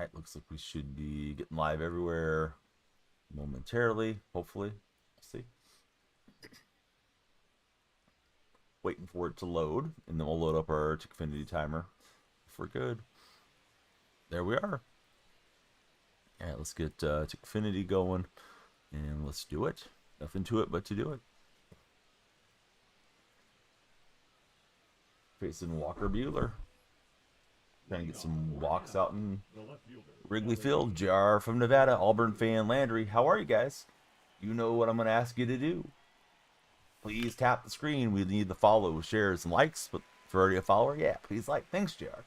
Alright, looks like we should be getting live everywhere momentarily, hopefully. Let's see. Waiting for it to load, and then we'll load up our Tickfinity timer if we're good. There we are. Alright, let's get Tickfinity going, and let's do it. Nothing to it but to do it. Facing Walker Buehler. Trying to get some walks out in Wrigley Field. JR from Nevada, Auburn fan Landry. How are you guys? You know what I'm going to ask you to do. Please tap the screen. We need the follow, shares, and likes. But if you're already a follower, yeah, please like. Thanks, JR.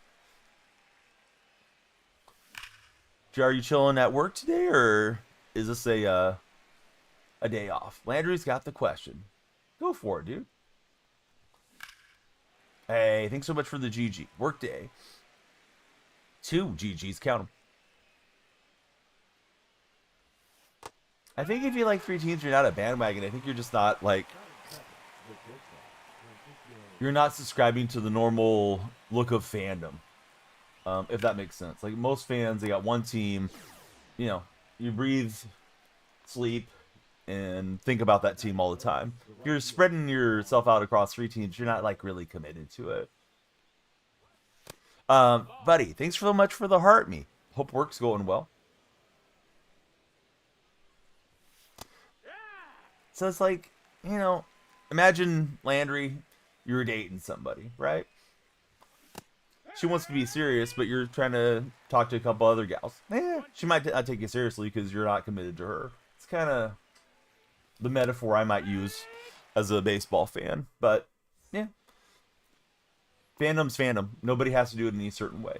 JR, you chilling at work today, or is this a day off? Landry's got the question. Go for it, dude. Hey, thanks so much for the GG. Work day. 2 GGs, count them. I think if you like 3 teams, you're not a bandwagon. I think you're just not like, you're not subscribing to the normal look of fandom, if that makes sense. Like most fans, they got one team, you know, you breathe, sleep, and think about that team all the time. If you're spreading yourself out across 3 teams, you're not like really committed to it. Buddy, thanks so much for the heart me. Hope work's going well. So it's like, you know, imagine Landry, you're dating somebody, right? She wants to be serious, but you're trying to talk to a couple other gals. She might not take you seriously because you're not committed to her. It's kind of the metaphor I might use as a baseball fan, but yeah. Fandom's fandom. Nobody has to do it in any certain way.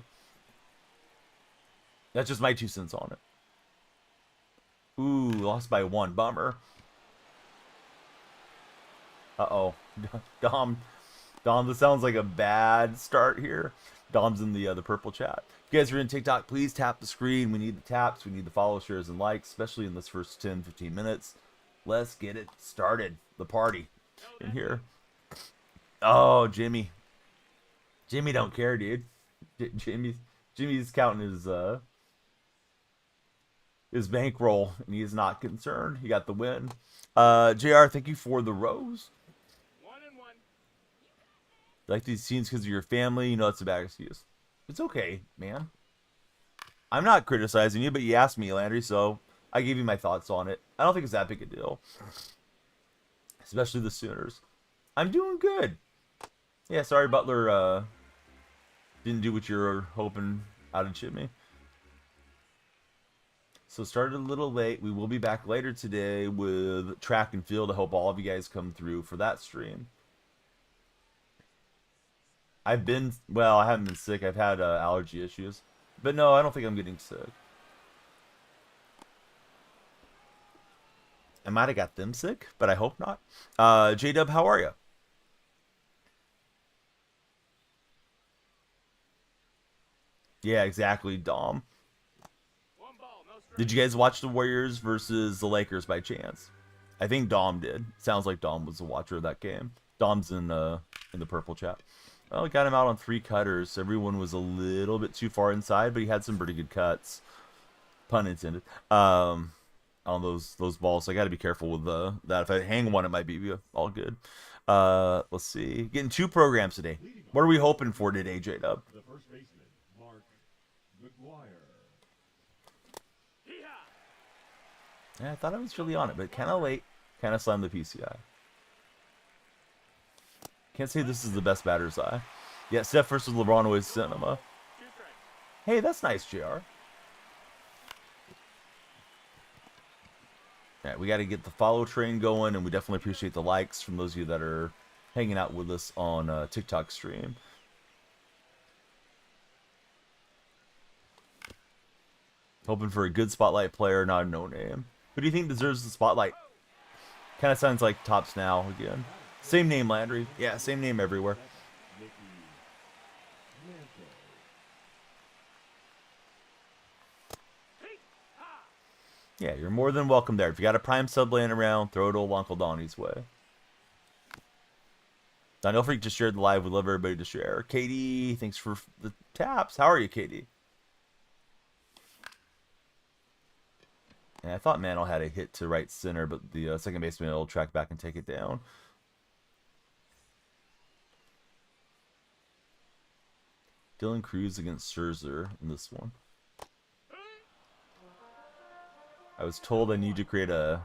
That's just my 2 cents on it. Ooh, lost by 1. Bummer. Uh-oh. Dom, this sounds like a bad start here. Dom's in the purple chat. If you guys are in TikTok, please tap the screen. We need the taps. We need the follow, shares, and likes, especially in this first 10, 15 minutes. Let's get it started. The party in here. Oh, Jimmy. Jimmy don't care, dude. Jimmy's counting his bankroll, and he is not concerned. He got the win. JR, thank you for the rose. 1 and 1. You like these scenes because of your family? You know it's a bad excuse. It's okay, man. I'm not criticizing you, but you asked me, Landry, so I gave you my thoughts on it. I don't think it's that big a deal. Especially the Sooners. I'm doing good. Yeah, sorry Butler didn't do what you were hoping out of Jimmy. So started a little late. We will be back later today with track and field. I hope all of you guys come through for that stream. I haven't been sick. I've had allergy issues. But no, I don't think I'm getting sick. I might have got them sick, but I hope not. J-Dub, how are you? Yeah, exactly, Dom. Did you guys watch the Warriors versus the Lakers by chance? I think Dom did. Sounds like Dom was the watcher of that game. Dom's in the purple chat. Well, we got him out on 3 cutters. Everyone was a little bit too far inside, but he had some pretty good cuts. Pun intended. On those balls. So I got to be careful with that. If I hang one, it might be all good. Let's see. Getting 2 programs today. What are we hoping for today, J-Dub? The first baseman, Mark McGuire. Yeah, I thought I was really on it, but kind of late. Kind of slammed the PCI. Can't say this is the best batter's eye. Yeah, Steph versus LeBron always cinema. Hey, that's nice, JR. Alright, we got to get the follow train going, and we definitely appreciate the likes from those of you that are hanging out with us on TikTok stream. Hoping for a good spotlight player, not a no-name. Who do you think deserves the spotlight? Kind of sounds like Tops Now again. Same name, Landry. Yeah, same name everywhere. Yeah, you're more than welcome there. If you got a prime sub laying around, throw it old Uncle Donnie's way. Now, don't forget to share the live. We love everybody to share. Katie, thanks for the taps. How are you, Katie? And I thought Mantle had a hit to right center, but the second baseman will track back and take it down. Dylan Cruz against Scherzer in this one. I was told I need to create a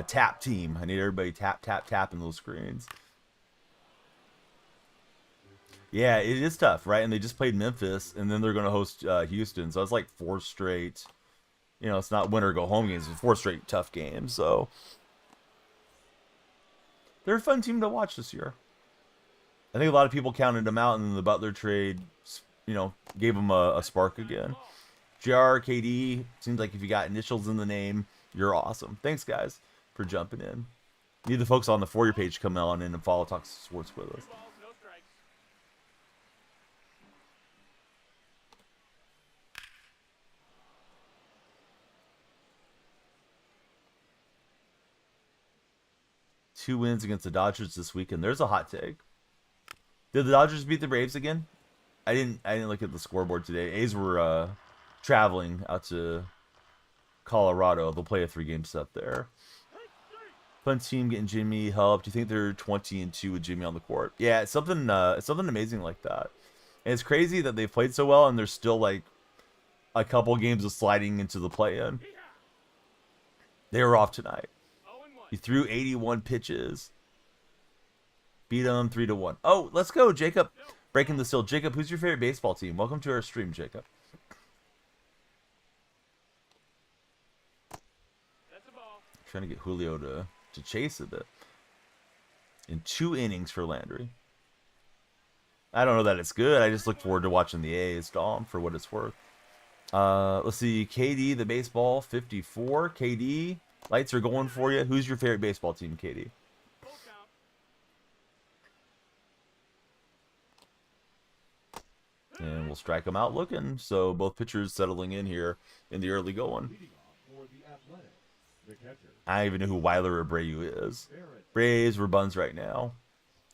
tap team. I need everybody tap, tap, tap in those screens. Yeah, it is tough, right? And they just played Memphis, and then they're going to host Houston. So it's like 4 straight. You know, it's not win or go home games. It's 4 straight tough games. So they're a fun team to watch this year. I think a lot of people counted them out, and then the Butler trade, you know, gave them a spark again. JR, KD, seems like if you got initials in the name, you're awesome. Thanks, guys, for jumping in. Need the folks on the For You page come on in and follow Talk Sports with us. 2 wins against the Dodgers this weekend. There's a hot take. Did the Dodgers beat the Braves again? I didn't look at the scoreboard today. A's were traveling out to Colorado. They'll play a 3-game set there. Fun team getting Jimmy help. Do you think they're 20-2 with Jimmy on the court? Yeah, it's something amazing like that. And it's crazy that they've played so well and they're still like a couple games of sliding into the play-in. They were off tonight. He threw 81 pitches. Beat them 3-1. Oh, let's go, Jacob. Breaking the seal. Jacob, who's your favorite baseball team? Welcome to our stream, Jacob. Trying to get Julio to chase a bit. In 2 innings for Landry. I don't know that it's good. I just look forward to watching the A's, Dom, for what it's worth. Let's see. KD, the baseball, 54. KD, lights are going for you. Who's your favorite baseball team, KD? And we'll strike them out looking. So both pitchers settling in here in the early going. I don't even know who Weiler or Abreu is. Braves were buns right now.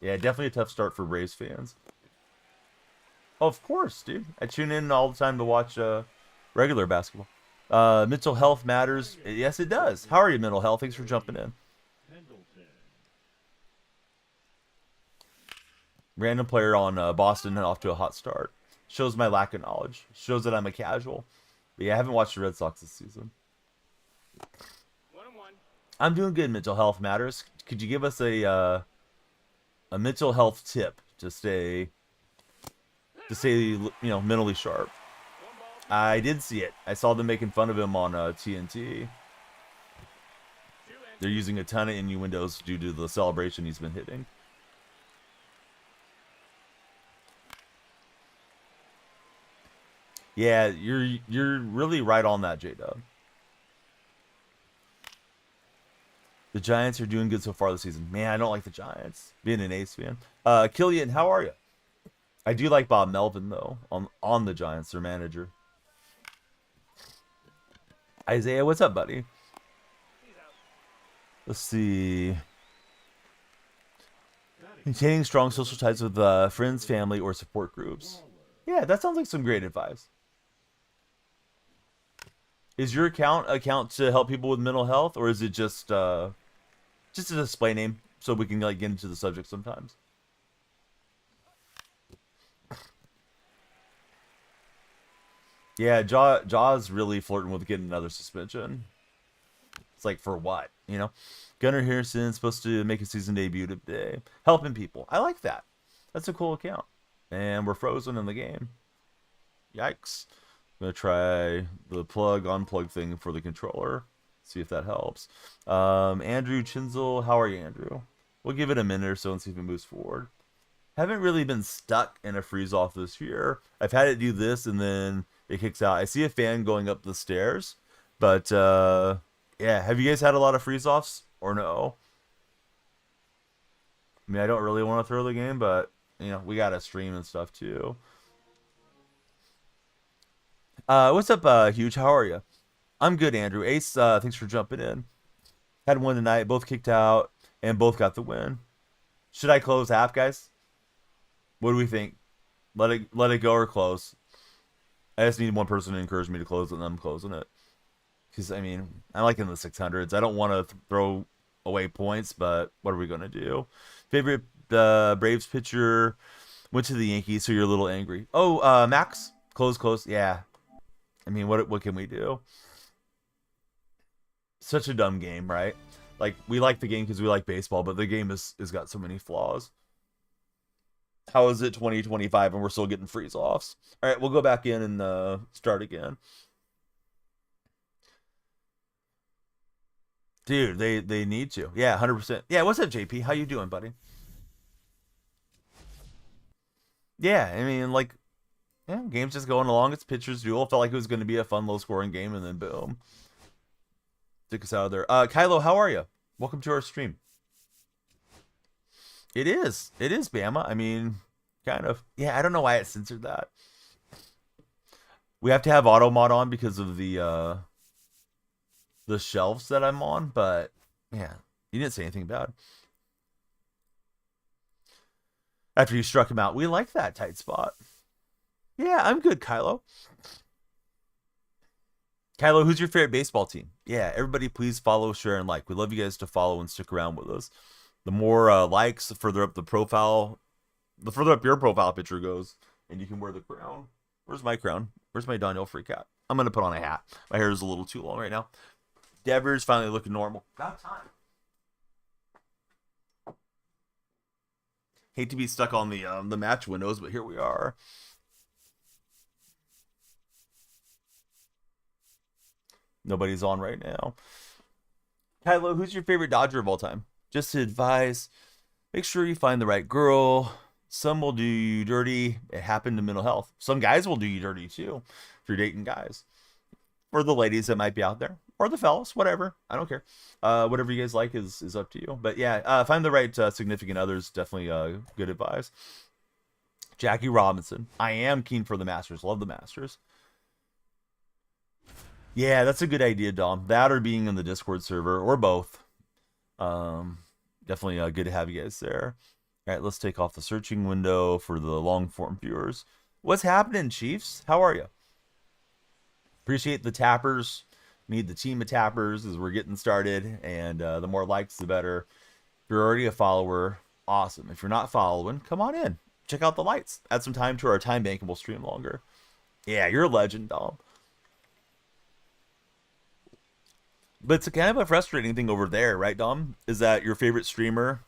Yeah, definitely a tough start for Braves fans. Oh, of course, dude. I tune in all the time to watch regular basketball. Mental health matters. Yes, it does. How are you, mental health? Thanks for jumping in. Random player on Boston and off to a hot start. Shows my lack of knowledge. Shows that I'm a casual. But yeah, I haven't watched the Red Sox this season. I'm doing good. Mental health matters. Could you give us a mental health tip to stay mentally sharp? I did see it. I saw them making fun of him on TNT. They're using a ton of innuendos due to the celebration he's been hitting. Yeah, you're really right on that, J-Dub. The Giants are doing good so far this season. Man, I don't like the Giants. Being an Ace fan. Killian, how are you? I do like Bob Melvin, though, on the Giants, their manager. Isaiah, what's up, buddy? Let's see. Maintaining strong social ties with friends, family, or support groups. Yeah, that sounds like some great advice. Is your account to help people with mental health, or is it just a display name so we can like get into the subject sometimes? Yeah, Jaw's really flirting with getting another suspension. It's like, for what? You know? Gunnar Harrison's supposed to make a season debut today. Helping people. I like that. That's a cool account. And we're frozen in the game. Yikes. I'm going to try the unplug thing for the controller. See if that helps. Andrew Chinzel. How are you, Andrew? We'll give it a minute or so and see if it moves forward. Haven't really been stuck in a freeze off this year. I've had it do this and then it kicks out. I see a fan going up the stairs. But, yeah. Have you guys had a lot of freeze offs or no? I mean, I don't really want to throw the game, but, you know, we got to stream and stuff too. What's up, Huge? How are you? I'm good, Andrew. Ace, thanks for jumping in. Had one tonight. Both kicked out and both got the win. Should I close app, guys? What do we think? Let it go or close? I just need one person to encourage me to close it, and I'm closing it. Because, I mean, I like in the 600s. I don't want to throw away points, but what are we going to do? Favorite Braves pitcher went to the Yankees, so you're a little angry. Oh, Max? Close. Yeah. I mean, what can we do? Such a dumb game, right? Like, we like the game because we like baseball, but the game is got so many flaws. How is it 2025 and we're still getting freeze offs? All right, we'll go back in and start again. Dude, they need to. Yeah, 100%. Yeah, what's up, JP? How you doing, buddy? Yeah, I mean, like, yeah, game's just going along. It's pitcher's duel. Felt like it was going to be a fun, low-scoring game, and then boom, took us out of there. Kylo, how are you? Welcome to our stream. It is. It is Bama. I mean, kind of. Yeah, I don't know why it censored that. We have to have auto mod on because of the shelves that I'm on, but yeah, you didn't say anything bad. After you struck him out, we like that tight spot. Yeah, I'm good, Kylo. Kylo, who's your favorite baseball team? Yeah, everybody please follow, share, and like. We love you guys to follow and stick around with us. The more likes, the further up the profile, the further up your profile picture goes, and you can wear the crown. Where's my crown? Where's my Daniel Free Cat? I'm going to put on a hat. My hair is a little too long right now. Devers finally looking normal. About time. Hate to be stuck on the match windows, but here we are. Nobody's on right now. Kylo, who's your favorite Dodger of all time? Just to advise, make sure you find the right girl. Some will do you dirty. It happened to mental health. Some guys will do you dirty too if you're dating guys. Or the ladies that might be out there. Or the fellas, whatever. I don't care. Whatever you guys like is up to you. But yeah, find the right significant others. Definitely good advice. Jackie Robinson. I am keen for the Masters. Love the Masters. Yeah, that's a good idea, Dom. That or being in the Discord server, or both. Definitely good to have you guys there. All right, let's take off the searching window for the long form viewers. What's happening, Chiefs? How are you? Appreciate the tappers. Need the team of tappers as we're getting started, and the more likes, the better. If you're already a follower, awesome. If you're not following, come on in. Check out the lights. Add some time to our time bank, and we'll stream longer. Yeah, you're a legend, Dom. But it's kind of a frustrating thing over there, right, Dom? Is that your favorite streamer?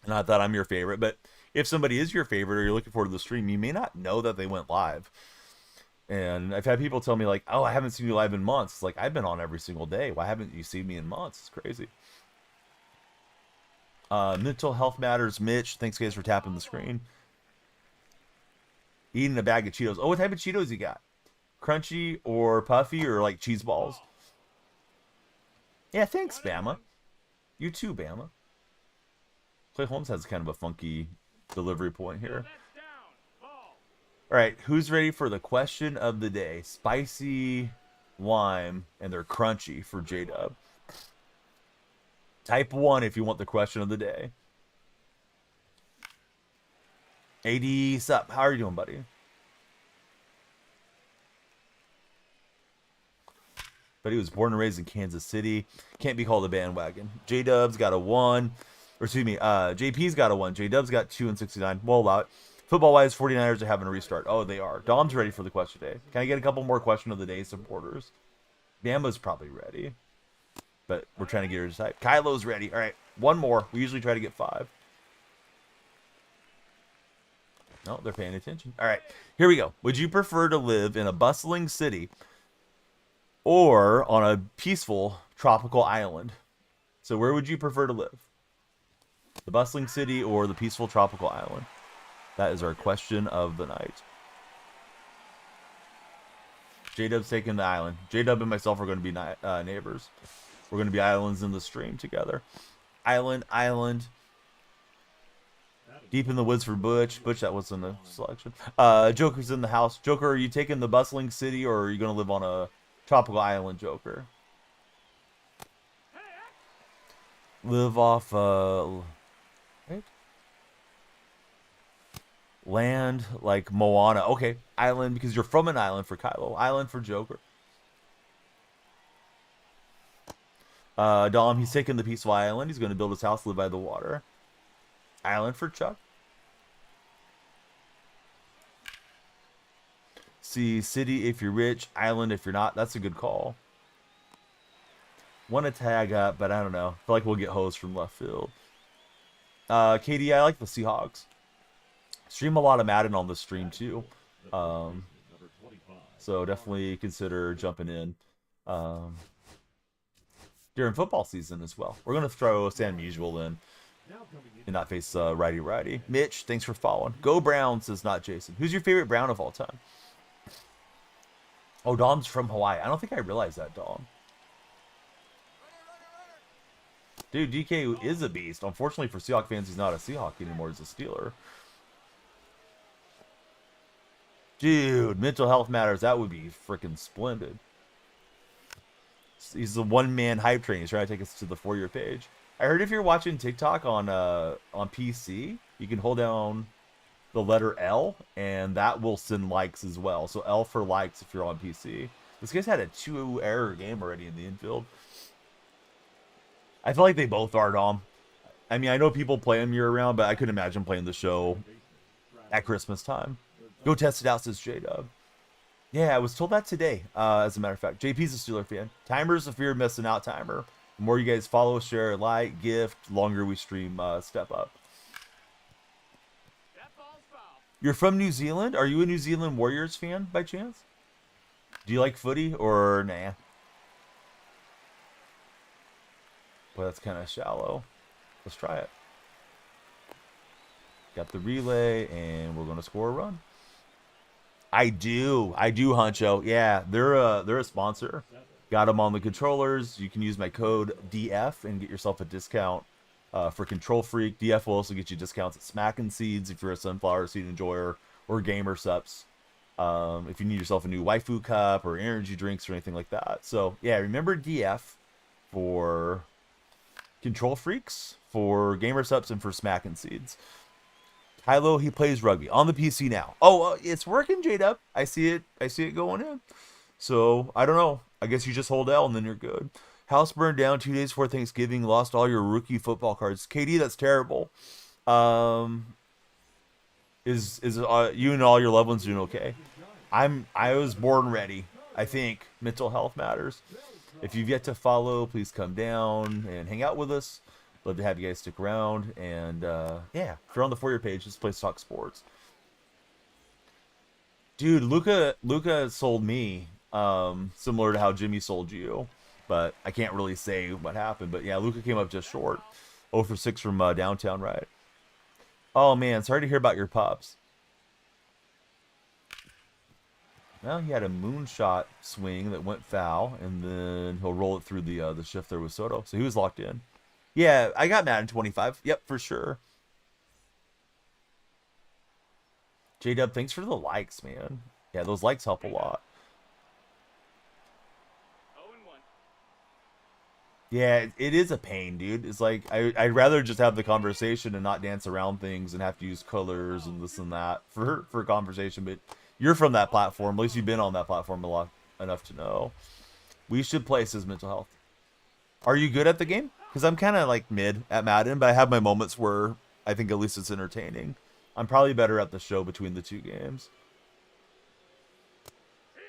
Not that I'm your favorite, but if somebody is your favorite or you're looking forward to the stream, you may not know that they went live. And I've had people tell me, like, oh, I haven't seen you live in months. It's like, I've been on every single day. Why haven't you seen me in months? It's crazy. Mental Health Matters, Mitch. Thanks, guys, for tapping the screen. Eating a bag of Cheetos. Oh, what type of Cheetos you got? Crunchy or puffy or, like, cheese balls? Yeah, thanks, Bama. You too, Bama. Clay Holmes has kind of a funky delivery point here. All right, who's ready for the question of the day? Spicy lime, and they're crunchy for J-Dub. Type 1 if you want the question of the day. AD, sup? How are you doing, buddy? But he was born and raised in Kansas City. Can't be called a bandwagon. J-Dub's got a 1. Or excuse me, JP's got a 1. J-Dub's got 2 and 69. We'll allow it. Football-wise, 49ers are having a restart. Oh, they are. Dom's ready for the question today. Can I get a couple more question of the day supporters? Bama's probably ready. But we're trying to get her to type. Kylo's ready. All right, one more. We usually try to get 5. No, they're paying attention. All right, here we go. Would you prefer to live in a bustling city or on a peaceful tropical island? So where would you prefer to live? The bustling city or the peaceful tropical island? That is our question of the night. J-Dub's taking the island. J-Dub and myself are going to be neighbors. We're going to be islands in the stream together. Island. Deep in the woods for Butch. Butch, that was in the selection. Joker's in the house. Joker, are you taking the bustling city or are you going to live on a tropical island, Joker? Live off, right? Land like Moana. Okay, island because you're from an island for Kylo. Island for Joker. Dom, he's taking the peaceful island. He's going to build his house, live by the water. Island for Chuck. See, city if you're rich, island if you're not. That's a good call. Want to tag up, but I don't know. I feel like we'll get hosed from left field. KD, I like the Seahawks. Stream a lot of Madden on the stream too. So definitely consider jumping in during football season as well. We're going to throw Sam Musial in and not face righty-righty. Mitch, thanks for following. Go Browns, says not Jason. Who's your favorite Brown of all time? Oh, Dom's from Hawaii. I don't think I realized that, Dom. Dude, DK is a beast. Unfortunately for Seahawk fans, he's not a Seahawk anymore. He's a Steeler. Dude, mental health matters. That would be freaking splendid. He's the one-man hype train. He's trying to take us to the For Your page. I heard if you're watching TikTok on PC, you can hold down the letter L, and that will send likes as well. So L for likes if you're on PC. This guy's had a 2-error game already in the infield. I feel like they both are, Dom. I mean, I know people play them year-round, but I couldn't imagine playing the show at Christmas time. Go test it out, says J-Dub. Yeah, I was told that today, as a matter of fact. JP's a Steeler fan. Timer's a fear of missing out timer. The more you guys follow, share, like, gift, longer we stream Step Up. You're from New Zealand? Are you a New Zealand Warriors fan, by chance? Do you like footy, or nah? Well, that's kind of shallow. Let's try it. Got the relay, and we're going to score a run. I do, Huncho. Yeah, they're a sponsor. Got them on the controllers. You can use my code DF and get yourself a discount for Control Freak. DF will also get you discounts at Smackin' Seeds if you're a sunflower seed enjoyer, or Gamer Sups. If you need yourself a new waifu cup or energy drinks or anything like that. So yeah, remember DF for Control Freaks, for Gamer Sups, and for Smackin' Seeds. Kylo, he plays rugby on the PC now. Oh, it's working, J-Dub. I see it going in. So I don't know. I guess you just hold L and then you're good. House burned down 2 days before Thanksgiving. Lost all your rookie football cards. KD, that's terrible. Is you and all your loved ones doing okay? I was born ready. I think mental health matters. If you've yet to follow, please come down and hang out with us. Love to have you guys stick around. And yeah, if you're on the For Your page, this place talk sports. Dude, Luca sold me, similar to how Jimmy sold you, but I can't really say what happened. But yeah, Luca came up just short. 0 for 6 from downtown, right? Oh man, sorry to hear about your pups. Well, he had a moonshot swing that went foul, and then he'll roll it through the shift there with Soto. So he was locked in. Yeah, I got Madden 25. Yep, for sure. J-Dub, thanks for the likes, man. Yeah, those likes help a lot. Yeah, it is a pain, dude. It's like, I'd rather just have the conversation and not dance around things and have to use colors and this and that for conversation. But you're from that platform. At least you've been on that platform a lot enough to know. We should play, says Mental Health. Are you good at the game? Because I'm kind of like mid at Madden, but I have my moments where I think at least it's entertaining. I'm probably better at the show between the two games.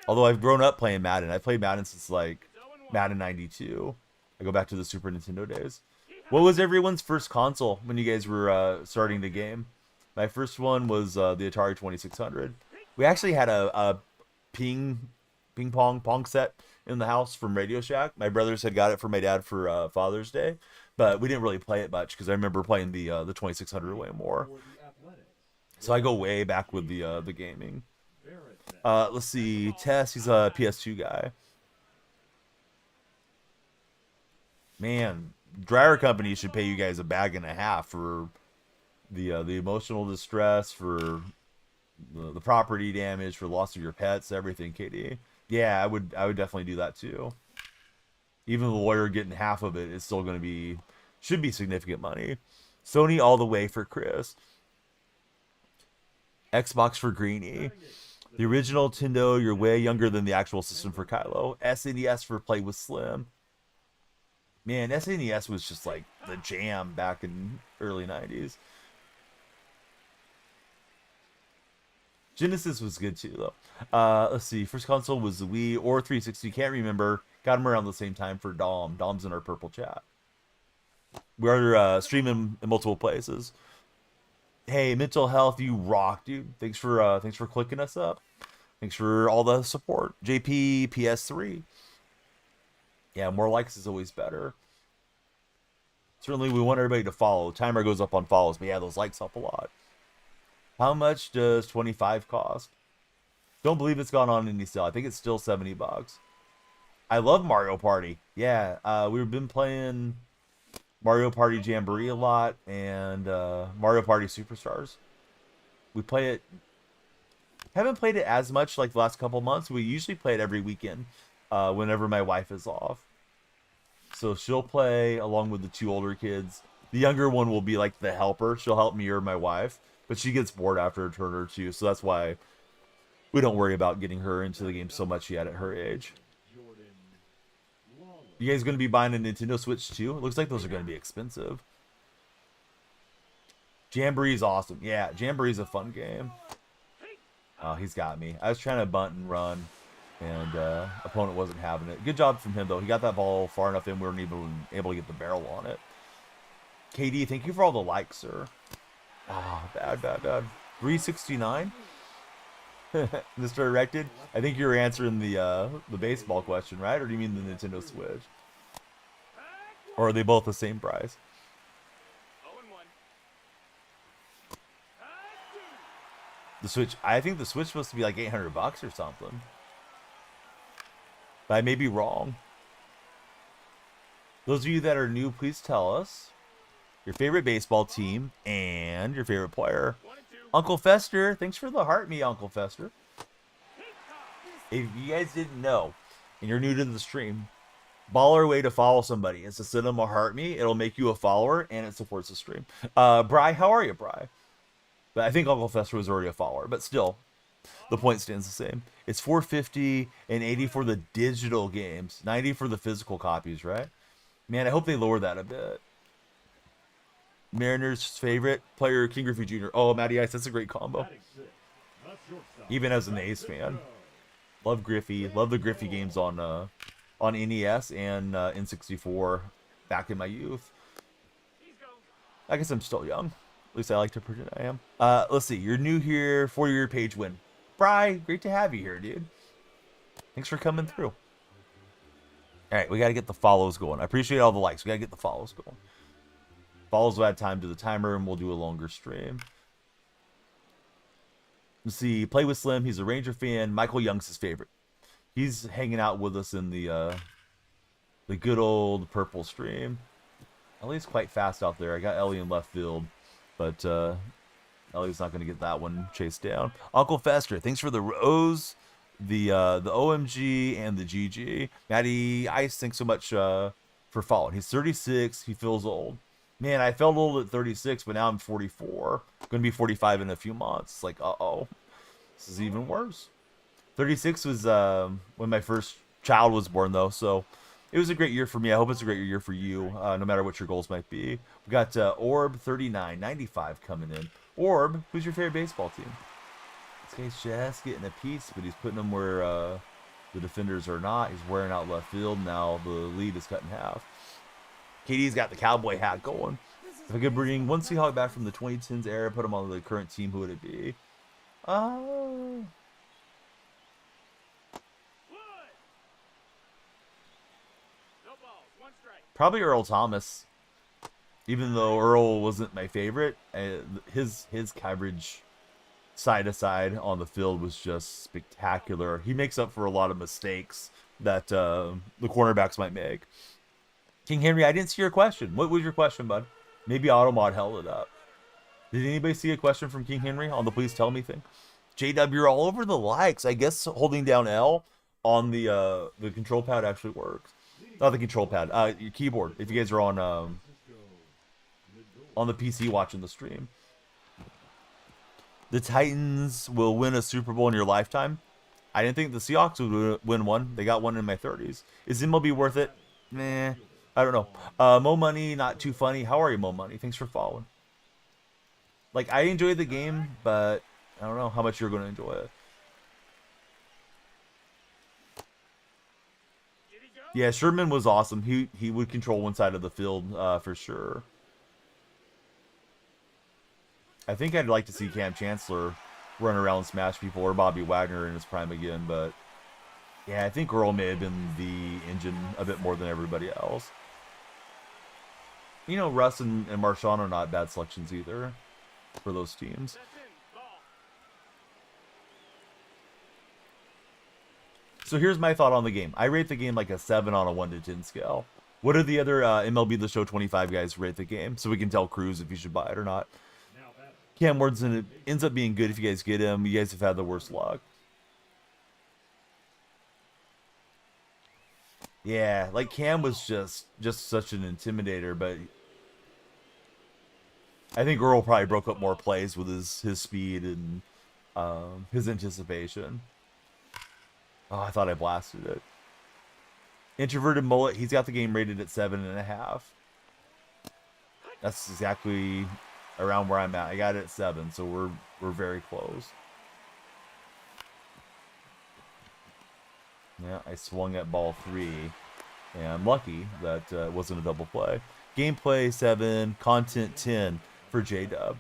Although I've grown up playing Madden. I played Madden since like Madden 92. I go back to the Super Nintendo days. What was everyone's first console when you guys were starting the game? My first one was the Atari 2600. We actually had a ping pong set in the house from Radio Shack. My brothers had got it for my dad for Father's Day, but we didn't really play it much because I remember playing the 2600 way more. So I go way back with the gaming. Let's see, Tess, he's a PS2 guy. Man, dryer companies should pay you guys $1.50 for the emotional distress, for the property damage, for loss of your pets, everything, KD. Yeah, I would definitely do that too. Even the lawyer getting half of it is still going to should be significant money. Sony all the way for Chris. Xbox for Greenie. The original Nintendo, you're way younger than the actual system for Kylo. SNES for Play with Slim. Man, SNES was just like the jam back in early 90s. Genesis was good too, though. Let's see. First console was the Wii or 360. Can't remember. Got them around the same time for Dom. Dom's in our purple chat. We're streaming in multiple places. Hey, mental health, you rock, dude. Thanks for clicking us up. Thanks for all the support. JP PS3. Yeah, more likes is always better. Certainly, we want everybody to follow. Timer goes up on follows, but yeah, those likes help a lot. How much does 25 cost? Don't believe it's gone on any sale. I think it's still $70. I love Mario Party. Yeah, we've been playing Mario Party Jamboree a lot and Mario Party Superstars. We play it. Haven't played it as much like the last couple months. We usually play it every weekend whenever my wife is off. So she'll play along with the two older kids. The younger one will be like the helper. She'll help me or my wife. But she gets bored after a turn or two, so that's why we don't worry about getting her into the game so much yet at her age. You guys going to be buying a Nintendo Switch too? It looks like those are going to be expensive. Jamboree is awesome. Yeah, Jamboree is a fun game. Oh, he's got me. I was trying to bunt and run, and opponent wasn't having it. Good job from him, though. He got that ball far enough in we weren't even able to get the barrel on it. KD, thank you for all the likes, sir. Oh, bad. 369? Mr. Erected? I think you're answering the baseball question, right? Or do you mean the Nintendo Switch? Or are they both the same price? The Switch, I think the Switch is supposed to be like $800 or something. But I may be wrong. Those of you that are new, please tell us your favorite baseball team and your favorite player. Uncle Fester, thanks for the heart me, Uncle Fester. If you guys didn't know, and you're new to the stream, baller way to follow somebody is to send them a heart me. It'll make you a follower, and it supports the stream. Bry, how are you, Bry? But I think Uncle Fester was already a follower, but still, the point stands the same. It's $450 and $80 for the digital games, $90 for the physical copies, right? Man, I hope they lower that a bit. Mariners' favorite player, King Griffey Jr. Oh, Matty Ice, that's a great combo. Even as an A's fan, love Griffey. Love the Griffey games on NES and N64 back in my youth. I guess I'm still young. At least I like to pretend I am. Let's see. You're new here. 4-year page win. Bry, great to have you here, dude. Thanks for coming through. All right, we got to get the follows going. I appreciate all the likes. We got to get the follows going. Follows will add time to the timer, and we'll do a longer stream. Let's see. Play with Slim. He's a Ranger fan. Michael Young's his favorite. He's hanging out with us in the good old purple stream. Ellie's quite fast out there. I got Ellie in left field, but Ellie's not going to get that one chased down. Uncle Fester, thanks for the rose, the OMG, and the GG. Matty Ice, thanks so much for following. He's 36. He feels old. Man, I felt old at 36, but now I'm 44. Going to be 45 in a few months. It's like, uh-oh. This is even worse. 36 was when my first child was born, though, so it was a great year for me. I hope it's a great year for you, no matter what your goals might be. We got Orb 3995 coming in. Orb, who's your favorite baseball team? This guy's just getting a piece, but he's putting them where the defenders are not. He's wearing out left field. Now the lead is cut in half. KD's got the cowboy hat going. If I could bring one Seahawk back from the 2010s era, put him on the current team, who would it be? Probably Earl Thomas. Even though Earl wasn't my favorite, his coverage side to side on the field was just spectacular. He makes up for a lot of mistakes that the cornerbacks might make. King Henry, I didn't see your question. What was your question, bud? Maybe Automod held it up. Did anybody see a question from King Henry on the please tell me thing? JW, you're all over the likes. I guess holding down L on the control pad actually works. Not the control pad, your keyboard. If you guys are on the PC watching the stream. The Titans will win a Super Bowl in your lifetime. I didn't think the Seahawks would win one. They got one in my 30s. Is MLB worth it? Nah. I don't know. Mo Money, not too funny. How are you, Mo Money? Thanks for following. Like, I enjoyed the game, but I don't know how much you're going to enjoy it. Yeah, Sherman was awesome. He would control one side of the field for sure. I think I'd like to see Cam Chancellor run around and smash people, or Bobby Wagner in his prime again, but yeah, I think Earl may have been the engine a bit more than everybody else. You know, Russ and Marshawn are not bad selections either for those teams. So here's my thought on the game. I rate the game like a 7 on a 1 to 10 scale. What do the other MLB The Show 25 guys rate the game? So we can tell Cruz if he should buy it or not. Cam Ward's ends up being good if you guys get him. You guys have had the worst luck. Yeah, like Cam was just such an intimidator, but I think Earl probably broke up more plays with his speed and his anticipation. Oh, I thought I blasted it. Introverted Mullet, he's got the game rated at 7.5. That's exactly around where I'm at. I got it at 7, so we're very close. Yeah, I swung at ball 3, and I'm lucky that it wasn't a double play. Gameplay 7, content 10 for J-Dub.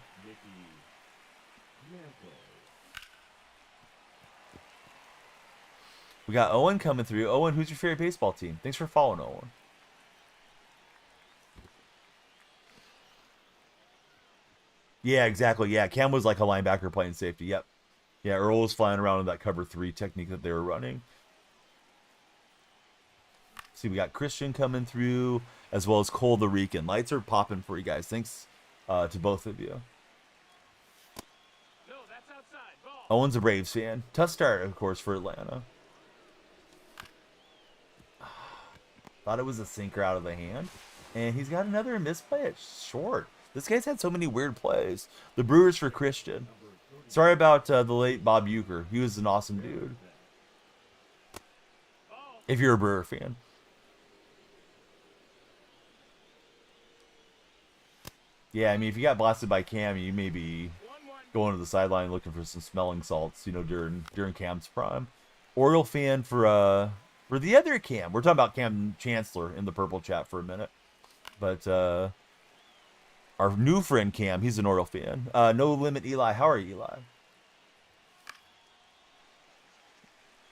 We got Owen coming through. Owen, who's your favorite baseball team? Thanks for following, Owen. Yeah, exactly. Yeah, Cam was like a linebacker playing safety. Yep. Yeah, Earl was flying around in that cover 3 technique that they were running. See, we got Christian coming through, as well as Cole the Rican. Lights are popping for you guys. Thanks to both of you. No, that's outside. Ball. Owen's a Braves fan. Tough start, of course, for Atlanta. Thought it was a sinker out of the hand. And he's got another misplay. It's short. This guy's had so many weird plays. The Brewers for Christian. Sorry about the late Bob Uecker. He was an awesome dude. If you're a Brewer fan. Yeah, I mean, if you got blasted by Cam, you may be going to the sideline looking for some smelling salts, you know, during Cam's prime. Oriole fan for the other Cam. We're talking about Cam Chancellor in the purple chat for a minute. But our new friend Cam, he's an Oriole fan. No Limit Eli. How are you, Eli?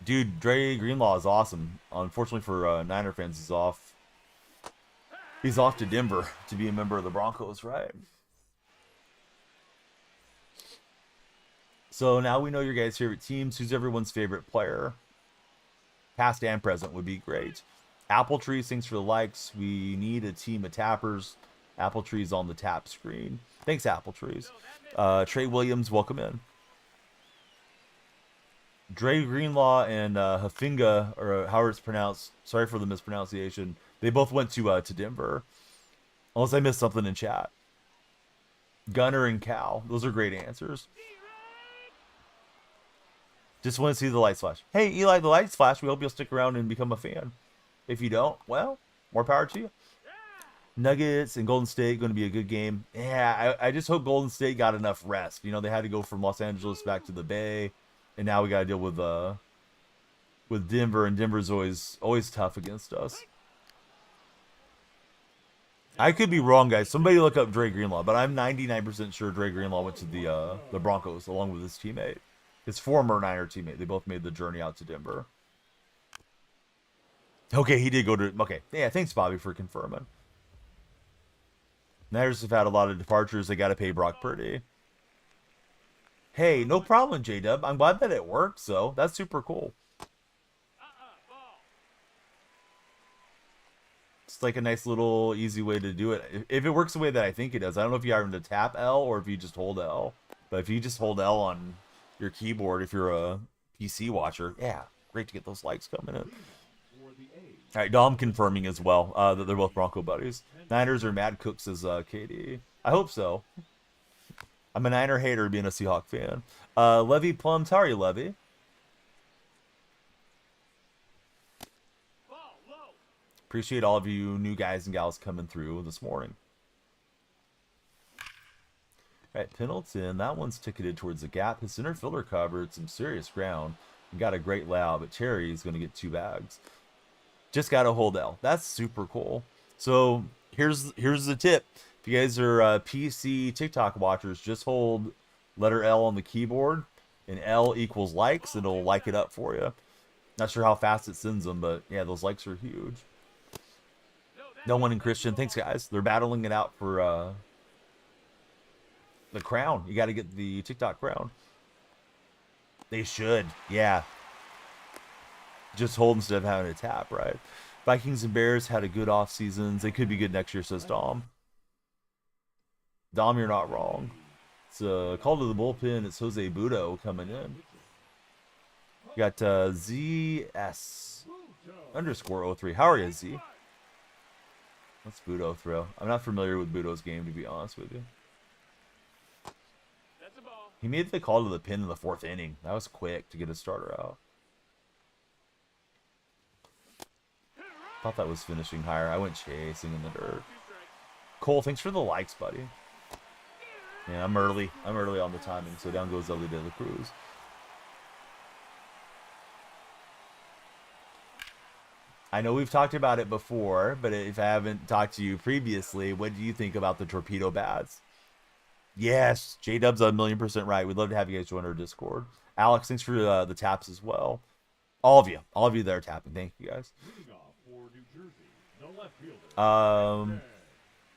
Dude, Dre Greenlaw is awesome. Unfortunately for Niner fans, he's off. He's off to Denver to be a member of the Broncos, right? So now we know your guys' favorite teams. Who's everyone's favorite player? Past and present would be great. Apple Trees, thanks for the likes. We need a team of tappers. Apple Trees on the tap screen. Thanks, Apple Trees. Trey Williams, welcome in. Dre Greenlaw and Hafinga, or however it's pronounced. Sorry for the mispronunciation. They both went to Denver. Unless I missed something in chat. Gunner and Cal. Those are great answers. Just want to see the lights flash. Hey, Eli, the lights flash. We hope you'll stick around and become a fan. If you don't, well, more power to you. Nuggets and Golden State going to be a good game. Yeah, I just hope Golden State got enough rest. You know, they had to go from Los Angeles back to the Bay, and now we got to deal with Denver, and Denver's always tough against us. I could be wrong, guys. Somebody look up Dre Greenlaw, but I'm 99% sure Dre Greenlaw went to the Broncos along with his teammate, his former Niner teammate. They both made the journey out to Denver. Okay, he did go to. Okay, yeah. Thanks, Bobby, for confirming. Niners have had a lot of departures. They got to pay Brock Purdy. Hey, no problem, J-Dub. I'm glad that it worked, so that's super cool. It's like a nice little easy way to do it. If it works the way that I think it does. I don't know if you have to tap L or if you just hold L. But if you just hold L on your keyboard, if you're a PC watcher, yeah, great to get those likes coming in. All right, Dom confirming as well that they're both Bronco buddies. Niners are Mad Cooks as KD. I hope so. I'm a Niner hater being a Seahawk fan. Levy Plums, how are you, Levy? Appreciate all of you new guys and gals coming through this morning. All right, Pendleton, that one's ticketed towards the gap. His center fielder covered some serious ground and got a great layout, but Terry's going to get 2 bags. Just got a hold L. That's super cool. So here's the tip. If you guys are PC TikTok watchers, just hold letter L on the keyboard, and L equals likes. It'll like it up for you. Not sure how fast it sends them, but yeah, those likes are huge. No one in Christian. Thanks, guys. They're battling it out for the crown. You got to get the TikTok crown. They should. Yeah. Just hold instead of having to tap, right? Vikings and Bears had a good off seasons. They could be good next year, says Dom. Dom, you're not wrong. It's a call to the bullpen. It's Jose Budo coming in. You got ZS _ 03. How are you, Z? What's Budo throw? I'm not familiar with Budo's game, to be honest with you. He made the call to the pin in the 4th inning. That was quick to get a starter out. Thought that was finishing higher. I went chasing in the dirt. Cole, thanks for the likes, buddy. Yeah, I'm early. I'm early on the timing, so down goes Ellie De La Cruz. I know we've talked about it before, but if I haven't talked to you previously, what do you think about the torpedo bats? Yes, J-Dub's 1,000,000% right. We'd love to have you guys join our Discord. Alex, thanks for the taps as well. All of you that are tapping. Thank you, guys.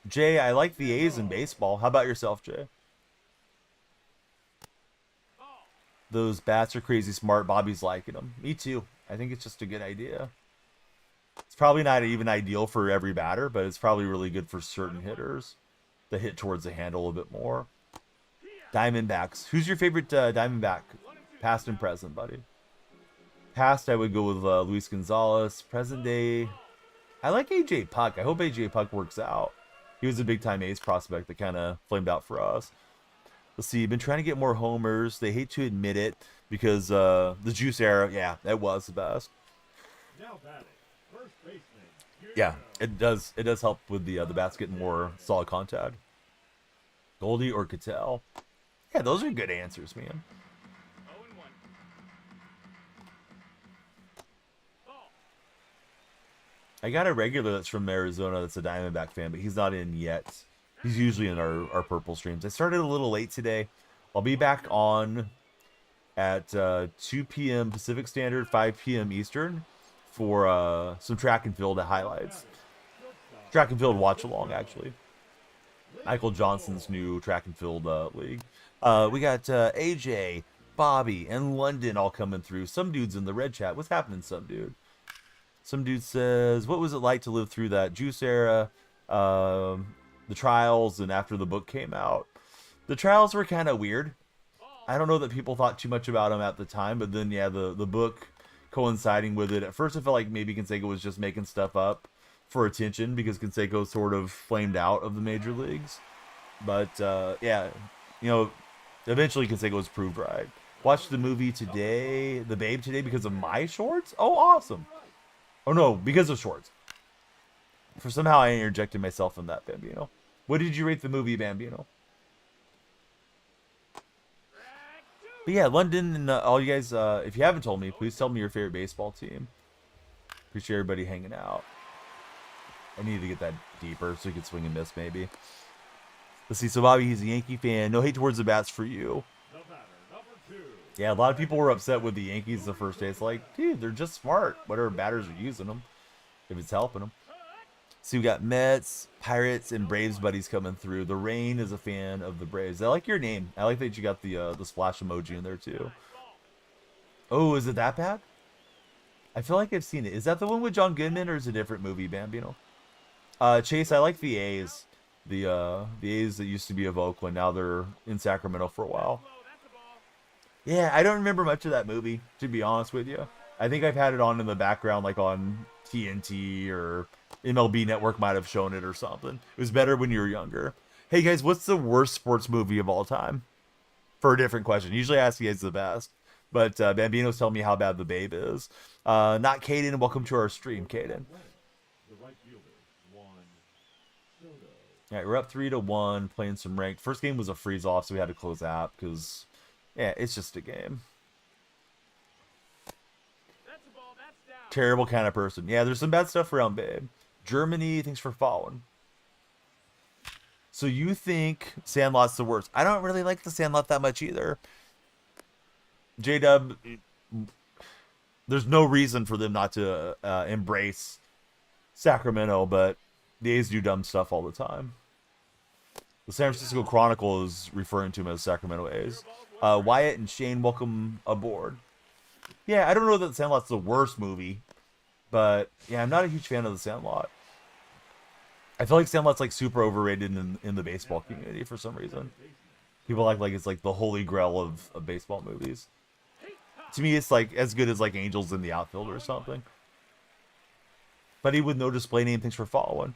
Jay, I like the A's in baseball. How about yourself, Jay? Those bats are crazy smart. Bobby's liking them. Me too. I think it's just a good idea. It's probably not even ideal for every batter, but it's probably really good for certain hitters that hit towards the handle a bit more. Diamondbacks. Who's your favorite Diamondback? Past and present, buddy. Past, I would go with Luis Gonzalez. Present day, I like AJ Puck. I hope AJ Puck works out. He was a big-time ace prospect that kind of flamed out for us. Let's see. Been trying to get more homers. They hate to admit it because the Juice era, yeah, that was the best. Yeah, it does. It does help with the bats getting more solid contact. Goldie or Cattell? Yeah, those are good answers, man. I got a regular that's from Arizona that's a Diamondback fan, but he's not in yet. He's usually in our purple streams. I started a little late today. I'll be back on at 2 p.m. Pacific Standard, 5 p.m. Eastern for some track and field highlights. Track and field watch along, actually. Michael Johnson's new track and field league. We got AJ, Bobby, and London all coming through. Some dude's in the red chat. What's happening, some dude? Some dude says, what was it like to live through that Juice era, the trials, and after the book came out? The trials were kind of weird. I don't know that people thought too much about them at the time, but then, yeah, the book coinciding with it. At first, I felt like maybe Canseco was just making stuff up for attention because Canseco sort of flamed out of the major leagues. But, yeah, you know, eventually Canseco was proved right. Watched the movie today, The Babe today, because of my shorts? Oh, awesome. Oh, no, because of shorts. For somehow I interjected myself in that, Bambino. What did you rate the movie, Bambino? But yeah, London and all you guys, if you haven't told me, please tell me your favorite baseball team. Appreciate everybody hanging out. I need to get that deeper so you can swing and miss, maybe. Let's see, so Bobby, he's a Yankee fan. No hate towards the bats for you. Yeah, a lot of people were upset with the Yankees the first day. It's like, dude, they're just smart. Whatever batters are using them, if it's helping them. So we got Mets, Pirates, and Braves buddies coming through. The Rain is a fan of the Braves. I like your name. I like that you got the splash emoji in there too. Oh, is it that bad? I feel like I've seen it. Is that the one with John Goodman, or is it a different movie, Bambino? Chase, I like the A's. The A's that used to be of Oakland. Now they're in Sacramento for a while. Yeah, I don't remember much of that movie, to be honest with you. I think I've had it on in the background, like on TNT or MLB Network might have shown it or something. It was better when you were younger. Hey, guys, what's the worst sports movie of all time? For a different question. Usually I ask you guys the best. But Bambino's telling me how bad The Babe is. Not Caden. Welcome to our stream, Caden. The right fielder, Juan Soto. All right, we're up 3-1, playing some ranked. First game was a freeze off, so we had to close out because, yeah, it's just a game. That's the ball. That's down. Terrible kind of person. Yeah, there's some bad stuff around, babe. Germany, thanks for following. So you think Sandlot's the worst? I don't really like the Sandlot that much either. J-Dub, there's no reason for them not to embrace Sacramento, but the A's do dumb stuff all the time. The San Francisco Chronicle is referring to him as Sacramento A's. Wyatt and Shane, welcome aboard. Yeah, I don't know that The Sandlot's the worst movie, but yeah, I'm not a huge fan of The Sandlot. I feel like Sandlot's like super overrated in the baseball community for some reason. People act like it's like the holy grail of baseball movies. To me, it's like as good as like Angels in the Outfield or something. Buddy with no display name, thanks for following.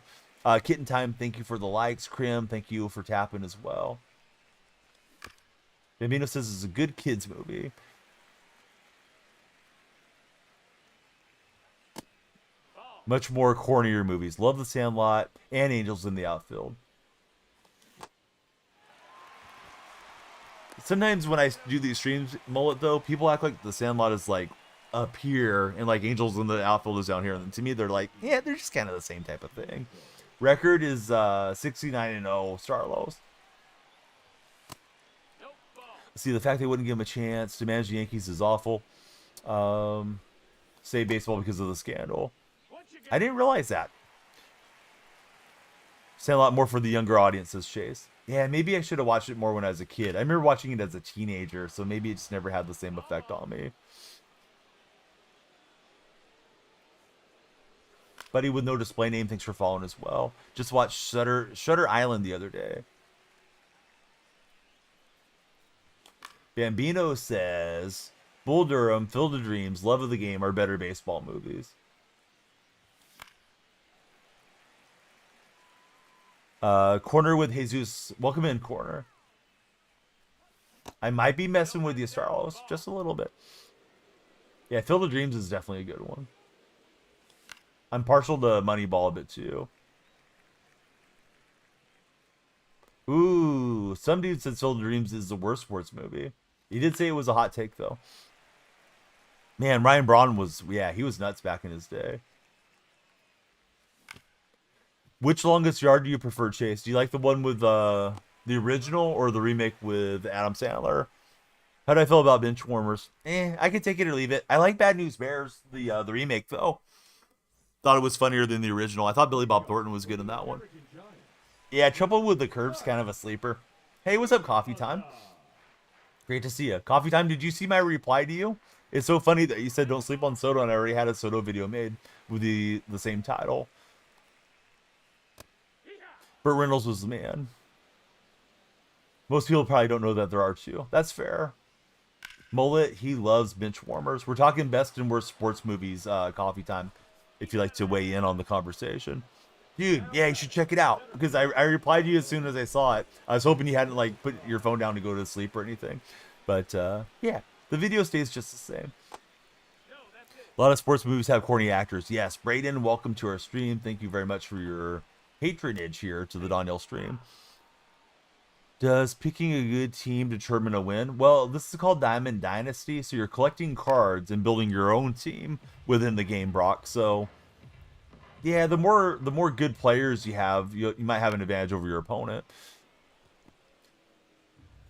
Kitten Time, thank you for the likes. Crim, thank you for tapping as well. Bambino says it's a good kids movie. Much more cornier movies. Love The Sandlot and Angels in the Outfield. Sometimes when I do these streams, Mullet, though, people act like The Sandlot is like up here and like Angels in the Outfield is down here. And to me, they're like, yeah, they're just kind of the same type of thing. Record is 69-0, Starlos. See, the fact they wouldn't give him a chance to manage the Yankees is awful. Say baseball because of the scandal. I didn't realize that. Sandlot more for the younger audience, says Chase. Yeah, maybe I should have watched it more when I was a kid. I remember watching it as a teenager, so maybe it just never had the same effect on me. Buddy with no display name, thanks for following as well. Just watched Shutter Island the other day. Bambino says, Bull Durham, Field of Dreams, Love of the Game are better baseball movies. Corner with Jesus. Welcome in, Corner. I might be messing with you, Starlos, just a little bit. Yeah, Field of Dreams is definitely a good one. I'm partial to Moneyball a bit, too. Ooh, some dude said Field of Dreams is the worst sports movie. He did say it was a hot take, though. Man, Ryan Braun was, yeah, he was nuts back in his day. Which Longest Yard do you prefer, Chase? Do you like the one with the original or the remake with Adam Sandler? How do I feel about Benchwarmers? I could take it or leave it. I like Bad News Bears, the remake, though. Thought it was funnier than the original. I thought Billy Bob Thornton was good in that one. Yeah, Trouble with the Curb's kind of a sleeper. Hey, what's up, Coffee Time? Great to see you. Coffee Time, did you see my reply to you? It's so funny that you said don't sleep on Soto, and I already had a Soto video made with the same title. Burt Reynolds was the man. Most people probably don't know that there are two. That's fair. Mullet, he loves Benchwarmers. We're talking best and worst sports movies, Coffee Time, if you'd like to weigh in on the conversation. Dude, yeah, you should check it out. Because I replied to you as soon as I saw it. I was hoping you hadn't, like, put your phone down to go to sleep or anything. But, yeah, the video stays just the same. A lot of sports movies have corny actors. Yes, Brayden, welcome to our stream. Thank you very much for your patronage here to the Donnell stream. Does picking a good team determine a win? Well, this is called Diamond Dynasty, so you're collecting cards and building your own team within the game, Brock. So, yeah, the more good players you have, you might have an advantage over your opponent.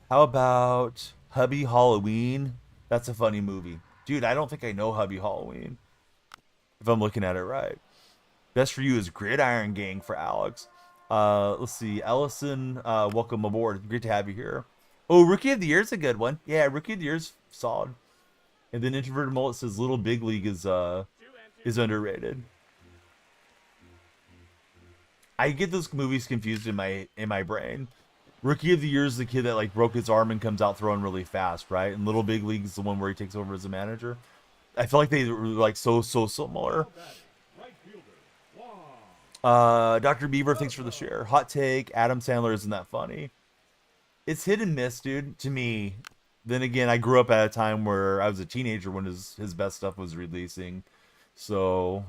How about Hubby Halloween? That's a funny movie. Dude, I don't think I know Hubby Halloween, if I'm looking at it right. Best for you is Gridiron Gang for Alex. Let's see. Ellison, welcome aboard. Great to have you here. Oh, Rookie of the Year is a good one. Yeah, Rookie of the Year is solid. And then Introverted Mullet says Little Big League is underrated. I get those movies confused in my brain. Rookie of the Year is the kid that like broke his arm and comes out throwing really fast, right? And Little Big League is the one where he takes over as a manager. I feel like they were like so similar. Dr. Beaver, thanks for the share. Hot take, Adam Sandler isn't that funny. It's hit and miss, dude, to me. Then again, I grew up at a time where I was a teenager when his best stuff was releasing. So,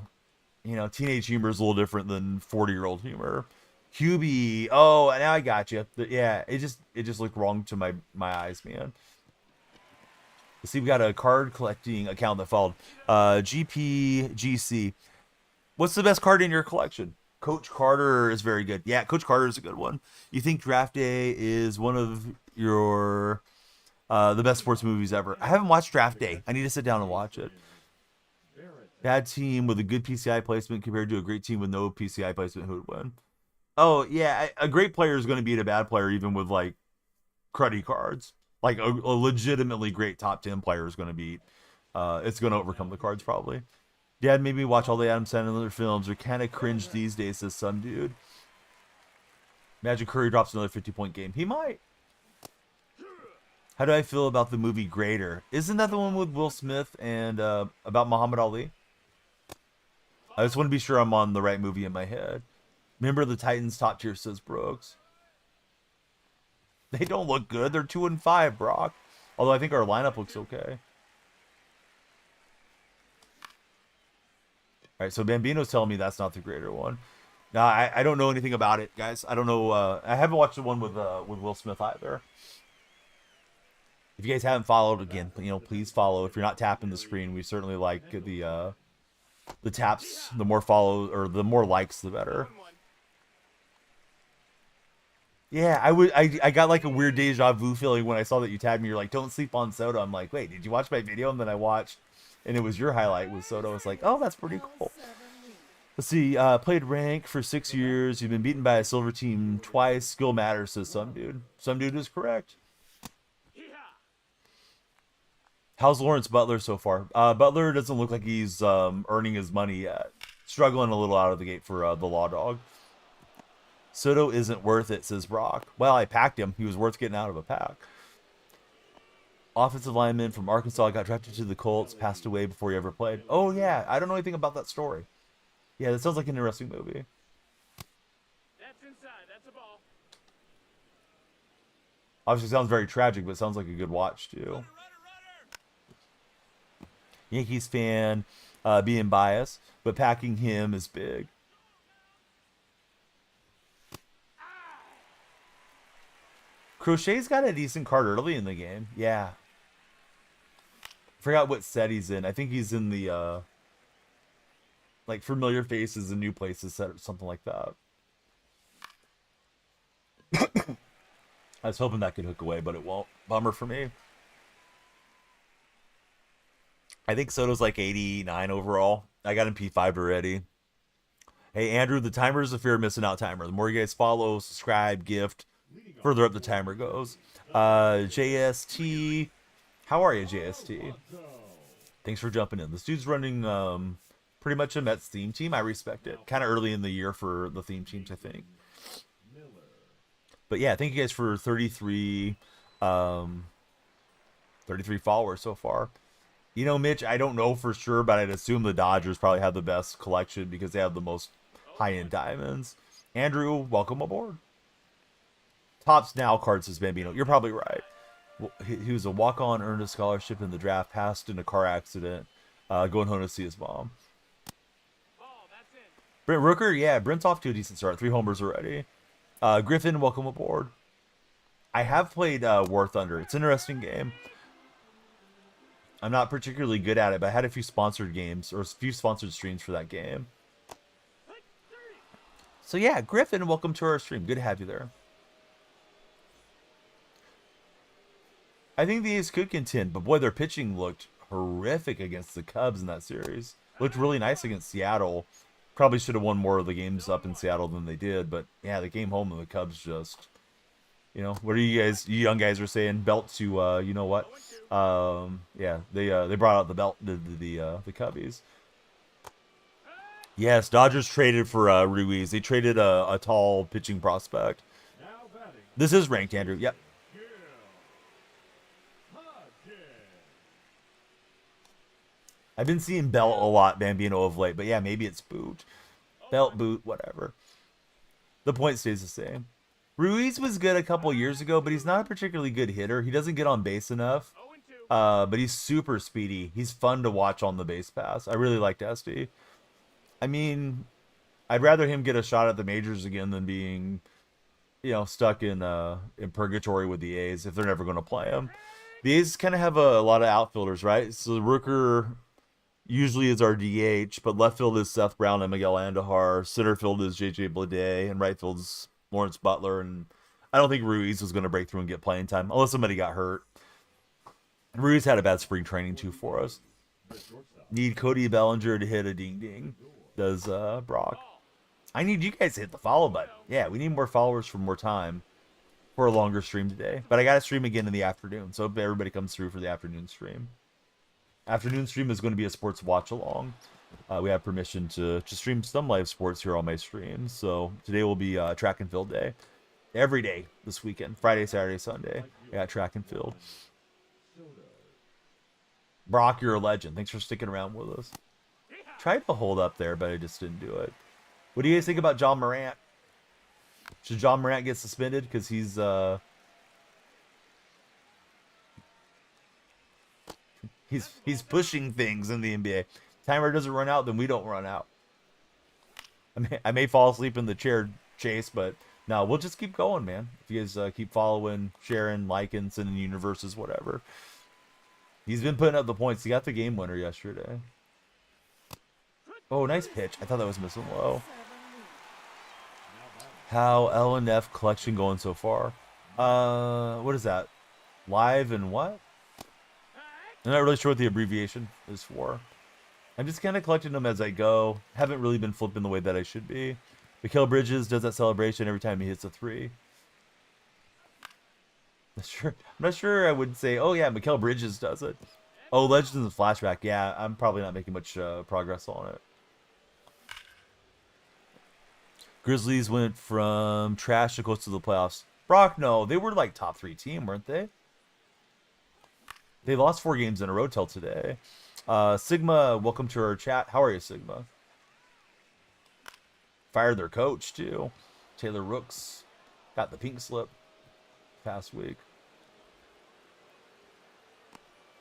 You know, teenage humor is a little different than 40-year-old humor. QB, oh, now I got you. Yeah, it just looked wrong to my eyes, man. See, we got a card collecting account that followed. GPGC. What's the best card in your collection? Coach Carter is very good. Yeah, Coach Carter is a good one. You think Draft Day is one of your the best sports movies ever? I haven't watched Draft Day. I need to sit down and watch it. Bad team with a good PCI placement compared to a great team with no PCI placement, who would win? Oh yeah, a great player is going to beat a bad player even with like cruddy cards. Like a legitimately great top 10 player is going to beat. It's going to overcome the cards probably. Dad made me watch all the Adam Sandler films. They're kind of cringe these days, says some dude. Imagine Curry drops another 50-point game. He might. How do I feel about the movie Greater? Isn't that the one with Will Smith and about Muhammad Ali? I just want to be sure I'm on the right movie in my head. Remember the Titans top tier, says Brooks. They don't look good. They're 2-5, Brock. Although I think our lineup looks okay. All right, so Bambino's telling me that's not the Greater one. Now I don't know anything about it, guys. I don't know. I haven't watched the one with Will Smith either. If you guys haven't followed, again, you know, please follow. If you're not tapping the screen, we certainly like the taps. The more follow or the more likes, the better. Yeah, I got like a weird deja vu feeling when I saw that you tagged me. You're like, don't sleep on Soto. I'm like, wait, did you watch my video? And then I watched, and it was your highlight with Soto. It's like, oh, that's pretty cool. Let's see. Played rank for 6 years. You've been beaten by a silver team twice. Skill matters, says some dude. Some dude is correct. How's Lawrence Butler so far? Butler doesn't look like he's earning his money yet. Struggling a little out of the gate for the Law Dog. Soto isn't worth it, says Brock. Well, I packed him. He was worth getting out of a pack. Offensive lineman from Arkansas got drafted to the Colts, passed away before he ever played. Oh, yeah. I don't know anything about that story. Yeah, that sounds like an interesting movie. That's inside. That's a ball. Obviously, sounds very tragic, but it sounds like a good watch, too. Yankees fan, being biased, but packing him is big. Crochet's got a decent card early in the game. Yeah. Forgot what set he's in. I think he's in the like familiar faces and new places set or something like that. I was hoping that could hook away, but it won't. Bummer for me. I think Soto's like 89 overall. I got him P5 already. Hey, Andrew, the timer is a fear of missing out timer. The more you guys follow, subscribe, gift, further up the timer goes. JST. How are you, JST? Thanks for jumping in. This dude's running pretty much a Mets theme team. I respect it. Kind of early in the year for the theme teams, I think. But yeah, thank you guys for 33 followers so far. You know, Mitch, I don't know for sure, but I'd assume the Dodgers probably have the best collection because they have the most high-end diamonds. Andrew, welcome aboard. Tops now card, says Bambino. You're probably right. He was a walk-on, earned a scholarship in the draft, passed in a car accident, going home to see his mom. Brent Rooker, yeah, Brent's off to a decent start. 3 homers already. Griffin, welcome aboard. I have played War Thunder. It's an interesting game. I'm not particularly good at it, but I had a few sponsored games or a few sponsored streams for that game. So yeah, Griffin, welcome to our stream. Good to have you there. I think the A's could contend, but boy, their pitching looked horrific against the Cubs in that series. Looked really nice against Seattle. Probably should have won more of the games up in Seattle than they did, but yeah, they came home and the Cubs just, you know, what are you young guys are saying? Belt to, you know what? Yeah, they brought out the belt, the Cubbies. Yes, Dodgers traded for Ruiz. They traded a tall pitching prospect. This is ranked, Andrew. Yep. I've been seeing Belt a lot, Bambino, of late, but yeah, maybe it's Boot. Belt, Boot, whatever. The point stays the same. Ruiz was good a couple years ago, but he's not a particularly good hitter. He doesn't get on base enough, but he's super speedy. He's fun to watch on the base pass. I really liked SD. I mean, I'd rather him get a shot at the majors again than being, stuck in purgatory with the A's if they're never going to play him. The A's kind of have a lot of outfielders, right? So Rooker usually is our DH, but left field is Seth Brown and Miguel Andujar. Center field is JJ Bleday, and right field is Lawrence Butler. And I don't think Ruiz was going to break through and get playing time unless somebody got hurt. Ruiz had a bad spring training too for us. Need Cody Bellinger to hit a ding ding. Does Brock? I need you guys to hit the follow button. Yeah, we need more followers for more time for a longer stream today. But I got to stream again in the afternoon, so everybody comes through for the afternoon stream. Afternoon stream is going to be a sports watch along. We have permission to stream some live sports here on my stream. So today will be track and field day. Every day this weekend, Friday, Saturday, Sunday. I got track and field. Brock, you're a legend. Thanks for sticking around with us. Tried to hold up there, but I just didn't do it. What do you guys think about John Morant? Should John Morant get suspended because he's pushing things in the NBA? Timer doesn't run out, then we don't run out. I may fall asleep in the chair, Chase, but no, we'll just keep going, man. If you guys keep following, sharing, liking, sending universes, whatever. He's been putting up the points. He got the game winner yesterday. Oh, nice pitch. I thought that was missing low. How L&F collection going so far? What is that? Live and what? I'm not really sure what the abbreviation is for. I'm just kind of collecting them as I go. Haven't really been flipping the way that I should be. Mikal Bridges does that celebration every time he hits a 3. I'm not sure I would say, oh yeah, Mikal Bridges does it. Oh, Legends and Flashback. Yeah, I'm probably not making much progress on it. Grizzlies went from trash to close to the playoffs. Brock, no, they were like top 3 team, weren't they? They lost 4 games in a row till today. Sigma, welcome to our chat. How are you, Sigma? Fired their coach too. Taylor Rooks got the pink slip past week.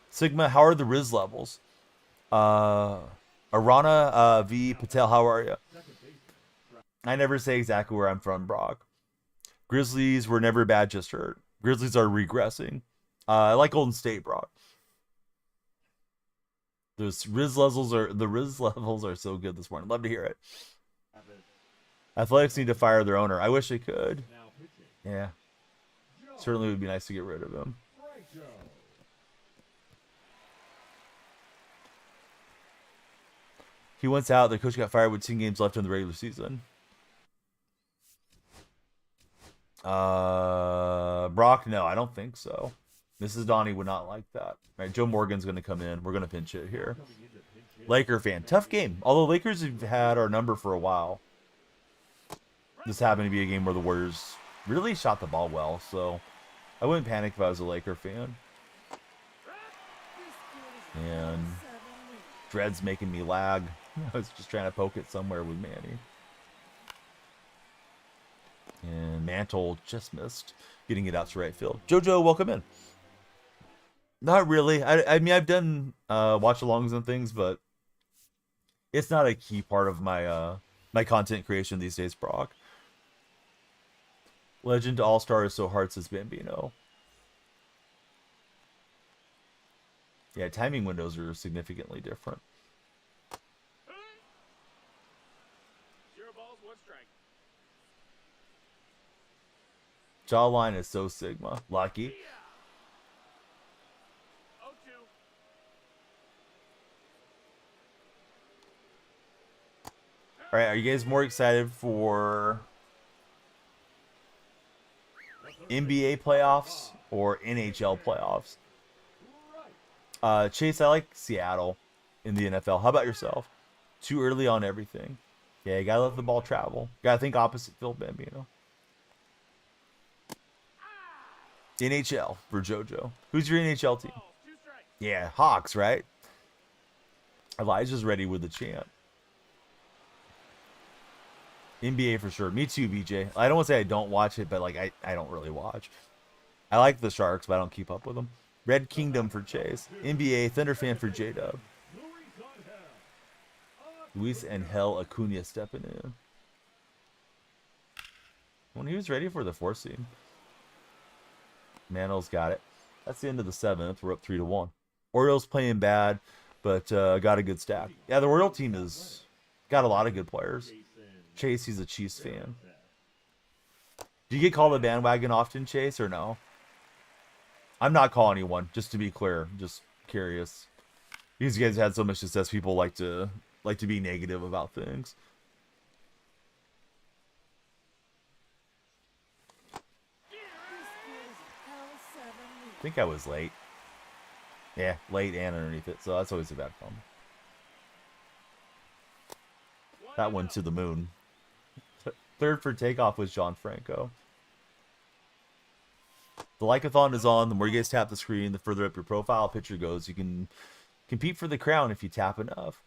Sigma, how are the Riz levels? Arana V Patel, how are you? I never say exactly where I'm from, Brock. Grizzlies were never bad, just hurt. Grizzlies are regressing. I like Golden State, Brock. The Riz levels are so good this morning. Love to hear it. Athletics need to fire their owner. I wish they could. Yeah. Certainly would be nice to get rid of him. He wants out. The coach got fired with 10 games left in the regular season. Brock, no, I don't think so. Mrs. Donnie would not like that. All right, Joe Morgan's going to come in. We're going to pinch it here. Laker fan. Tough game. Although Lakers have had our number for a while. This happened to be a game where the Warriors really shot the ball well, so I wouldn't panic if I was a Laker fan. And Dread's making me lag. I was just trying to poke it somewhere with Manny. And Mantle just missed getting it out to right field. JoJo, welcome in. Not really. I mean, I've done watch-alongs and things, but it's not a key part of my my content creation these days, Brock. Legend to All-Star is so hard, says Bambino. Yeah, timing windows are significantly different. 0 balls, 1 strike. Jawline is so Sigma. Lucky. 0-2. All right, are you guys more excited for NBA playoffs or NHL playoffs? Chase, I like Seattle in the NFL. How about yourself? Too early on everything. Yeah, you gotta let the ball travel. Gotta think opposite Phil Bambino. NHL for JoJo. Who's your NHL team? Yeah, Hawks, right? Elijah's ready with the chant. NBA for sure. Me too, BJ. I don't want to say I don't watch it, but like I don't really watch. I like the Sharks, but I don't keep up with them. Red Kingdom for Chase. NBA Thunder fan for J-Dub. Luis Angel Acuna stepping in. When he was ready for the 4-seed. Manel's got it. That's the end of the 7th. We're up 3-1. Orioles playing bad, but got a good stack. Yeah, the Oriole team is got a lot of good players. Chase, he's a Chiefs fan. Do you get called a bandwagon often, Chase, or no? I'm not calling anyone, just to be clear. Just curious. These guys had so much success, people like to be negative about things. I think I was late. Yeah, late and underneath it, so that's always a bad problem. That one to the moon. Third for takeoff was John Franco. The like-a-thon is on. The more you guys tap the screen, the further up your profile picture goes. You can compete for the crown if you tap enough.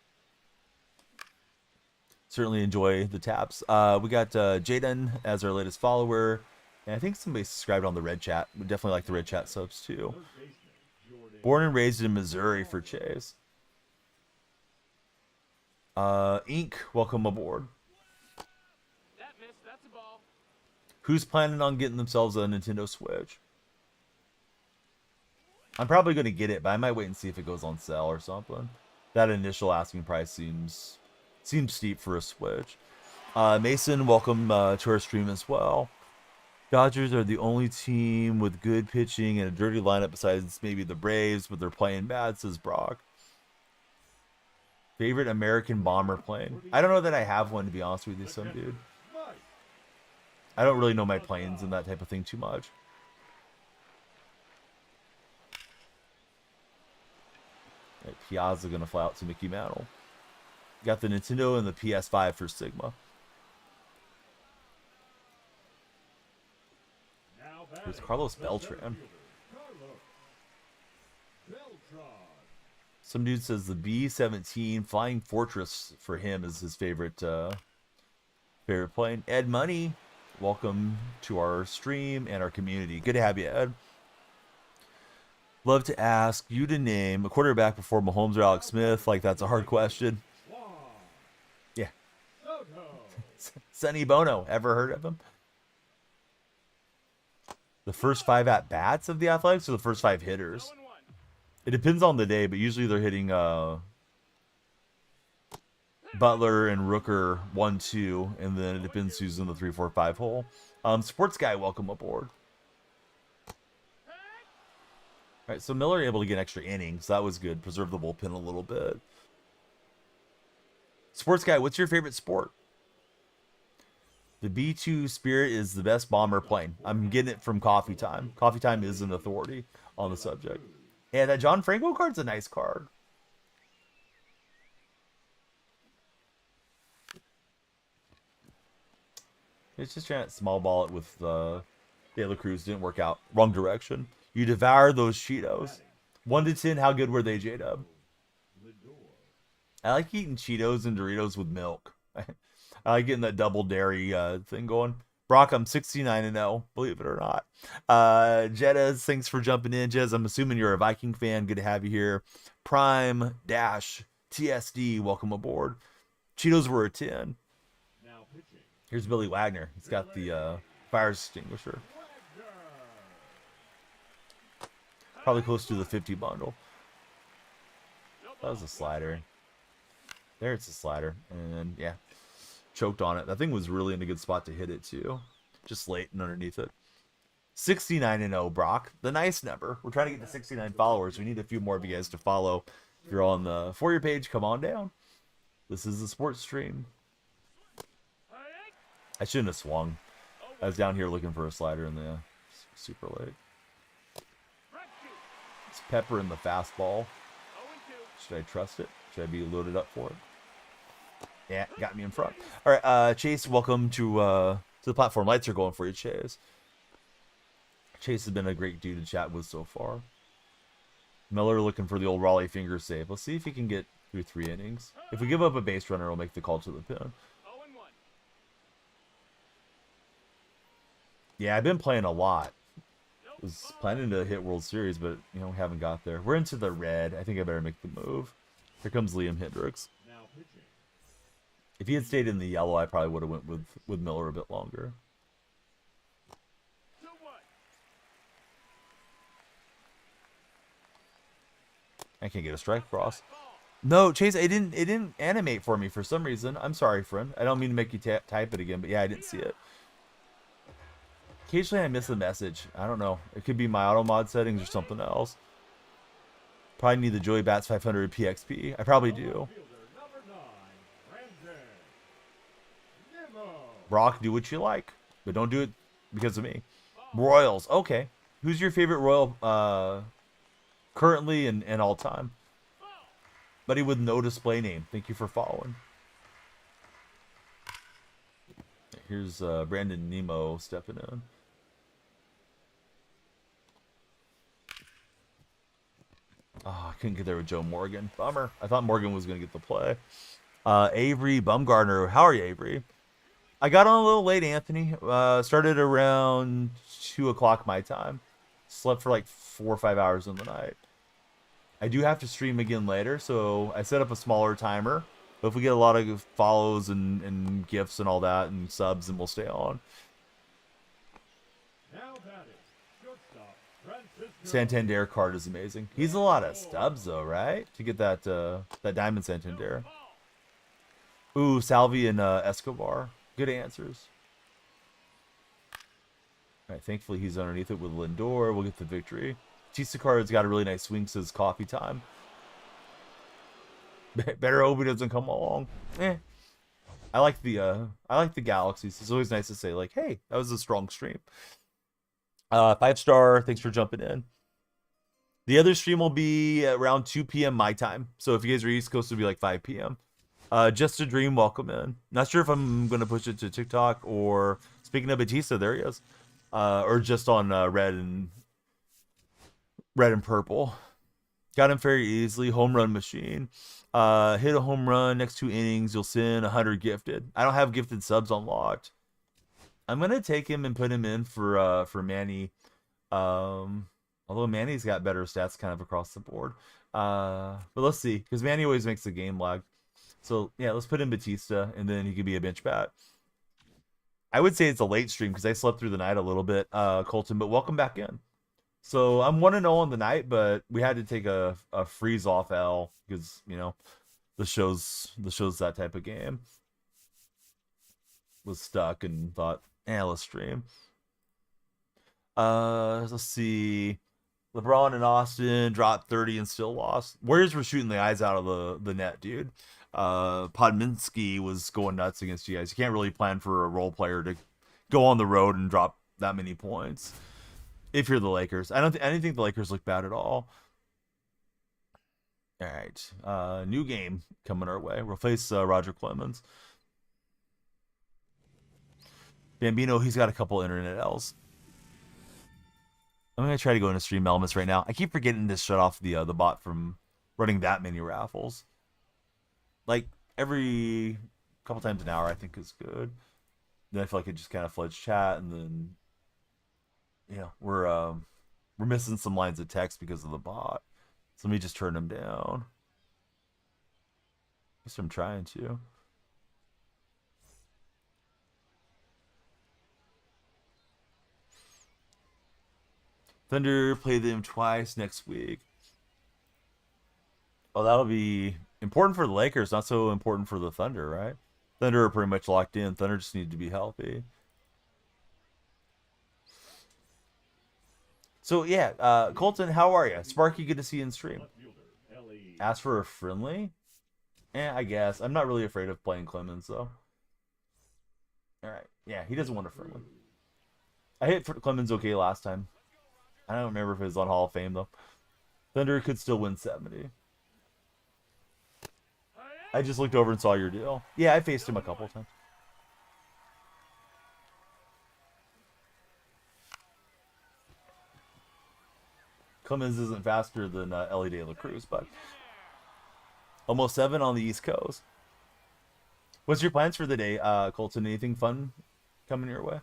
Certainly enjoy the taps. We got Jaden as our latest follower. And I think somebody subscribed on the red chat. We definitely like the red chat subs too. Born and raised in Missouri for Chase. Ink, welcome aboard. That missed. That's a ball. Who's planning on getting themselves a Nintendo Switch? I'm probably going to get it, but I might wait and see if it goes on sale or something. That initial asking price seems steep for a Switch. Mason, welcome to our stream as well. Dodgers are the only team with good pitching and a dirty lineup besides maybe the Braves, but they're playing bad, says Brock. Favorite American Bomber plane? I don't know that I have one, to be honest with you, some dude. I don't really know my planes and that type of thing too much. Right, Piazza going to fly out to Mickey Mantle. Got the Nintendo and the PS5 for Sigma. There's Carlos Beltran. Some dude says the B-17 Flying Fortress for him is his favorite plane. Ed Money, welcome to our stream and our community. Good to have you, Ed. Love to ask you to name a quarterback before Mahomes or Alex Smith. Like, that's a hard question. Yeah. Sonny Bono. Ever heard of him? The first 5 at-bats of the Athletics or the first 5 hitters? It depends on the day, but usually they're hitting Butler and Rooker 1-2, and then it depends who's in the 3-4-5 hole. Sports Guy, welcome aboard. All right, so Miller able to get extra innings. That was good. Preserve the bullpen a little bit. Sports Guy, what's your favorite sport? The B2 Spirit is the best bomber plane. I'm getting it from Coffee Time. Coffee Time is an authority on the subject. Yeah, that John Franco card's a nice card. It's just trying to small ball it with De La Cruz. Didn't work out. Wrong direction. You devour those Cheetos. 1 to 10, how good were they, J-Dub? I like eating Cheetos and Doritos with milk. I like getting that double dairy thing going. Brock, I'm 69-0, believe it or not. Jeddas, thanks for jumping in. Jez, I'm assuming you're a Viking fan. Good to have you here. Prime Dash TSD, welcome aboard. Cheetos were a 10. Here's Billy Wagner. He's got the fire extinguisher. Probably close to the 50 bundle. That was a slider. There, it's a slider. And yeah, choked on it. That thing was really in a good spot to hit it too. Just late and underneath it. 69-0, Brock. The nice number. We're trying to get to 69 followers. We need a few more of you guys to follow. If you're on the For You page, come on down. This is the sports stream. I shouldn't have swung. I was down here looking for a slider in the super late. It's Pepper in the fastball. Should I trust it? Should I be loaded up for it? Yeah, got me in front. All right, Chase, welcome to the platform. Lights are going for you, Chase. Chase has been a great dude to chat with so far. Miller looking for the old Raleigh finger save. Let's see if he can get through 3 innings. If we give up a base runner, we'll make the call to the pin. Yeah, I've been playing a lot. Was planning to hit World Series, but you know, haven't got there. We're into the red. I think I better make the move. Here comes Liam Hendricks. If he had stayed in the yellow, I probably would have went with Miller a bit longer. 2-1. I can't get a strike across. No, Chase, it didn't animate for me for some reason. I'm sorry, friend. I don't mean to make you type it again, but yeah, I didn't see it. Occasionally I miss a message. I don't know. It could be my auto mod settings or something else. Probably need the Joey Bats 500 PXP. I probably do. Brock, do what you like, but don't do it because of me. Royals, okay. Who's your favorite Royal currently and all time? Buddy with no display name. Thank you for following. Here's Brandon Nemo stepping in. Oh, I couldn't get there with Joe Morgan. Bummer. I thought Morgan was going to get the play. Avery Bumgardner. How are you, Avery? I got on a little late, Anthony. Started around 2 o'clock my time. Slept for like 4 or 5 hours in the night. I do have to stream again later, so I set up a smaller timer. But if we get a lot of follows and gifts and all that and subs, then we'll stay on. Santander card is amazing. He's a lot of stubs though, right? To get that that Diamond Santander. Ooh, Salvi and Escobar. Good answers. All right, thankfully he's underneath it with Lindor. We'll get the victory. Tisa card's got a really nice swing. Says coffee time. Better hope he doesn't come along. I like the Galaxies. It's always nice to say like, hey, that was a strong stream. 5-star. Thanks for jumping in. The other stream will be around 2 p.m. my time. So if you guys are East Coast, it'll be like 5 p.m. Just a dream, welcome in. Not sure if I'm going to push it to TikTok or, speaking of Batista, there he is. Or just on red and purple. Got him very easily. Home run machine. Hit a home run next 2 innings. You'll send 100 gifted. I don't have gifted subs unlocked. I'm going to take him and put him in for Manny. Although Manny's got better stats kind of across the board. But let's see. Because Manny always makes the game lag. So, yeah, let's put in Batista, and then he could be a bench bat. I would say it's a late stream because I slept through the night a little bit, Colton, but welcome back in. So, I'm 1-0 on the night, but we had to take a freeze-off L because, you know, the show's that type of game. Was stuck and thought, let's stream. Let's see. LeBron and Austin dropped 30 and still lost. Warriors were shooting the eyes out of the net, dude. Podminski was going nuts against you guys. You can't really plan for a role player to go on the road and drop that many points. If you're the Lakers, I don't think the Lakers look bad at all. All right, new game coming our way. We'll face Roger Clemens. Bambino, he's got a couple internet L's. I'm gonna try to go into stream elements right now. I keep forgetting to shut off the bot from running that many raffles. Like every couple times an hour, I think is good. Then I feel like it just kind of floods chat, and then we're missing some lines of text because of the bot. So let me just turn them down. I guess I'm trying to. Thunder play them twice next week. Oh, that'll be important for the Lakers, not so important for the Thunder, right? Thunder are pretty much locked in. Thunder just need to be healthy. So, yeah, Colton, how are you? Sparky, good to see you in stream. Ask for a friendly? I guess. I'm not really afraid of playing Clemens, though. All right. Yeah, he doesn't want a friendly. I hit Clemens okay last time. I don't remember if it was on Hall of Fame, though. Thunder could still win 70. I just looked over and saw your deal. Yeah, I faced him a couple times. Clemens isn't faster than Ellie De La Cruz, but almost 7 on the East Coast. What's your plans for the day, Colton? Anything fun coming your way?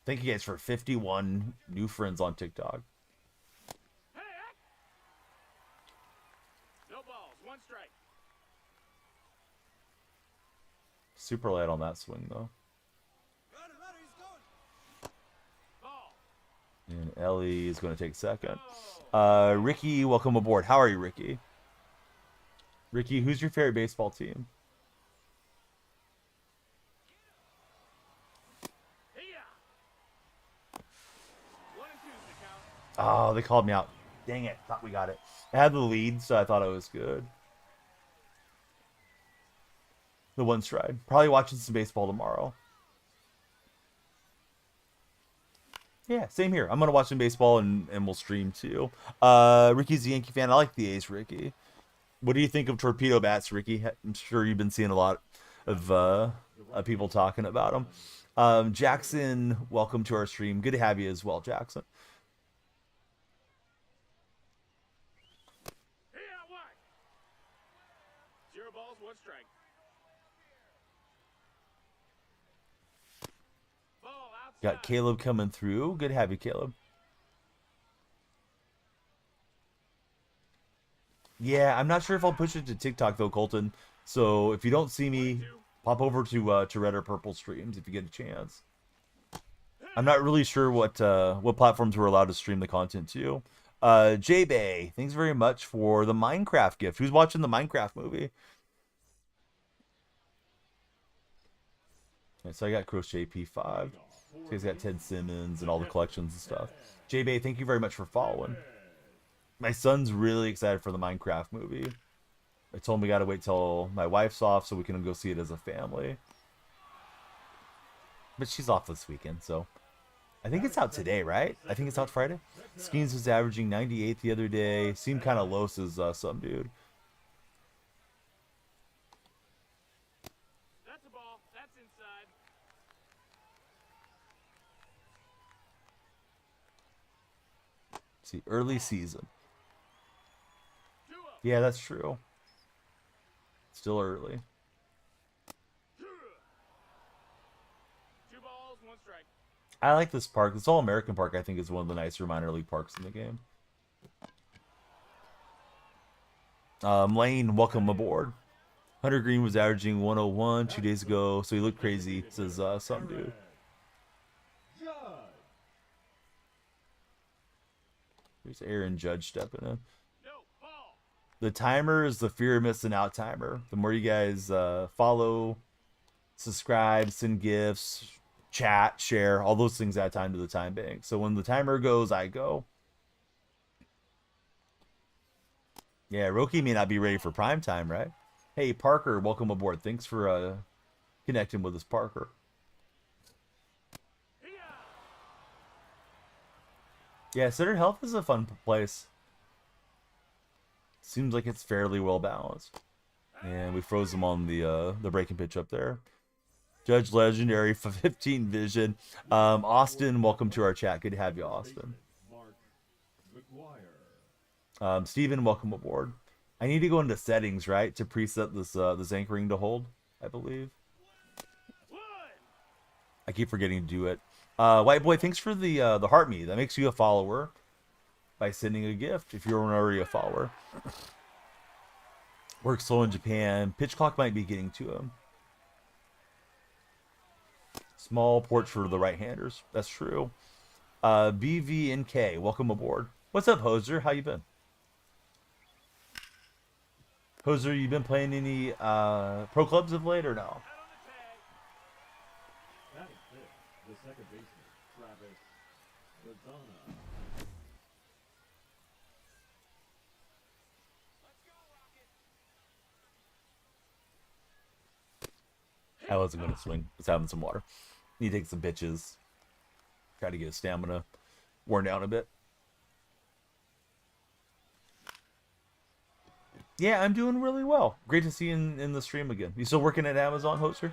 Thank you guys for 51 new friends on TikTok. No ball. Super light on that swing, though. Ball. And Ellie is going to take second. Ricky, welcome aboard. How are you, Ricky? Ricky, who's your favorite baseball team? Hiya. 1 and 2's the count. Oh, they called me out. Dang it. Thought we got it. I had the lead, so I thought it was good. The one stride. Probably watching some baseball tomorrow. Yeah, same here. I'm going to watch some baseball and we'll stream too. Ricky's a Yankee fan. I like the A's, Ricky. What do you think of torpedo bats, Ricky? I'm sure you've been seeing a lot of people talking about them. Jackson, welcome to our stream. Good to have you as well, Jackson. Hiya, what? 0 balls, 1 strike. Ball outside. Got Caleb coming through. Good to have you, Caleb. Yeah, I'm not sure if I'll push it to TikTok though, Colton. So if you don't see me, pop over to Red or Purple streams if you get a chance. I'm not really sure what platforms we're allowed to stream the content to. J-Bay, thanks very much for the Minecraft gift. Who's watching the Minecraft movie? Okay, so I got Crochet P5. So he's got Ted Simmons and all the collections and stuff. J-Bay, thank you very much for following. My son's really excited for the Minecraft movie. I told him we gotta wait till my wife's off so we can go see it as a family. But she's off this weekend, so I think it's out today, right? I think it's out Friday. Skeens was averaging 98 the other day. Seemed kind of low, says some dude. That's a ball. That's inside. See, early season. 2-0. Yeah, that's true. Still early. 2 balls, 1 strike. I like this park. This All-American Park, I think, is one of the nicer minor league parks in the game. Lane, welcome aboard. Hunter Green was averaging 101 2 days ago, so he looked crazy, says some dude. Here's Aaron Judge stepping in. No, ball. The timer is the fear of missing out timer. The more you guys follow, subscribe, send gifts, chat, share, all those things add time to the time bank. So when the timer goes, I go. Yeah, Roki may not be ready for prime time, right? Hey, Parker, welcome aboard. Thanks for connecting with us, Parker. Hiya. Yeah, Center Health is a fun place. Seems like it's fairly well balanced. And we froze them on the breaking pitch up there. Judge Legendary for 15 Vision. Austin, welcome to our chat. Good to have you, Austin. Steven, welcome aboard. I need to go into settings, right, to preset this anchoring to hold, I believe. I keep forgetting to do it. White Boy, thanks for the heart me. That makes you a follower by sending a gift if you're already a follower. Works slow in Japan. Pitch clock might be getting to him. Small porch for the right-handers. That's true. BVNK, welcome aboard. What's up, Hoser? How you been? Hoser, you been playing any pro clubs of late or no? The second baseman, Travis Lozana. I wasn't going to swing. I was having some water. Need to take some pitches. Try to get his stamina worn down a bit. Yeah, I'm doing really well. Great to see you in the stream again. You still working at Amazon, Hoster?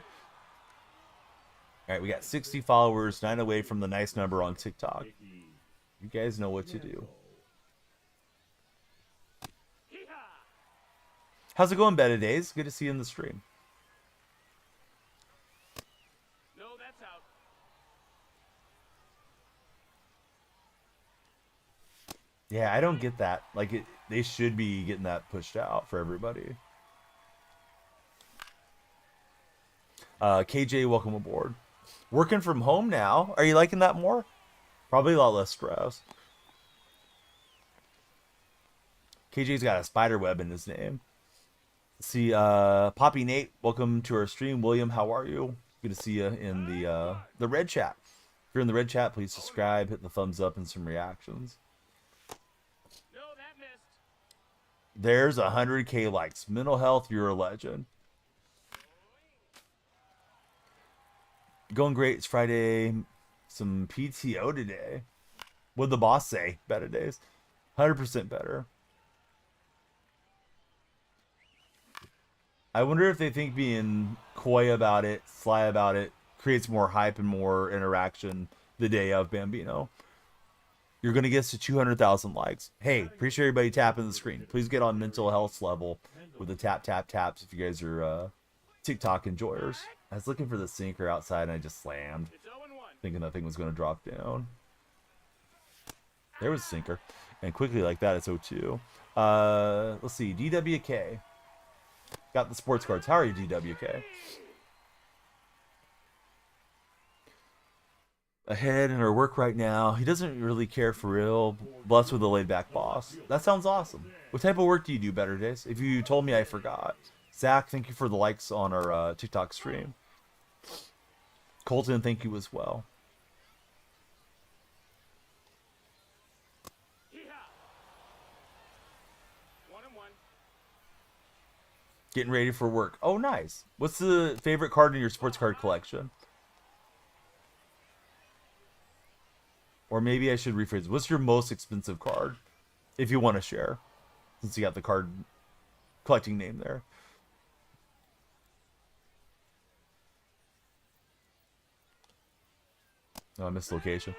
All right, we got 60 followers, 9 away from the nice number on TikTok. You guys know what to do. How's it going, Better Days? Good to see you in the stream. No, that's out. Yeah, I don't get that. Like, they should be getting that pushed out for everybody. KJ, welcome aboard. Working from home now. Are you liking that more? Probably a lot less stress. KJ's got a spider web in his name. Let's see, Poppy Nate, welcome to our stream. William, how are you? Good to see you in the red chat. If you're in the red chat, please subscribe, hit the thumbs up, and some reactions. No, that missed. There's 100K likes. Mental health, you're a legend. Going great. It's Friday. Some PTO today. What'd the boss say? Better days. 100% better. I wonder if they think being coy about it, sly about it, creates more hype and more interaction the day of Bambino. You're going to get us to 200,000 likes. Hey, appreciate everybody tapping the screen. Please get on mental health level with the tap, tap, taps if you guys are TikTok enjoyers. I was looking for the sinker outside and I just slammed, It's 0-1. thinking that thing was going to drop down. There was a sinker. And quickly like that, it's 0-2. Let's see, DWK. Got the sports cards. How are you, DWK? Ahead in our work right now. He doesn't really care for real. Blessed with a laid-back boss. That sounds awesome. What type of work do you do, Better Days? If you told me, I forgot. Zach, thank you for the likes on our TikTok stream. Colton, thank you as well. Yeehaw. 1-1. Getting ready for work. Oh, nice. What's the favorite card in your sports card collection? Or maybe I should rephrase. What's your most expensive card? If you want to share. Since you got the card collecting name there. Oh, I missed location.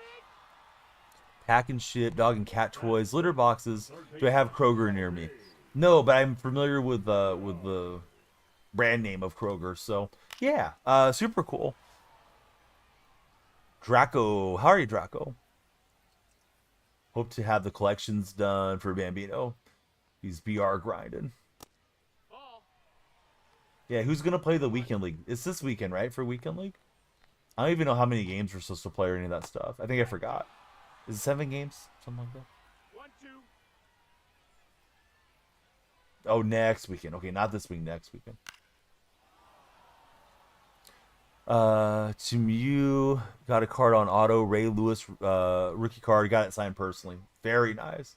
Pack and ship, dog and cat toys, litter boxes. Do I have Kroger near me? No, but I'm familiar with the brand name of Kroger. So yeah, super cool. Draco, how are you, Draco? Hope to have the collections done for Bambino. He's BR grinding. Ball. Yeah, who's gonna play the weekend league? It's this weekend, right? For weekend league? I don't even know how many games we're supposed to play or any of that stuff. I think I forgot. Is it 7 games? Something like that. 1-2. Oh, next weekend. Okay, not this week, next weekend. Chimu got a card on auto. Ray Lewis rookie card. Got it signed personally. Very nice.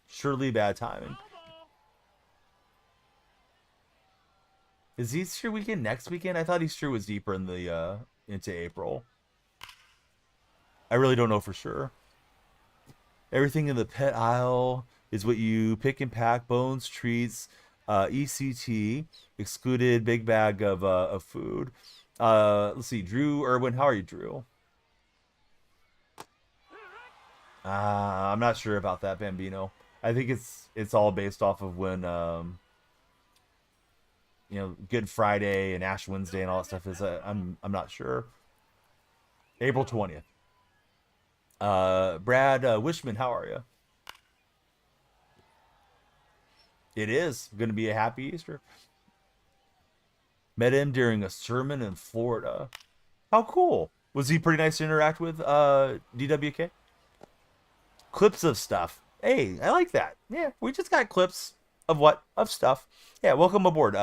Surely bad timing. Ball. Is Easter weekend next weekend? I thought Easter was deeper in the into April. I really don't know for sure. Everything in the pet aisle is what you pick and pack. Bones, treats, ECT, excluded big bag of food. Let's see, Drew Irwin, how are you, Drew? I'm not sure about that, Bambino. I think it's all based off of when you know, Good Friday and Ash Wednesday and all that stuff is. I'm not sure. April 20th. Brad Wishman, how are you? It is going to be a happy Easter. Met him during a sermon in Florida. How cool. Was he pretty nice to interact with, DWK? Clips of stuff. Hey, I like that. Yeah, we just got clips of what? Of stuff. Yeah, welcome aboard,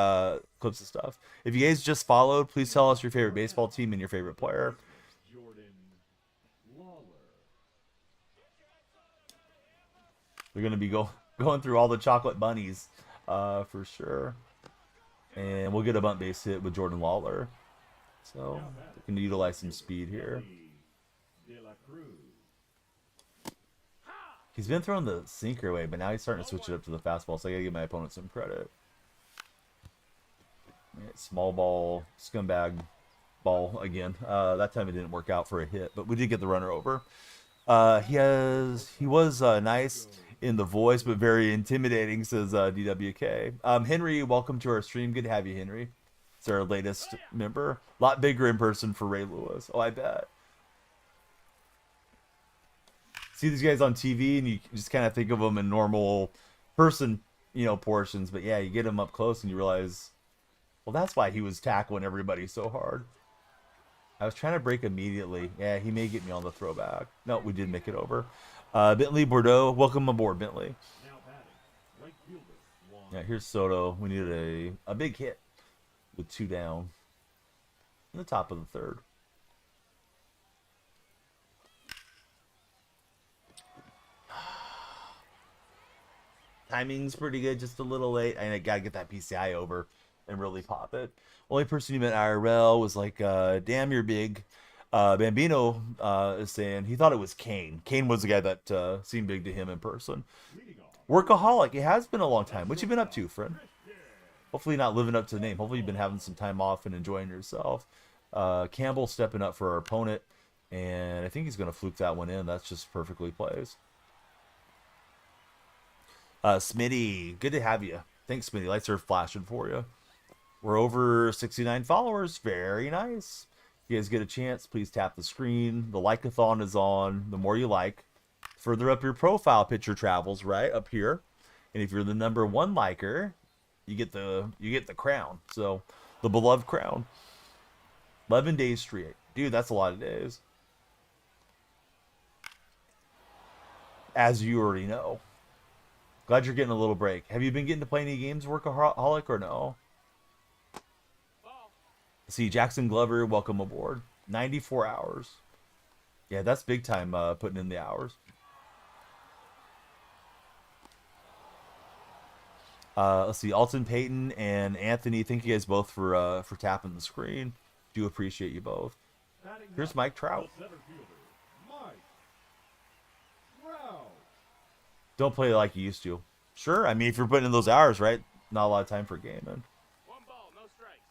clips of stuff. If you guys just followed, please tell us your favorite baseball team and your favorite player. Jordan Lawler. We're going to be going through all the chocolate bunnies, for sure. And we'll get a bunt base hit with Jordan Lawler. So, we can utilize some speed here. De La Cruz. He's been throwing the sinker away, but now he's starting to switch it up to the fastball, so I gotta give my opponent some credit. Right, small ball, scumbag ball again. That time it didn't work out for a hit, but we did get the runner over. He was nice in the voice, but very intimidating, says DWK. Henry, welcome to our stream. Good to have you, Henry. It's our latest member. A lot bigger in person for Ray Lewis. Oh, I bet. See these guys on TV, and you just kind of think of them in normal person portions. But yeah, you get him up close and you realize, well, that's why he was tackling everybody so hard. I was trying to break immediately. Yeah, he may get me on the throwback. No, we did make it over. Bentley Bordeaux, welcome aboard, Bentley. Now batting. Right fielder. Juan. Yeah, here's Soto. We needed a big hit with 2 down in the top of the 3rd. Timing's pretty good, just a little late. I gotta get that PCI over and really pop it. Only person you met IRL was like, damn, you're big. Bambino is saying he thought it was Kane. Kane was the guy that seemed big to him in person. Leading off. Workaholic. It has been a long time. What you been up to, friend? Hopefully not living up to the name. Hopefully you've been having some time off and enjoying yourself. Campbell stepping up for our opponent. And I think he's going to fluke that one in. That's just perfectly placed. Smitty, good to have you. Thanks, Smitty. Lights are flashing for you. We're over 69 followers. Very nice. If you guys get a chance, please tap the screen. The like-a-thon is on. The more you like, further up your profile picture travels, right up here. And if you're the number 1 liker, you get the crown. So the beloved crown. 11 days straight. Dude, that's a lot of days. As you already know. Glad you're getting a little break. Have you been getting to play any games, Workaholic, or no? See, Jackson Glover, welcome aboard. 94 hours. Yeah, that's big time putting in the hours. Let's see, Alton Payton and Anthony, thank you guys both for tapping the screen. Do appreciate you both. Batting Here's up. Mike Trout. The center fielder. Mike Trout. Don't play like you used to. Sure, I mean, if you're putting in those hours, right? Not a lot of time for gaming. 1 ball, no strikes.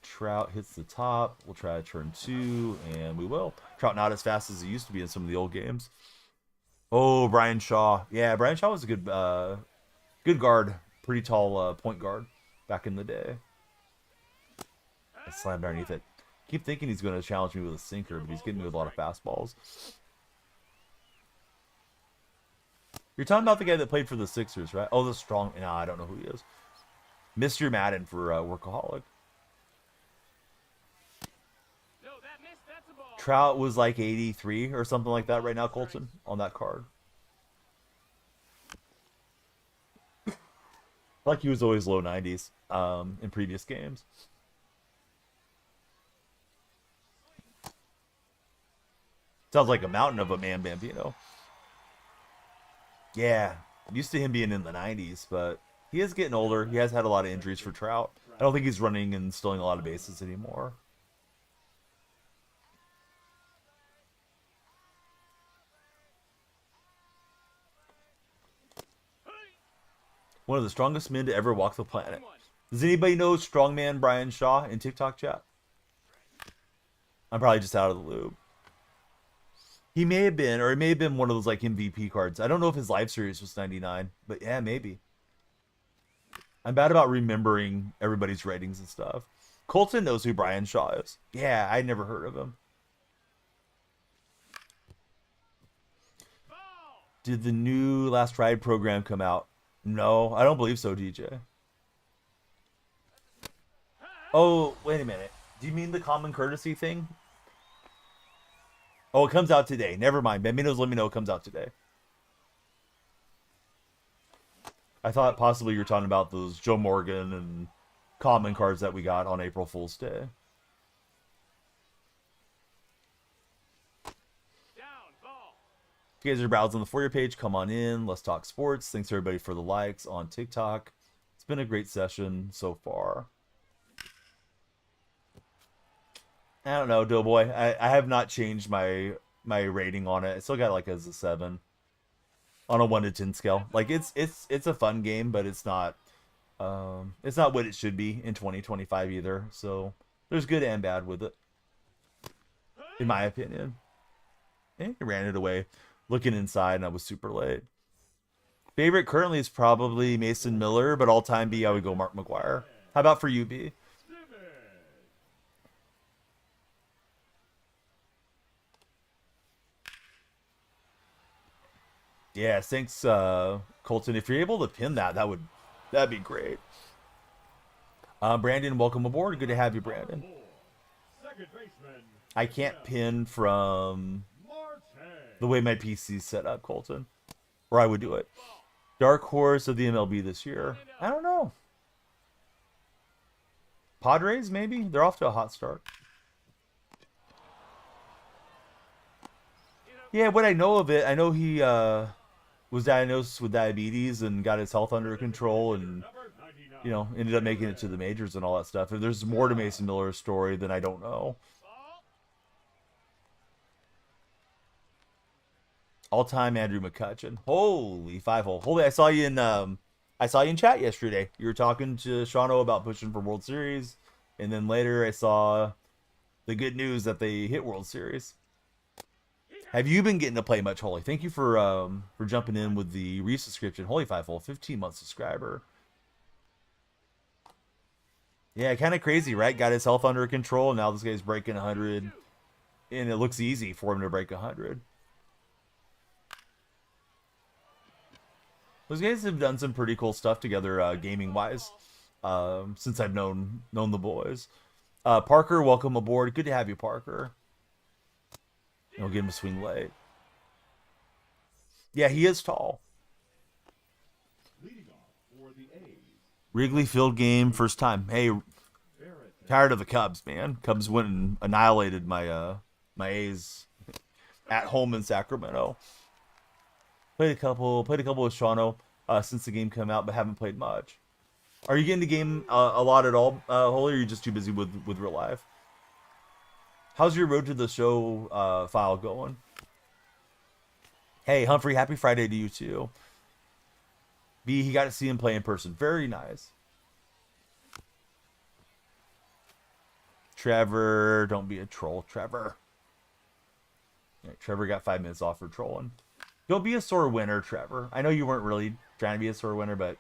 Trout hits the top. We'll try turn 2, and we will. Trout not as fast as he used to be in some of the old games. Oh, Brian Shaw. Yeah, Brian Shaw was a good guard. Pretty tall point guard back in the day. I slammed underneath it. Keep thinking he's going to challenge me with a sinker, but he's getting me with a lot of fastballs. You're talking about the guy that played for the Sixers, right? Oh, the strong... No, I don't know who he is. Mr. Madden for Workaholic. No, that missed. That's a ball. Trout was like 83 or something like that right now, Colton, on that card. Like he was always low 90s in previous games. Sounds like a mountain of a man, Bambino. Yeah, used to him being in the 90s, but he is getting older. He has had a lot of injuries for Trout. I don't think he's running and stealing a lot of bases anymore. One of the strongest men to ever walk the planet. Does anybody know Strongman Brian Shaw in TikTok chat? I'm probably just out of the loop. He may have been, or it may have been one of those like MVP cards. I don't know if his live series was 99, but yeah, maybe. I'm bad about remembering everybody's ratings and stuff. Colton knows who Brian Shaw is. Yeah, I'd never heard of him. Did the new Last Ride program come out? No, I don't believe so, DJ. Oh, wait a minute. Do you mean the common courtesy thing? Oh, it comes out today. Never mind. Bambino's let me know it comes out today. I thought possibly you were talking about those Joe Morgan and common cards that we got on April Fool's Day. Down, ball. If you guys are browsing the For You page, come on in. Let's talk sports. Thanks everybody for the likes on TikTok. It's been a great session so far. I don't know, Doughboy. I have not changed my rating on it. I still got it like as a 7 on a 1 to 10 scale. Like it's a fun game, but it's not what it should be in 2025 either. So there's good and bad with it, in my opinion. And he ran it away, looking inside, and I was super late. Favorite currently is probably Mason Miller, but all time B I would go Mark McGuire. How about for you, B? Yeah, thanks Colton, if you're able to pin that'd be great. Brandon, welcome aboard. Good to have you, Brandon. Second baseman, I can't pin from Marte. the way my PC's set up, Colton, or I would do it. Dark horse of the MLB this year. I don't know. Padres, maybe? They're off to a hot start. Yeah, what I know of it, I know he was diagnosed with diabetes and got his health under control and, you know, ended up making it to the majors and all that stuff. If there's more to Mason Miller's story, then I don't know. All-time Andrew McCutcheon. Holy 5-hole. Holy, I saw you in chat yesterday. You were talking to Shawno about pushing for World Series, and then later I saw the good news that they hit World Series. Have you been getting to play much, Holy? Thank you for jumping in with the resubscription. Holy 5-hole, 15-month subscriber. Yeah, kind of crazy, right? Got his health under control, and now this guy's breaking 100, and it looks easy for him to break 100. Those guys have done some pretty cool stuff together, gaming-wise, since I've known the boys. Parker, welcome aboard. Good to have you, Parker. I'll get him a swing late. Yeah, he is tall. Leading off for the A's, Wrigley Field game, first time. Hey, tired of the Cubs, man. Cubs went and annihilated my my A's at home in Sacramento. Played a couple with Shawno since the game came out, but haven't played much. Are you getting the game a lot at all, Holy, or are you just too busy with real life? How's your road to the show file going? Hey, Humphrey, happy Friday to you too. B, he got to see him play in person. Very nice. Trevor, don't be a troll, Trevor. Yeah, Trevor got 5 minutes off for trolling. Don't be a sore winner, Trevor. I know you weren't really trying to be a sore winner, but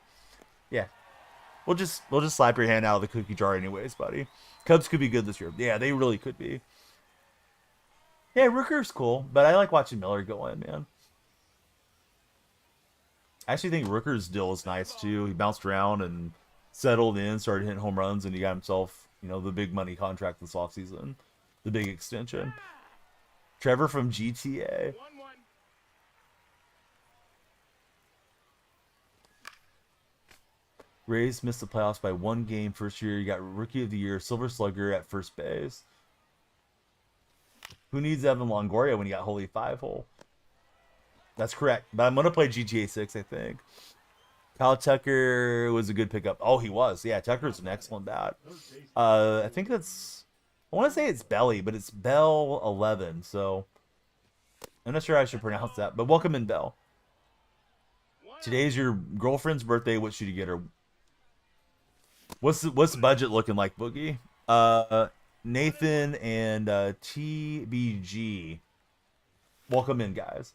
yeah. We'll just slap your hand out of the cookie jar anyways, buddy. Cubs could be good this year. Yeah, they really could be. Yeah, Rooker's cool, but I like watching Miller go in, man. I actually think Rooker's deal is nice too. He bounced around and settled in, started hitting home runs, and he got himself, you know, the big money contract this offseason, the big extension. Trevor from GTA. 1-1. Rays missed the playoffs by 1 game first year. You got Rookie of the Year, Silver Slugger at first base. Who needs Evan Longoria when you got Holy 5-hole? That's correct. But I'm going to play GTA 6, I think. Kyle Tucker was a good pickup. Oh, he was. Yeah, Tucker's an excellent bat. I think that's... I want to say it's Belly, but it's Bell 11. So I'm not sure how I should pronounce that. But welcome in, Bell. Today's your girlfriend's birthday. What should you get her? What's the budget looking like, Boogie? Nathan and TBG. Welcome in, guys.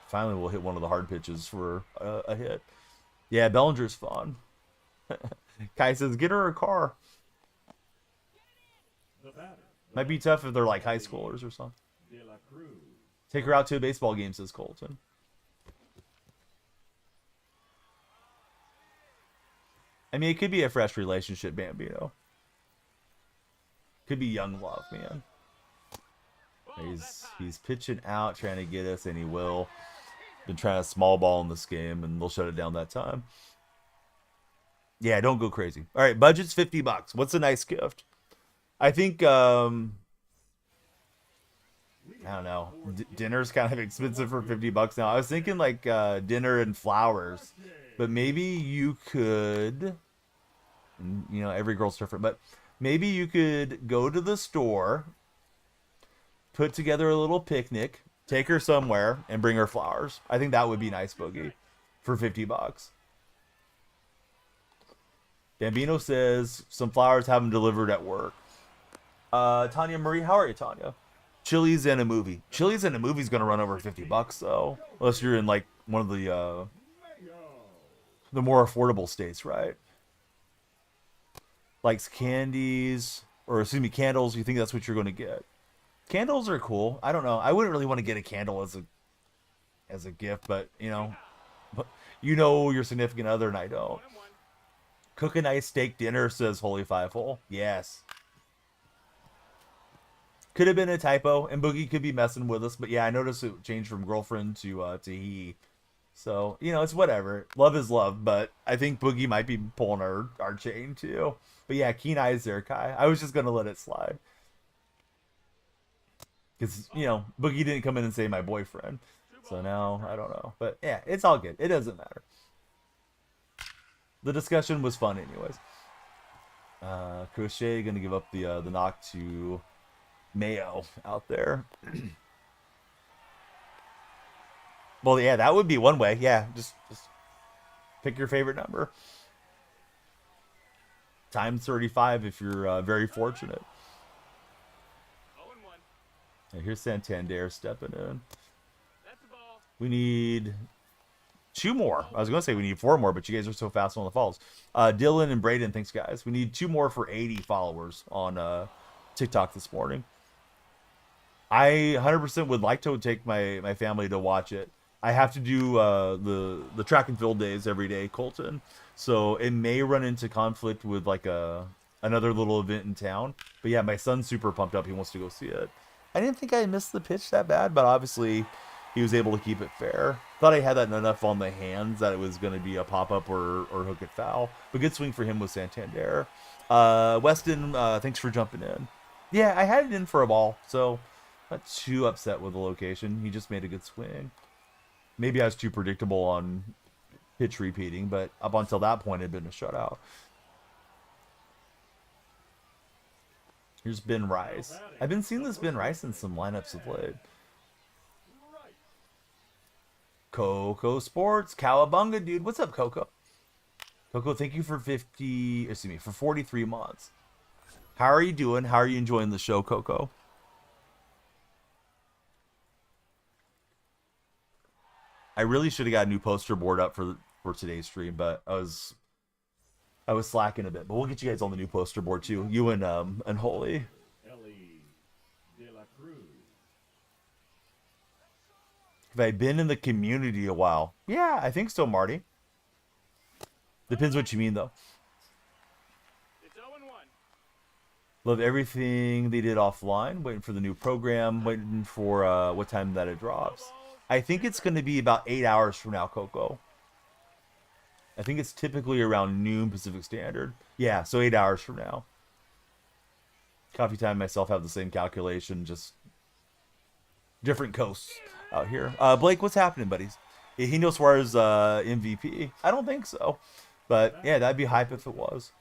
Finally, we'll hit one of the hard pitches for a hit. Yeah, Bellinger's fun. Kai says, get her a car. the batter, Might be tough if they're like high schoolers or something. De La Cruz. Take her out to a baseball game, says Colton. I mean, it could be a fresh relationship, Bambino. Could be young love, man. He's pitching out, trying to get us, and he will. Been trying to small ball in this game, and they'll shut it down that time. Yeah, don't go crazy. All right, budget's $50. What's a nice gift? I think, I don't know. Dinner's kind of expensive for $50 now. I was thinking like dinner and flowers, but maybe you could, you know, every girl's different, but maybe you could go to the store, put together a little picnic, take her somewhere, and bring her flowers. I think that would be nice, Boogie, for $50. Bambino says some flowers, have them delivered at work. Tanya Marie, how are you, Tanya? Chili's and a movie. Chili's and a movie's gonna run over $50 though, unless you're in like one of the more affordable states, right? Likes candies, or excuse me, candles. You think that's what you're gonna get? Candles are cool. I don't know. I wouldn't really want to get a candle as a gift, but you know, You know your significant other and I don't. 1-1. Cook a nice steak dinner, says Holy Five Hole. Yes. Could have been a typo, and Boogie could be messing with us, but yeah, I noticed it changed from girlfriend to he. So, you know, it's whatever. Love is love, but I think Boogie might be pulling our chain too. But yeah, keen eyes there, Kai. I was just gonna let it slide. Because, you know, Boogie didn't come in and say my boyfriend. So now, I don't know. But yeah, it's all good. It doesn't matter. The discussion was fun anyways. Crochet gonna give up the knock to Mayo out there. Well, yeah, that would be one way. Yeah, just pick your favorite number. Times 35 if you're very fortunate. 0-1. And here's Santander stepping in. That's the ball. We need 2 more. I was going to say we need 4 more, but you guys are so fast on the follows. Dylan and Braden, thanks, guys. We need 2 more for 80 followers on TikTok this morning. I 100% would like to take my family to watch it. I have to do the track and field days every day, Colton. So it may run into conflict with like another little event in town. But yeah, my son's super pumped up. He wants to go see it. I didn't think I missed the pitch that bad, but obviously he was able to keep it fair. Thought I had that enough on the hands that it was going to be a pop-up or hook it foul. But good swing for him with Santander. Weston, thanks for jumping in. Yeah, I had it in for a ball, so not too upset with the location. He just made a good swing. Maybe I was too predictable on pitch repeating, but up until that point, it had been a shutout. Here's Ben Rice. I've been seeing this Ben Rice in some lineups of late. Coco Sports, Cowabunga, dude. What's up, Coco? Coco, thank you for 43 months. How are you doing? How are you enjoying the show, Coco? I really should have got a new poster board up for today's stream, but I was slacking a bit. But we'll get you guys on the new poster board too. You and Holy. Have I been in the community a while? Yeah, I think so, Marty. Depends what you mean, though. It's 0-1. Love everything they did offline. Waiting for the new program. Waiting for what time that it drops. I think it's going to be about 8 hours from now, Coco. I think it's typically around noon Pacific Standard. Yeah, so 8 hours from now. Coffee Time and myself have the same calculation, just different coasts out here. Blake, what's happening, buddies? He knows Suarez MVP. I don't think so. But, yeah, that'd be hype if it was.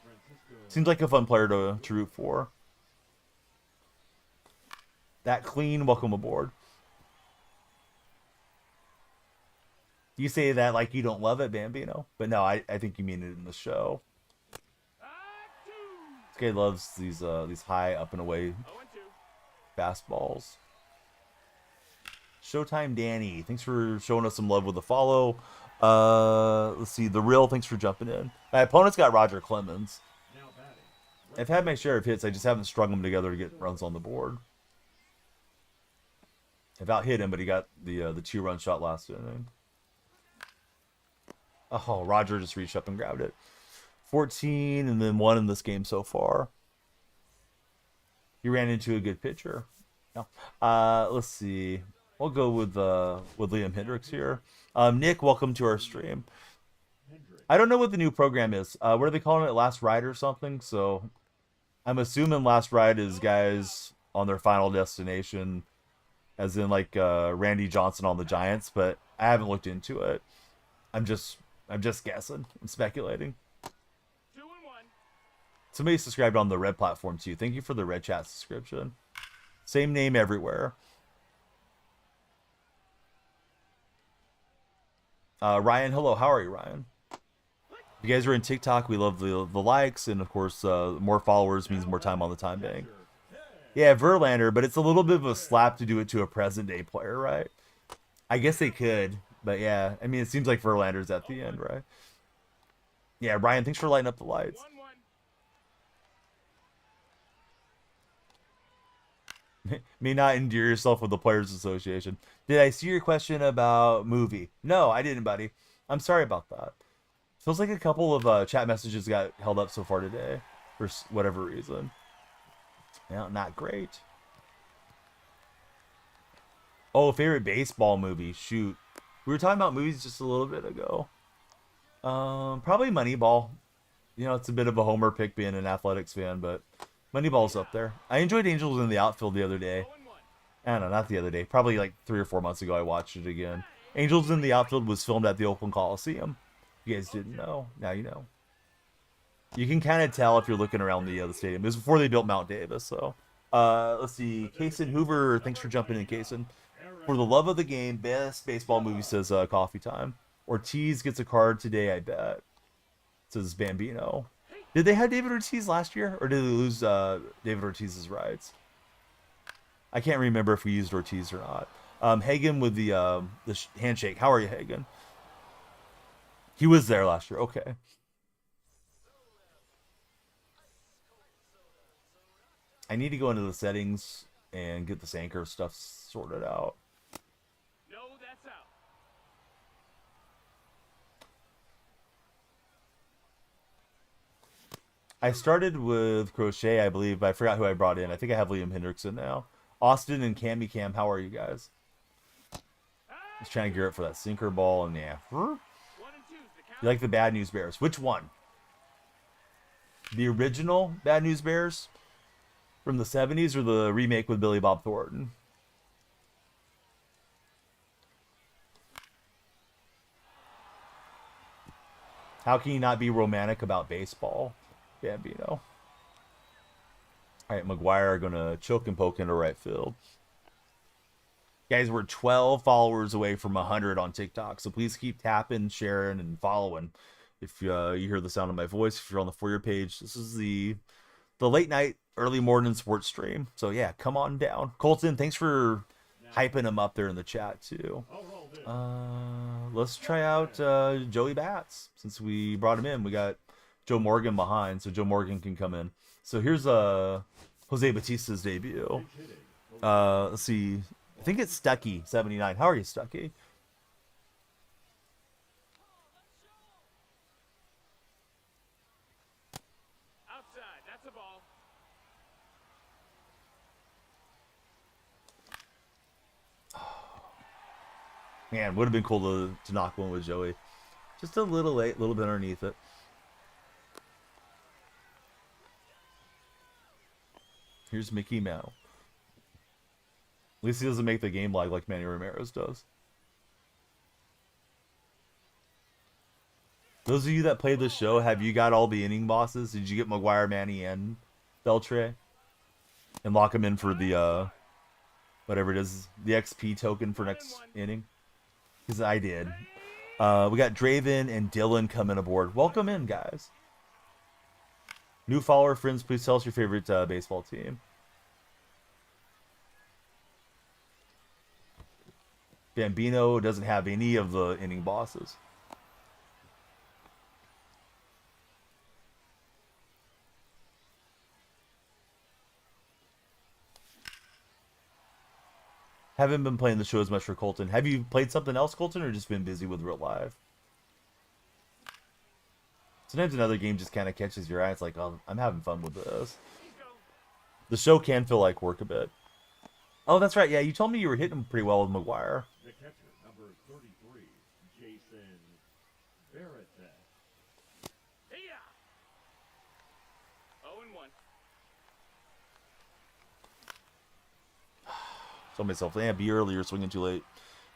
Seems like a fun player to root for. That clean, welcome aboard. You say that like you don't love it, Bambino. But no, I think you mean it in the show. This guy loves these high up and away 0-2. fastballs. Showtime Danny, thanks for showing us some love with the follow. Let's see, The Real, thanks for jumping in. My opponent's got Roger Clemens. I've had my share of hits, I just haven't strung them together to get runs on the board. I've out hit him, but he got the 2-run shot last inning. Oh, Roger just reached up and grabbed it. 14 and then 1 in this game so far. He ran into a good pitcher. No. Let's see. We'll go with Liam Hendricks here. Nick, welcome to our stream. I don't know what the new program is. What are they calling it? Last Ride or something? So I'm assuming Last Ride is guys on their final destination, as in like Randy Johnson on the Giants, but I haven't looked into it. I'm just guessing. I'm speculating. 2-1. Somebody subscribed on the Red platform too. Thank you for the Red Chat subscription. Same name everywhere. Ryan, hello. How are you, Ryan? If you guys are in TikTok, we love the likes, and of course, more followers means more time on the time bank. Yeah, Verlander, but it's a little bit of a slap to do it to a present day player, right? I guess they could, but yeah, I mean, it seems like Verlander's at the end, right? Yeah, Ryan, thanks for lighting up the lights. 1-1. May not endear yourself with the Players Association. Did I see your question about movie? No, I didn't, buddy. I'm sorry about that. Feels like a couple of chat messages got held up so far today for whatever reason. Yeah, not great. Oh, favorite baseball movie. Shoot. We were talking about movies just a little bit ago. Probably Moneyball. You know, it's a bit of a homer pick being an athletics fan, but Moneyball's up there. I enjoyed Angels in the Outfield the other day. I don't know, not the other day. Probably like 3 or 4 months ago I watched it again. Angels in the Outfield was filmed at the Oakland Coliseum. If you guys didn't know, now you know. You can kind of tell if you're looking around the stadium. It was before they built Mount Davis, so. Let's see. Kason Hoover, thanks for jumping in, Kason. For the love of the game, best baseball movie, says Coffee Time. Ortiz gets a card today, I bet. Says Bambino. Did they have David Ortiz last year, or did they lose David Ortiz's rights? I can't remember if we used Ortiz or not. Hagen with the handshake. How are you, Hagen? He was there last year. Okay. I need to go into the settings and get this anchor stuff sorted out. No, that's out. I started with crochet, I believe, but I forgot who I brought in. I think I have Liam Hendrickson now. Austin and Cammy Cam, how are you guys? Just trying to gear up for that sinker ball, and yeah. You like the Bad News Bears? Which one? The original Bad News Bears from the 70s, or the remake with Billy Bob Thornton? How can you not be romantic about baseball, Bambino? All right, McGuire going to choke and poke into right field. Guys, we're 12 followers away from 100 on TikTok, so please keep tapping, sharing, and following. If you hear the sound of my voice, if you're on the For Your page, this is the late night, early morning sports stream. So yeah, come on down. Colton, thanks for hyping him up there in the chat too. Let's try out Joey Bats. Since we brought him in, we got Joe Morgan behind, so Joe Morgan can come in. So here's Jose Batista's debut. Let's see. I think it's Stucky 79. How are you, Stucky? Outside, that's a ball. Man, would have been cool to knock one with Joey. Just a little late, a little bit underneath it. Here's Mickey Mouse. At least he doesn't make the game lag like Manny Ramirez does. Those of you that played the show, have you got all the inning bosses? Did you get McGuire, Manny, and Beltre? And lock them in for the, whatever it is, the XP token for next inning? Because I did. We got Draven and Dylan coming aboard. Welcome in, guys. New follower friends, please tell us your favorite baseball team. Bambino doesn't have any of the inning bosses. Haven't been playing the show as much for Colton. Have you played something else, Colton, or just been busy with real life? Sometimes another game just kind of catches your eye. It's like, oh, I'm having fun with this. The show can feel like work a bit. Oh, that's right. Yeah, you told me you were hitting pretty well with McGuire. The catcher, number 33, Jason Veritek. Hey-ya! 0-1. Told myself, yeah, be earlier, swinging too late.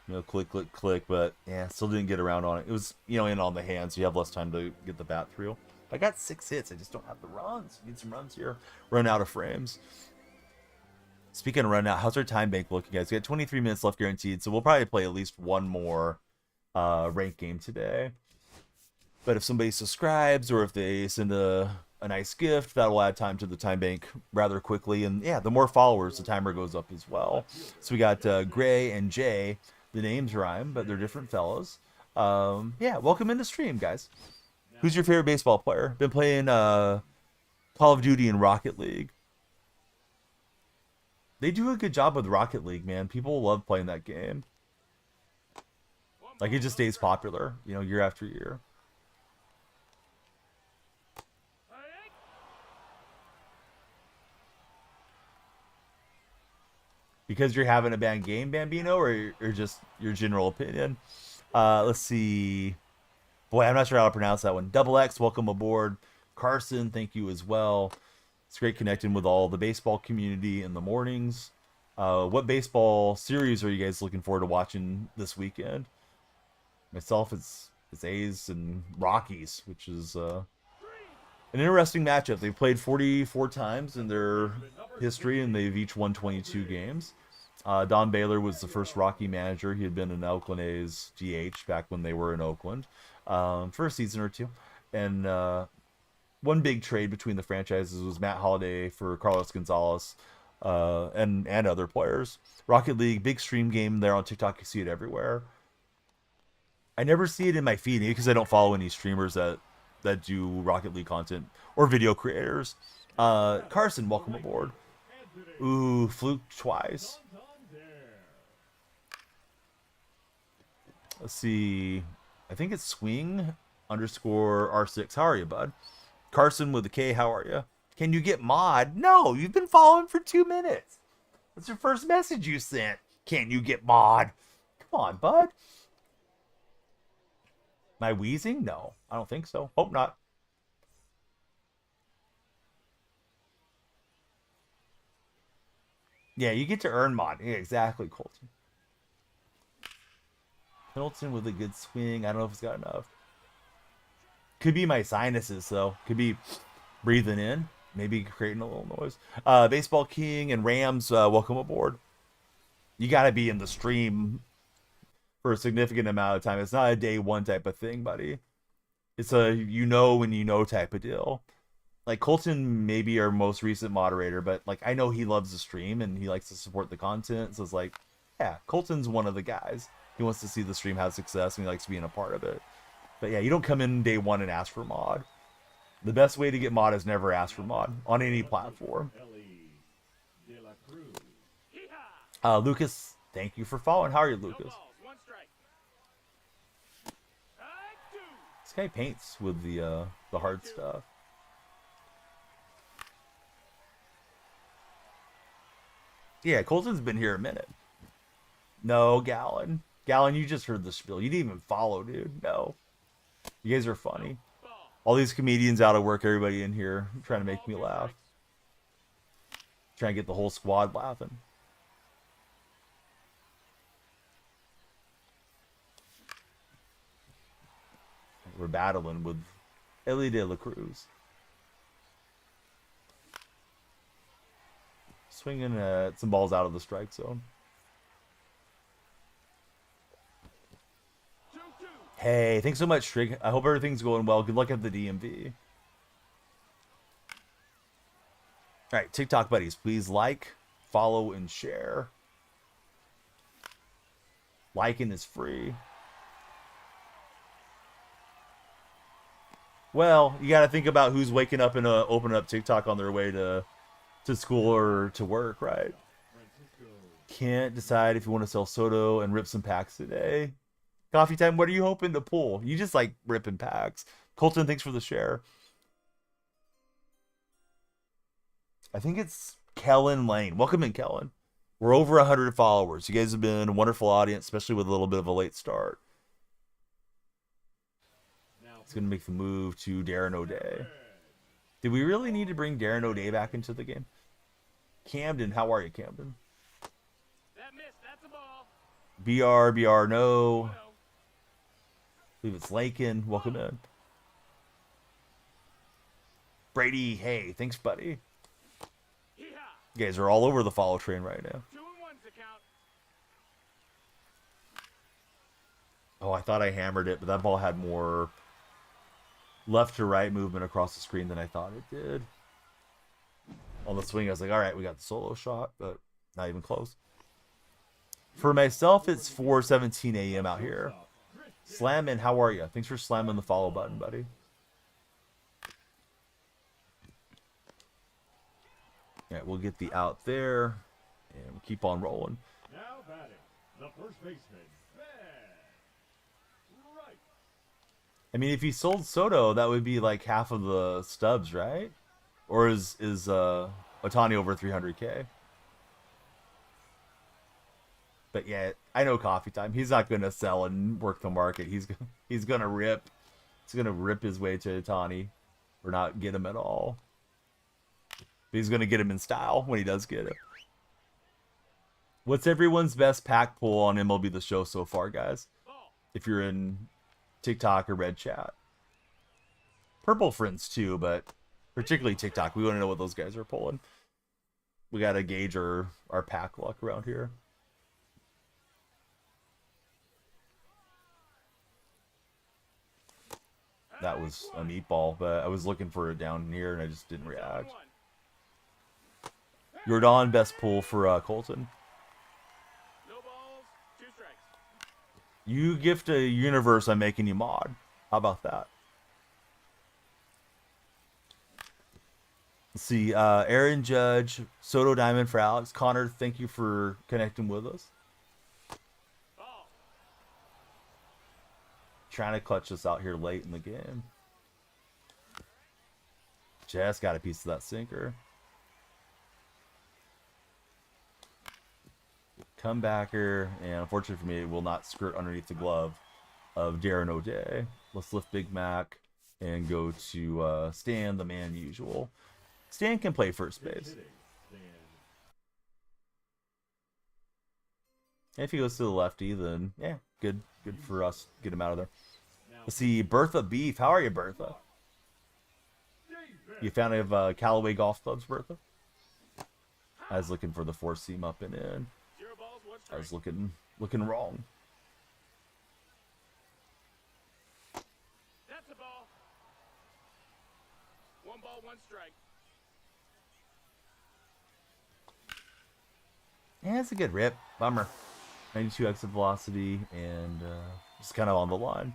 You know, click, click, click, but yeah, still didn't get around on it. It was, you know, in on the hand, so you have less time to get the bat through. I got 6 hits. I just don't have the runs. Need some runs here. Run out of frames. Speaking of run out, how's our time bank looking, guys? We got 23 minutes left guaranteed, so we'll probably play at least one more ranked game today. But if somebody subscribes or if they send a nice gift, that'll add time to the time bank rather quickly. And yeah, the more followers, the timer goes up as well. So we got Gray and Jay. The names rhyme, but they're different fellows. Yeah, welcome in the stream, guys. Who's your favorite baseball player? Been playing Call of Duty and Rocket League. They do a good job with Rocket League, man. People love playing that game. Like, it just stays popular, you know, year after year. Because you're having a bad game, Bambino, or just your general opinion? Let's see. Boy, I'm not sure how to pronounce that one. Double X, welcome aboard. Carson, thank you as well. It's great connecting with all the baseball community in the mornings. What baseball series are you guys looking forward to watching this weekend? Myself, it's A's and Rockies, which is an interesting matchup. They've played 44 times in their history, and they've each won 22 games. Don Baylor was the first Rocky manager. He had been an Oakland A's DH back when they were in Oakland for a season or two. And one big trade between the franchises was Matt Holliday for Carlos Gonzalez and other players. Rocket League, big stream game there on TikTok. You see it everywhere. I never see it in my feed because I don't follow any streamers that do Rocket League content or video creators. Carson, welcome aboard. Ooh, fluke twice. Let's see. I think it's swing underscore R6. How are you, bud? Carson with a K, how are you? Can you get mod? No, you've been following for 2 minutes. That's your first message you sent. Can you get mod? Come on, bud. Am I wheezing? No, I don't think so. Hope not. Yeah, you get to earn mod. Yeah, exactly, Colton. Middleton with a good swing. I don't know if it's got enough. Could be my sinuses, though. Could be breathing in. Maybe creating a little noise. Baseball King and Rams, welcome aboard. You got to be in the stream for a significant amount of time. It's not a day one type of thing, buddy. It's a you know when you know type of deal. Like Colton may be our most recent moderator, but like I know he loves the stream and he likes to support the content. So it's like, yeah, Colton's one of the guys. He wants to see the stream have success and he likes being a part of it. But yeah, you don't come in day one and ask for mod. The best way to get mod is never ask for mod on any platform. Lucas, thank you for following. How are you, Lucas? This guy paints with the hard stuff. Yeah, Colton's been here a minute. No, Gallon. Gallon, you just heard the spiel. You didn't even follow, dude. No. You guys are funny. All these comedians out of work, everybody in here trying to make me laugh. Trying to get the whole squad laughing. We're battling with Ellie De La Cruz. Swinging some balls out of the strike zone. Hey, thanks so much, Trig. I hope everything's going well. Good luck at the DMV. All right, TikTok buddies, please like, follow, and share. Liking is free. Well, you got to think about who's waking up and opening up TikTok on their way to school or to work, right? Can't decide if you want to sell Soto and rip some packs today. Coffee time, what are you hoping to pull? You just like ripping packs. Colton, thanks for the share. I think it's Kellen Lane. Welcome in, Kellen. We're over 100 followers. You guys have been a wonderful audience, especially with a little bit of a late start. It's going to make the move to Darren O'Day. Did we really need to bring Darren O'Day back into the game? Camden, how are you, Camden? That missed. That's a ball. BR, no. I believe it's Lakin. Welcome in. Brady, hey, thanks, buddy. You guys are all over the follow train right now. 2-1's the count. Oh, I thought I hammered it, but that ball had more left to right movement across the screen than I thought it did. On the swing, I was like, all right, we got the solo shot, but not even close. For myself, it's 4:17 a.m. out here. Slammin', how are you? Thanks for slamming the follow button, buddy. All right, we'll get the out there, and we'll keep on rolling. Now batting, the first baseman, I mean, if he sold Soto, that would be like half of the stubs, right? Or is Otani over 300K? But yeah, I know coffee time. He's not going to sell and work the market. He's going to rip. He's going to rip his way to Otani, or not get him at all. But he's going to get him in style when he does get it. What's everyone's best pack pull on MLB The Show so far, guys? If you're in TikTok or Red Chat. Purple friends too, but particularly TikTok. We want to know what those guys are pulling. We got to gauge our pack luck around here. That was a meatball, but I was looking for it down here and I just didn't react. Jordan, best pull for Colton. No balls, 2 strikes. You gift a universe, I'm making you mod. How about that? Let's see. Aaron Judge, Soto Diamond for Alex. Connor, thank you for connecting with us. Ball. Trying to clutch us out here late in the game. Just got a piece of that sinker. Comebacker, and unfortunately for me, it will not skirt underneath the glove of Darren O'Day. Let's lift Big Mac and go to Stan, the man usual. Stan can play first base. If he goes to the lefty, then yeah, good for us. Get him out of there. Let's see, Bertha Beef. How are you, Bertha? You found of Callaway golf clubs, Bertha? I was looking for the 4-seam up and in. 0 balls, 1 I was strike. looking wrong. That's a ball. 1 ball, 1 strike. Yeah, it's a good rip. Bummer. 92 exit velocity and just kind of on the line.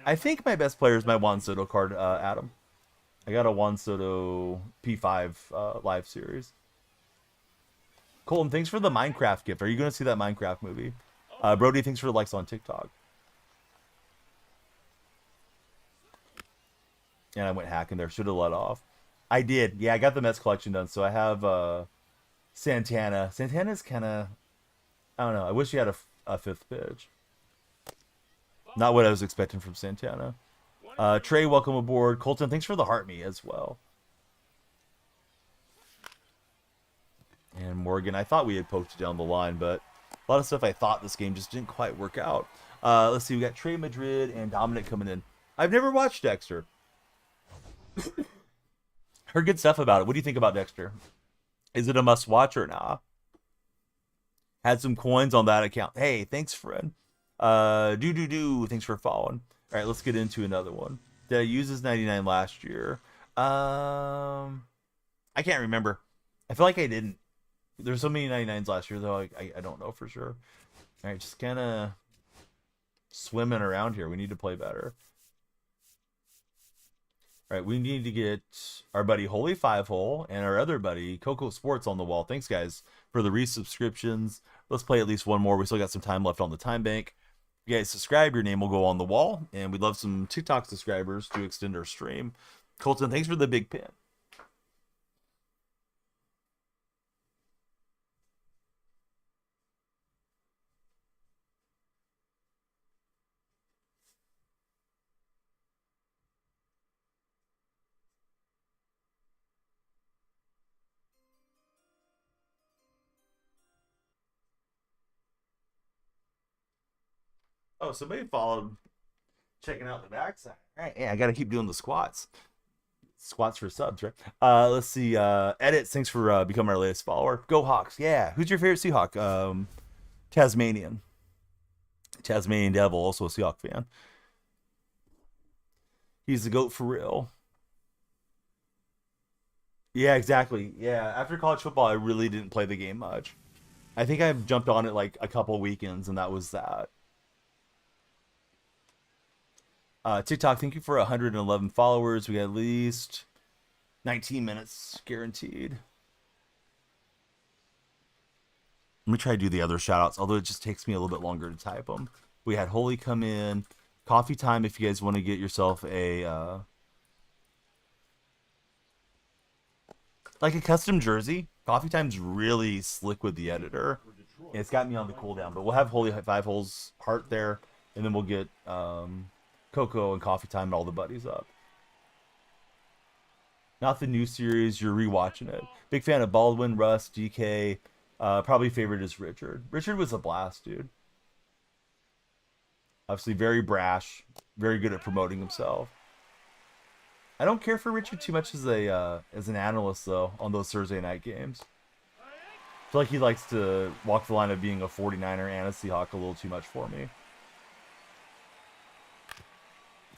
I think my best player is my Juan Soto card, Adam. I got a Juan Soto P5 live series. Colton, thanks for the Minecraft gift. Are you going to see that Minecraft movie? Brody, thanks for the likes on TikTok. And I went hacking there. Should have let off. I did. Yeah, I got the Mets collection done. So I have Santana. Santana's kind of... I don't know. I wish he had a 5th pitch. Not what I was expecting from Santana. Trey, welcome aboard. Colton, thanks for the heart me as well. And Morgan, I thought we had poked it down the line, but a lot of stuff I thought this game just didn't quite work out. Let's see, we got Trey Madrid and Dominic coming in. I've never watched Dexter. Heard good stuff about it. What do you think about Dexter? Is it a must watch or not? Had some coins on that account. Hey, thanks, friend. Thanks for following. All right, let's get into another one. Did I use this 99 last year? I can't remember. I feel like I didn't. There's so many 99s last year, though. I don't know for sure. All right, just kind of swimming around here. We need to play better. All right, we need to get our buddy Holy 5-Hole and our other buddy Coco Sports on the wall. Thanks, guys, for the resubscriptions. Let's play at least one more. We still got some time left on the time bank. If you guys subscribe, your name will go on the wall, and we'd love some TikTok subscribers to extend our stream. Colton, thanks for the big pin. Oh, somebody followed checking out the backside. All right, yeah, I got to keep doing the squats. Squats for subs, right? Let's see. Edit, thanks for becoming our latest follower. Go Hawks. Yeah. Who's your favorite Seahawk? Tasmanian. Tasmanian Devil, also a Seahawk fan. He's the GOAT for real. Yeah, exactly. Yeah, after college football, I really didn't play the game much. I think I've jumped on it like a couple weekends, and that was that. TikTok, thank you for 111 followers. We got at least 19 minutes guaranteed. Let me try to do the other shout outs, although it just takes me a little bit longer to type them. We had Holy come in. Coffee time if you guys want to get yourself a like a custom jersey. Coffee time's really slick with the editor. And it's got me on the cooldown, but we'll have Holy Five Holes Heart there, and then we'll get Coco and Coffee Time and all the buddies up. Not the new series, you're rewatching it. Big fan of Baldwin, Russ, DK. Probably favorite is Richard. Richard was a blast, dude. Obviously very brash, very good at promoting himself. I don't care for Richard too much as an analyst though on those Thursday night games. I feel like he likes to walk the line of being a 49er and a Seahawk a little too much for me.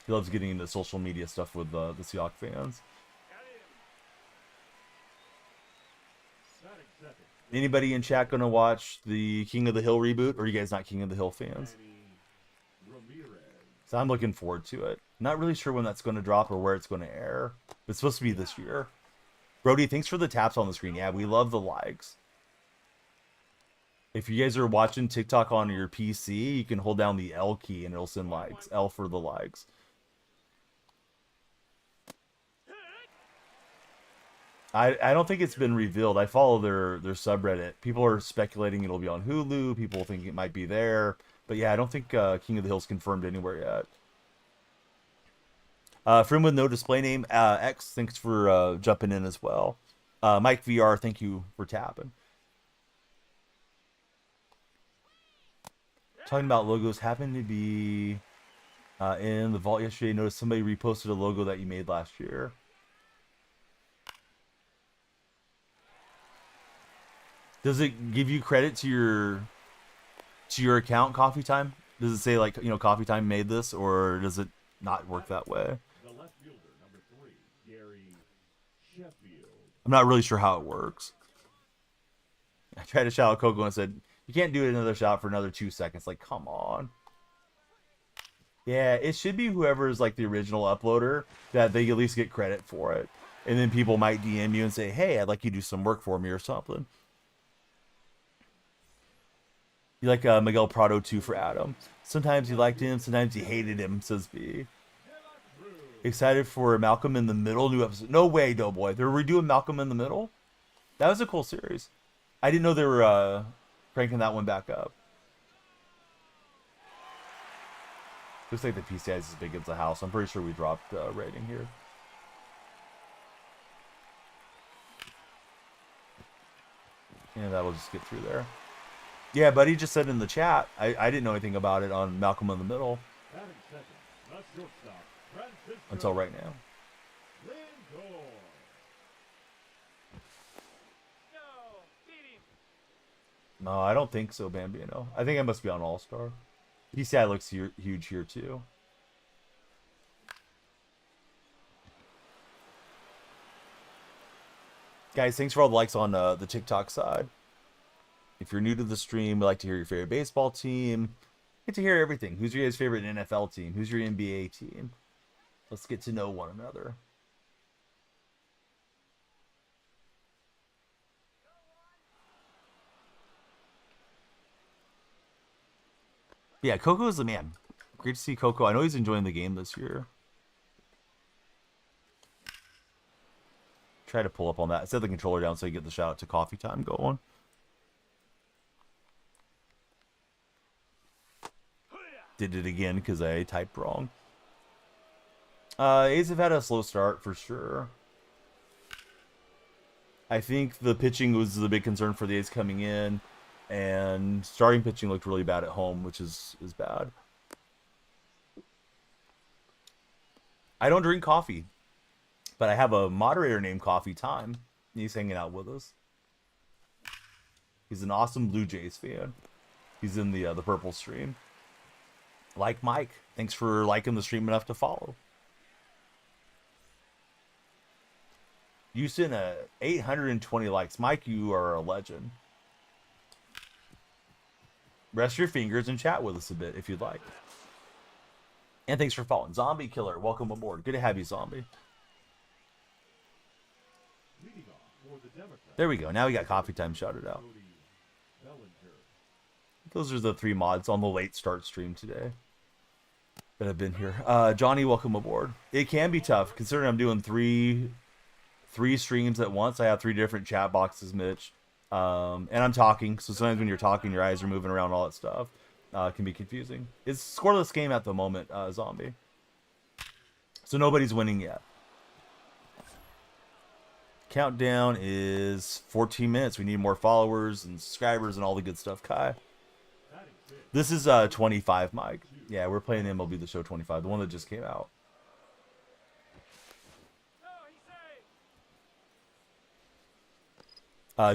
He loves getting into social media stuff with the Seahawk fans. Anybody in chat gonna watch the King of the Hill reboot, or are you guys not King of the Hill fans? So I'm looking forward to it. Not really sure when that's going to drop or where it's going to air. But it's supposed to be this year. Brody, thanks for the taps on the screen. Yeah, we love the likes. If you guys are watching TikTok on your PC, you can hold down the L key and it'll send likes. L for the likes. I don't think it's been revealed. I follow their subreddit. People are speculating it'll be on Hulu. People think it might be there. But yeah, I don't think King of the Hill's confirmed anywhere yet. Friend with no display name, X, thanks for jumping in as well. Mike VR, thank you for tapping. Talking about logos, happened to be in the vault yesterday. Noticed somebody reposted a logo that you made last year. Does it give you credit to your account, Coffee Time? Does it say like, you know, Coffee Time made this, or does it not work that way? The left fielder, number 3, Gary Sheffield. I'm not really sure how it works. I tried to shout out Coco and said, you can't do another shout for another 2 seconds. Like, come on. Yeah, it should be whoever's like the original uploader that they at least get credit for it. And then people might DM you and say, hey, I'd like you to do some work for me or something. You like Miguel Prado too for Adam. Sometimes he liked him, sometimes he hated him, says B. Excited for Malcolm in the Middle new episode. No way, Doughboy. They're redoing Malcolm in the Middle? That was a cool series. I didn't know they were cranking that one back up. Looks like the PCI is as big as the house. I'm pretty sure we dropped rating here. And that'll just get through there. Yeah, buddy just said in the chat, I didn't know anything about it on Malcolm in the Middle. Until right now. No, I don't think so, Bambino. I think I must be on All-Star. PCI looks huge here, too. Guys, thanks for all the likes on the TikTok side. If you're new to the stream, we like to hear your favorite baseball team. Get to hear everything. Who's your guys' favorite NFL team? Who's your NBA team? Let's get to know one another. Yeah, Coco is the man. Great to see Coco. I know he's enjoying the game this year. Try to pull up on that. Set the controller down so you get the shout out to Coffee Time going. Did it again because I typed wrong. A's have had a slow start for sure. I think the pitching was the big concern for the A's coming in, and starting pitching looked really bad at home, which is bad. I don't drink coffee, but I have a moderator named Coffee Time. He's hanging out with us. He's an awesome Blue Jays fan. He's in the purple stream. Like Mike, thanks for liking the stream enough to follow. You sent 820 likes. Mike, you are a legend. Rest your fingers and chat with us a bit if you'd like. And thanks for following. Zombie Killer, welcome aboard. Good to have you, Zombie. There we go. Now we got Coffee Time shouted out. Those are the 3 mods on the late start stream today. that have been here. Johnny, welcome aboard. It can be tough considering I'm doing three streams at once. I have 3 different chat boxes, Mitch, and I'm talking. So sometimes when you're talking, your eyes are moving around, all that stuff. It can be confusing. It's a scoreless game at the moment, Zombie. So nobody's winning yet. Countdown is 14 minutes. We need more followers and subscribers and all the good stuff, Kai. This is 25, Mike. Yeah, we're playing MLB The Show 25, the one that just came out.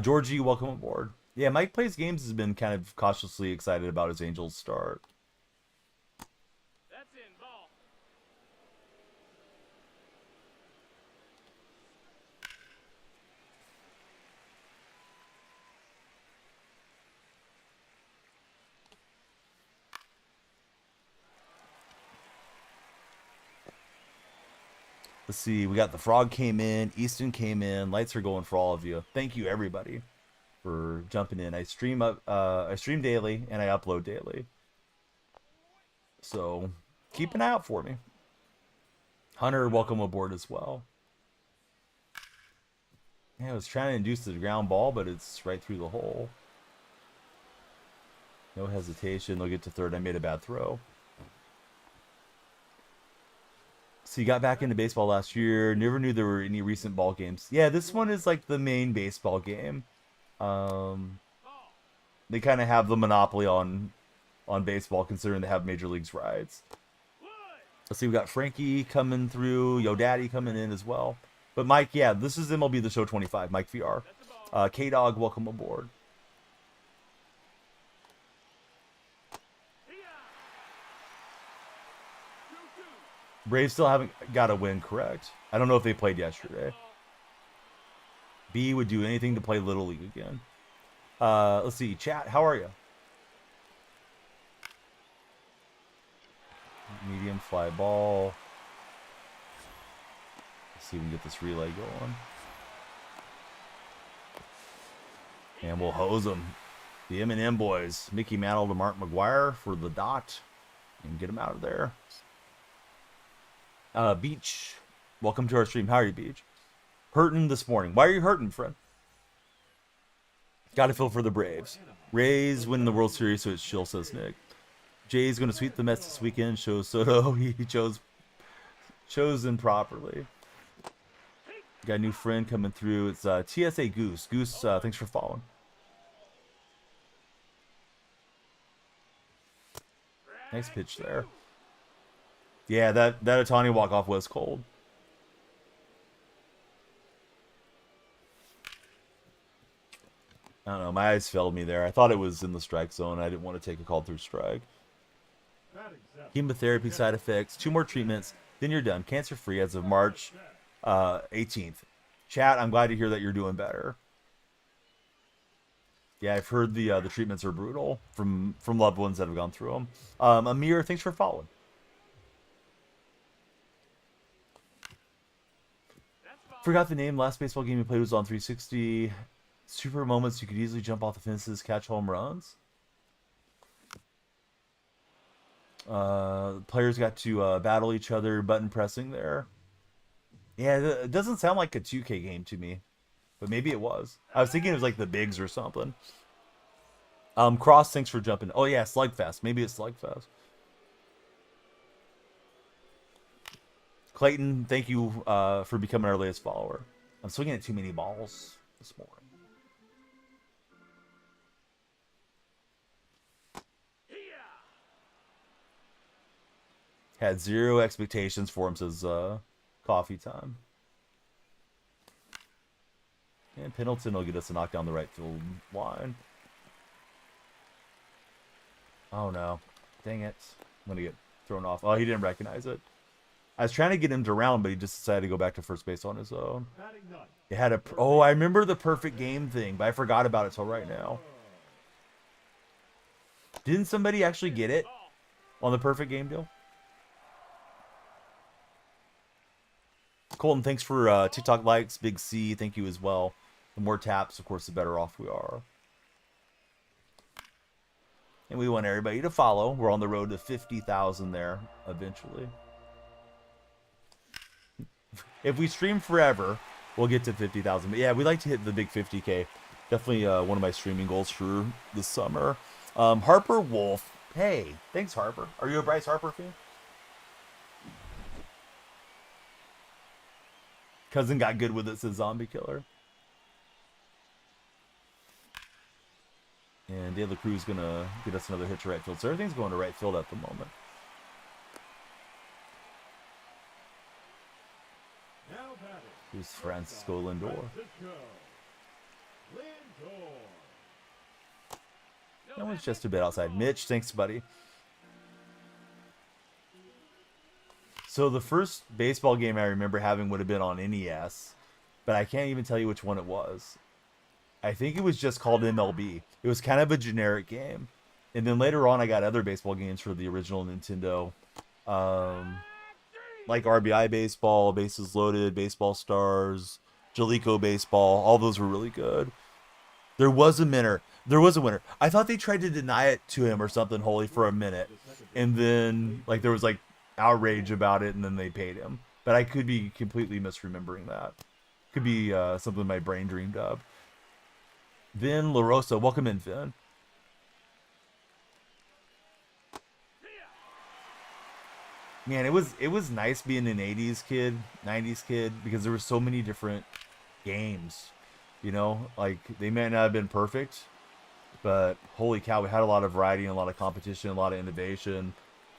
Georgie, welcome aboard. Yeah, Mike Plays Games has been kind of cautiously excited about his Angels start. That's in ball. Let's see, we got the Frog came in, Easton came in, lights are going for all of you. Thank you everybody for jumping in. I stream daily and I upload daily. So keep an eye out for me. Hunter, welcome aboard as well. Yeah, I was trying to induce the ground ball, but it's right through the hole. No hesitation, they'll get to third. I made a bad throw. So you got back into baseball last year. Never knew there were any recent ball games. Yeah, this one is like the main baseball game. They kind of have the monopoly on baseball, considering they have major leagues rides. Let's see, we got Frankie coming through, Yo Daddy coming in as well. But Mike, yeah, this is MLB The Show 25, Mike VR. K-Dog, welcome aboard. Braves still haven't got a win, correct? I don't know if they played yesterday. B would do anything to play Little League again. Let's see, chat, how are you? Medium fly ball. Let's see if we can get this relay going. And we'll hose them. The M&M boys. Mickey Mantle to Mark McGuire for the dot. And get him out of there. Beach. Welcome to our stream. How are you, Beach? Hurting this morning. Why are you hurting, friend? Got to feel for the Braves. Rays win the World Series, so it's chill, says Nick. Jay's going to sweep the Mets this weekend. Shows Soto. He chosen properly. Got a new friend coming through. It's TSA Goose. Goose, thanks for following. Nice pitch there. Yeah, that Ohtani walk-off was cold. I don't know. My eyes failed me there. I thought it was in the strike zone. I didn't want to take a call through strike. Chemotherapy side effects. 2 more treatments. Then you're done. Cancer-free as of March 18th. Chat, I'm glad to hear that you're doing better. Yeah, I've heard the treatments are brutal from loved ones that have gone through them. Amir, thanks for following. Forgot the name. Last baseball game we played was on 360. Super moments. You could easily jump off the fences, catch home runs. Players got to battle each other, button pressing there. Yeah, it doesn't sound like a 2K game to me, but maybe it was. I was thinking it was like the Bigs or something. Cross, thanks for jumping. Oh yeah, Slugfest. Maybe it's Slugfest. Clayton, thank you for becoming our latest follower. I'm swinging at too many balls this morning. Had 0 expectations for him, says Coffee Time. And Pendleton will get us a knock down the right field line. Oh no. Dang it. I'm going to get thrown off. Oh, he didn't recognize it. I was trying to get him to round, but he just decided to go back to first base on his own. It had a... Oh, I remember the perfect game thing, but I forgot about it till right now. Didn't somebody actually get it on the perfect game deal? Colton, thanks for TikTok likes. Big C, thank you as well. The more taps, of course, the better off we are. And we want everybody to follow. We're on the road to 50,000 there eventually. If we stream forever, we'll get to 50,000. But yeah, we like to hit the big 50K. Definitely one of my streaming goals for the summer. Harper Wolf. Hey, thanks, Harper. Are you a Bryce Harper fan? Cousin got good with it, says Zombie Killer. And De La Cruz going to get us another hit to right field. So everything's going to right field at the moment. Now batting. Here's Francisco Lindor. Francisco Lindor. That one's just a bit outside. Mitch, thanks, buddy. So the first baseball game I remember having would have been on NES, but I can't even tell you which one it was. I think it was just called MLB. It was kind of a generic game. And then later on, I got other baseball games for the original Nintendo. Like RBI Baseball, Bases Loaded, Baseball Stars, Jalico Baseball. All those were really good. There was a winner. I thought they tried to deny it to him or something, Holy, for a minute. And then, like, there was, like, outrage about it, and then they paid him. But I could be completely misremembering that. Could be something my brain dreamed of. Vin LaRosa, welcome in, Vin. Man, it was nice being an 80s kid, 90s kid, because there were so many different games. You know, like, they may not have been perfect, but holy cow, we had a lot of variety and a lot of competition, a lot of innovation.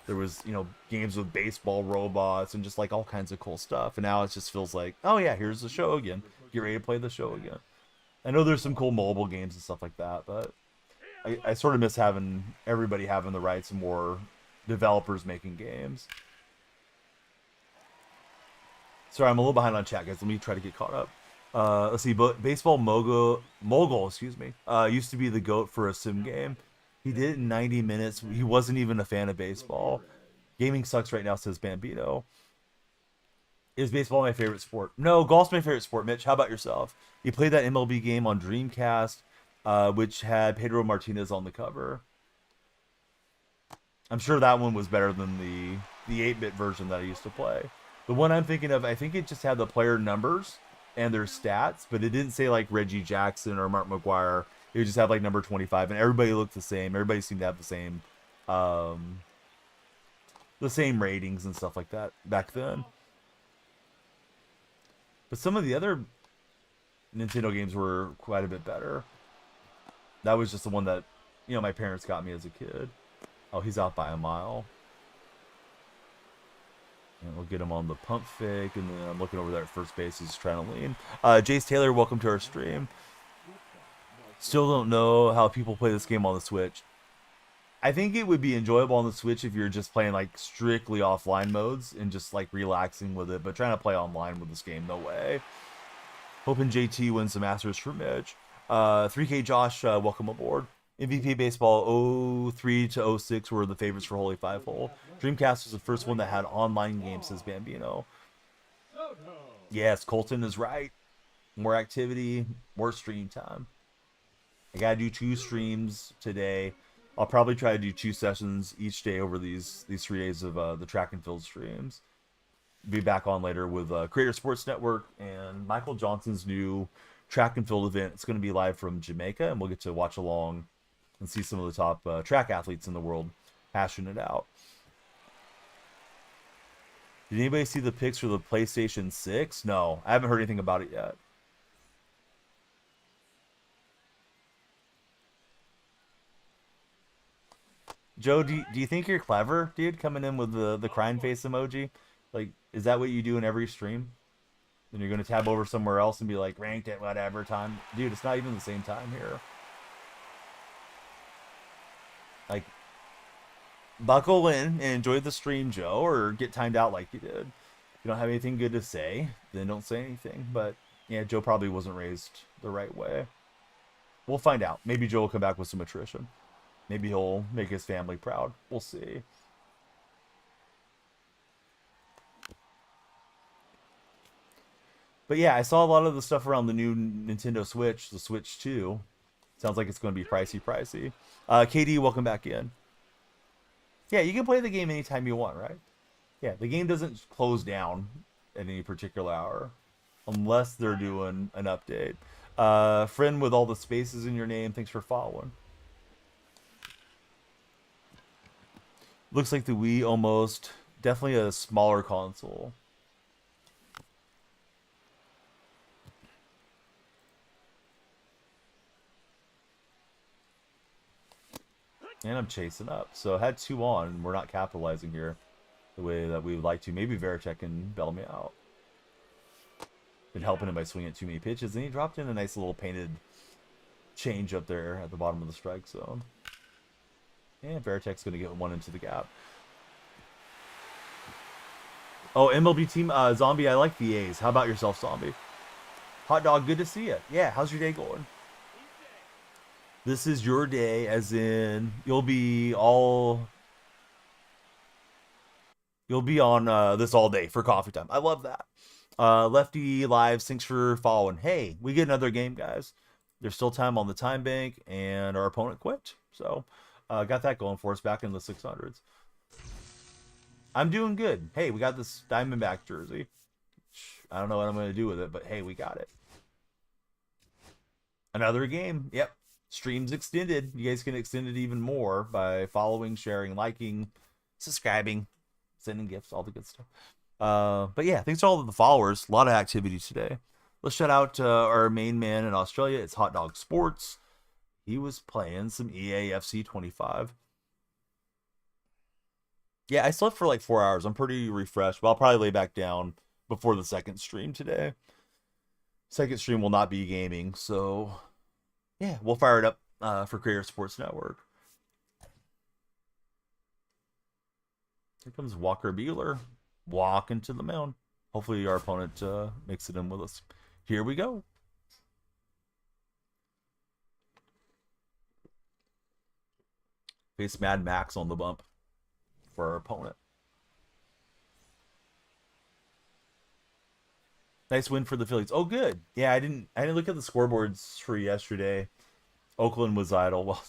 There was, you know, games with baseball robots and just, like, all kinds of cool stuff. And now it just feels like, oh yeah, here's the show again. Get ready to play the show again. I know there's some cool mobile games and stuff like that, but I sort of miss having everybody having the rights and more developers making games. Sorry, I'm a little behind on chat, guys. Let me try to get caught up. Let's see, Baseball Mogul, excuse me, used to be the GOAT for a sim game. He did it in 90 minutes. He wasn't even a fan of baseball. Gaming sucks right now, says Bambino. Is baseball my favorite sport? No, golf's my favorite sport, Mitch. How about yourself? You played that MLB game on Dreamcast, which had Pedro Martinez on the cover. I'm sure that one was better than the 8-bit version that I used to play. The one I'm thinking of, I think it just had the player numbers and their stats, but it didn't say like Reggie Jackson or Mark McGuire. It would just have like number 25, and everybody looked the same. Everybody seemed to have the same ratings and stuff like that back then. But some of the other Nintendo games were quite a bit better. That was just the one that, you know, my parents got me as a kid. Oh, he's out by a mile. And we'll get him on the pump fake, and then I'm looking over there at first base. He's trying to lean. Jace Taylor, welcome to our stream. Still don't know how people play this game on the Switch. I think it would be enjoyable on the Switch if you're just playing like strictly offline modes and just like relaxing with it, but trying to play online with this game, no way. Hoping JT wins the Masters for Mitch. 3K Josh, welcome aboard. MVP Baseball 03 to 06 were the favorites for Holy Five Hole. Dreamcast was the first one that had online games, says Bambino. Yes, Colton is right. More activity, more stream time. I gotta do 2 streams today. I'll probably try to do 2 sessions each day over these 3 days of the track and field streams. Be back on later with Creator Sports Network and Michael Johnson's new track and field event. It's going to be live from Jamaica, and we'll get to watch along and see some of the top track athletes in the world hashing it out. Did anybody see the pics for the PlayStation 6? No, I haven't heard anything about it yet. Joe, do you think you're clever, dude, coming in with the crying face emoji? Like, is that what you do in every stream? Then you're going to tab over somewhere else and be like, ranked at whatever time. Dude, it's not even the same time here. Like, buckle in and enjoy the stream, Joe, or get timed out like you did. If you don't have anything good to say, then don't say anything. But, yeah, Joe probably wasn't raised the right way. We'll find out. Maybe Joe will come back with some attrition. Maybe he'll make his family proud. We'll see. But yeah, I saw a lot of the stuff around the new Nintendo Switch, the Switch 2. Sounds like it's going to be pricey. KD, welcome back in. Yeah, you can play the game anytime you want, right? Yeah, the game doesn't close down at any particular hour unless they're doing an update. Friend with all the spaces in your name, thanks for following. Looks like the Wii almost. Definitely a smaller console. And I'm chasing up. So I had 2 on. We're not capitalizing here the way that we would like to. Maybe Veritek can bail me out. Been helping him by swinging at too many pitches. And he dropped in a nice little painted change up there at the bottom of the strike zone. And Veritek's going to get 1 into the gap. Oh, MLB team, Zombie, I like the A's. How about yourself, Zombie? Hot Dog, good to see you. Yeah, how's your day going? This is your day, as in you'll be on this all day for coffee time. I love that. Lefty Lives, thanks for following. Hey, we get another game, guys. There's still time on the time bank, and our opponent quit. So, got that going for us back in the 600s. I'm doing good. Hey, we got this Diamondback jersey. I don't know what I'm going to do with it, but hey, we got it. Another game. Yep. Streams extended. You guys can extend it even more by following, sharing, liking, subscribing, sending gifts, all the good stuff. But yeah, thanks to all of the followers. A lot of activity today. Let's shout out our main man in Australia. It's Hot Dog Sports. He was playing some EAFC 25. Yeah, I slept for like 4 hours. I'm pretty refreshed. But I'll probably lay back down before the second stream today. Second stream will not be gaming, so yeah, we'll fire it up for Creator Sports Network. Here comes Walker Buehler walking to the mound. Hopefully our opponent makes it in with us. Here we go. Face Mad Max on the bump for our opponent. Nice win for the Phillies. Oh, good. Yeah, I didn't look at the scoreboards for yesterday. Oakland was idle. Well,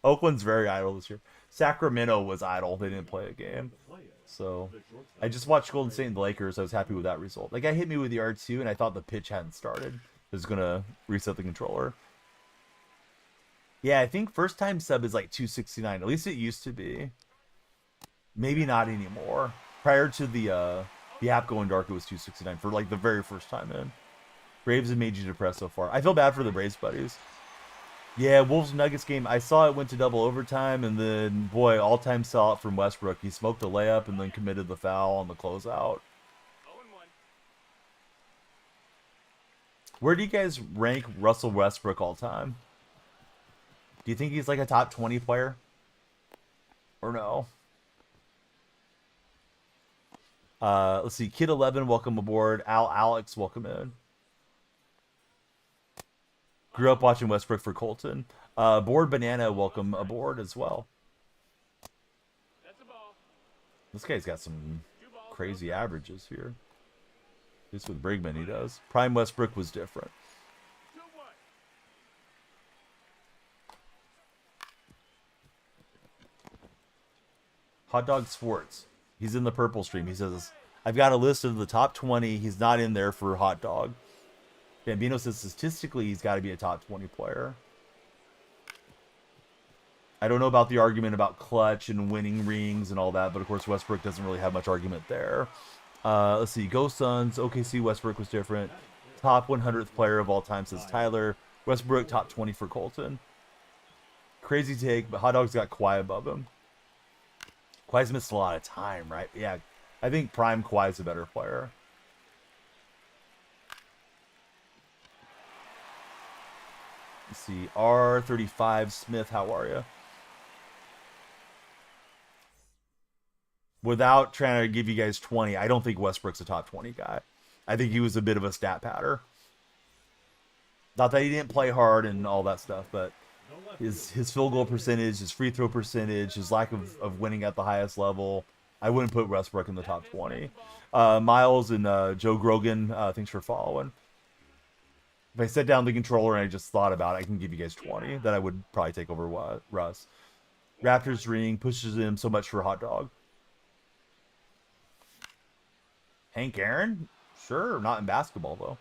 Oakland's very idle this year. Sacramento was idle. They didn't play a game. So I just watched Golden State and the Lakers. I was happy with that result. Like, I hit me with the R2, and I thought the pitch hadn't started. It was going to reset the controller. Yeah, I think first time sub is like 269. At least it used to be. Maybe not anymore. Prior to the app going dark, it was 269 for like the very first time in. Braves have made you depressed so far. I feel bad for the Braves buddies. Yeah, Wolves Nuggets game. I saw it went to double overtime, and then boy, all-time sellout from Westbrook. He smoked a layup and then committed the foul on the closeout. Where do you guys rank Russell Westbrook all time? Do you think he's like a top 20 player? Or no? Let's see. Kid 11, welcome aboard. Alex, welcome in. Grew up watching Westbrook for Colton. Board Banana, welcome aboard as well. This guy's got some crazy averages here. At least with Brigman he does. Prime Westbrook was different. Hot Dog Sports. He's in the purple stream. He says, I've got a list of the top 20. He's not in there for Hot Dog. Bambino says statistically he's got to be a top 20 player. I don't know about the argument about clutch and winning rings and all that, but of course Westbrook doesn't really have much argument there. Let's see. Go Suns. OKC Westbrook was different. Top 100th player of all time, says Tyler. Westbrook top 20 for Colton. Crazy take, but Hot Dog's got Kawhi above him. Kawhi's missed a lot of time, right? Yeah, I think Prime Kawhi's a better player. Let's see. R35 Smith, how are you? Without trying to give you guys 20, I don't think Westbrook's a top 20 guy. I think he was a bit of a stat patter. Not that he didn't play hard and all that stuff, but his field goal percentage, his free throw percentage, his lack of winning at the highest level, I wouldn't put Westbrook in the top 20. Miles and Joe Grogan, thanks for following. If I set down the controller and I just thought about it, I can give you guys 20 that I would probably take over Russ. Raptors ring pushes him so much for a hot dog. Hank Aaron? Sure, not in basketball though.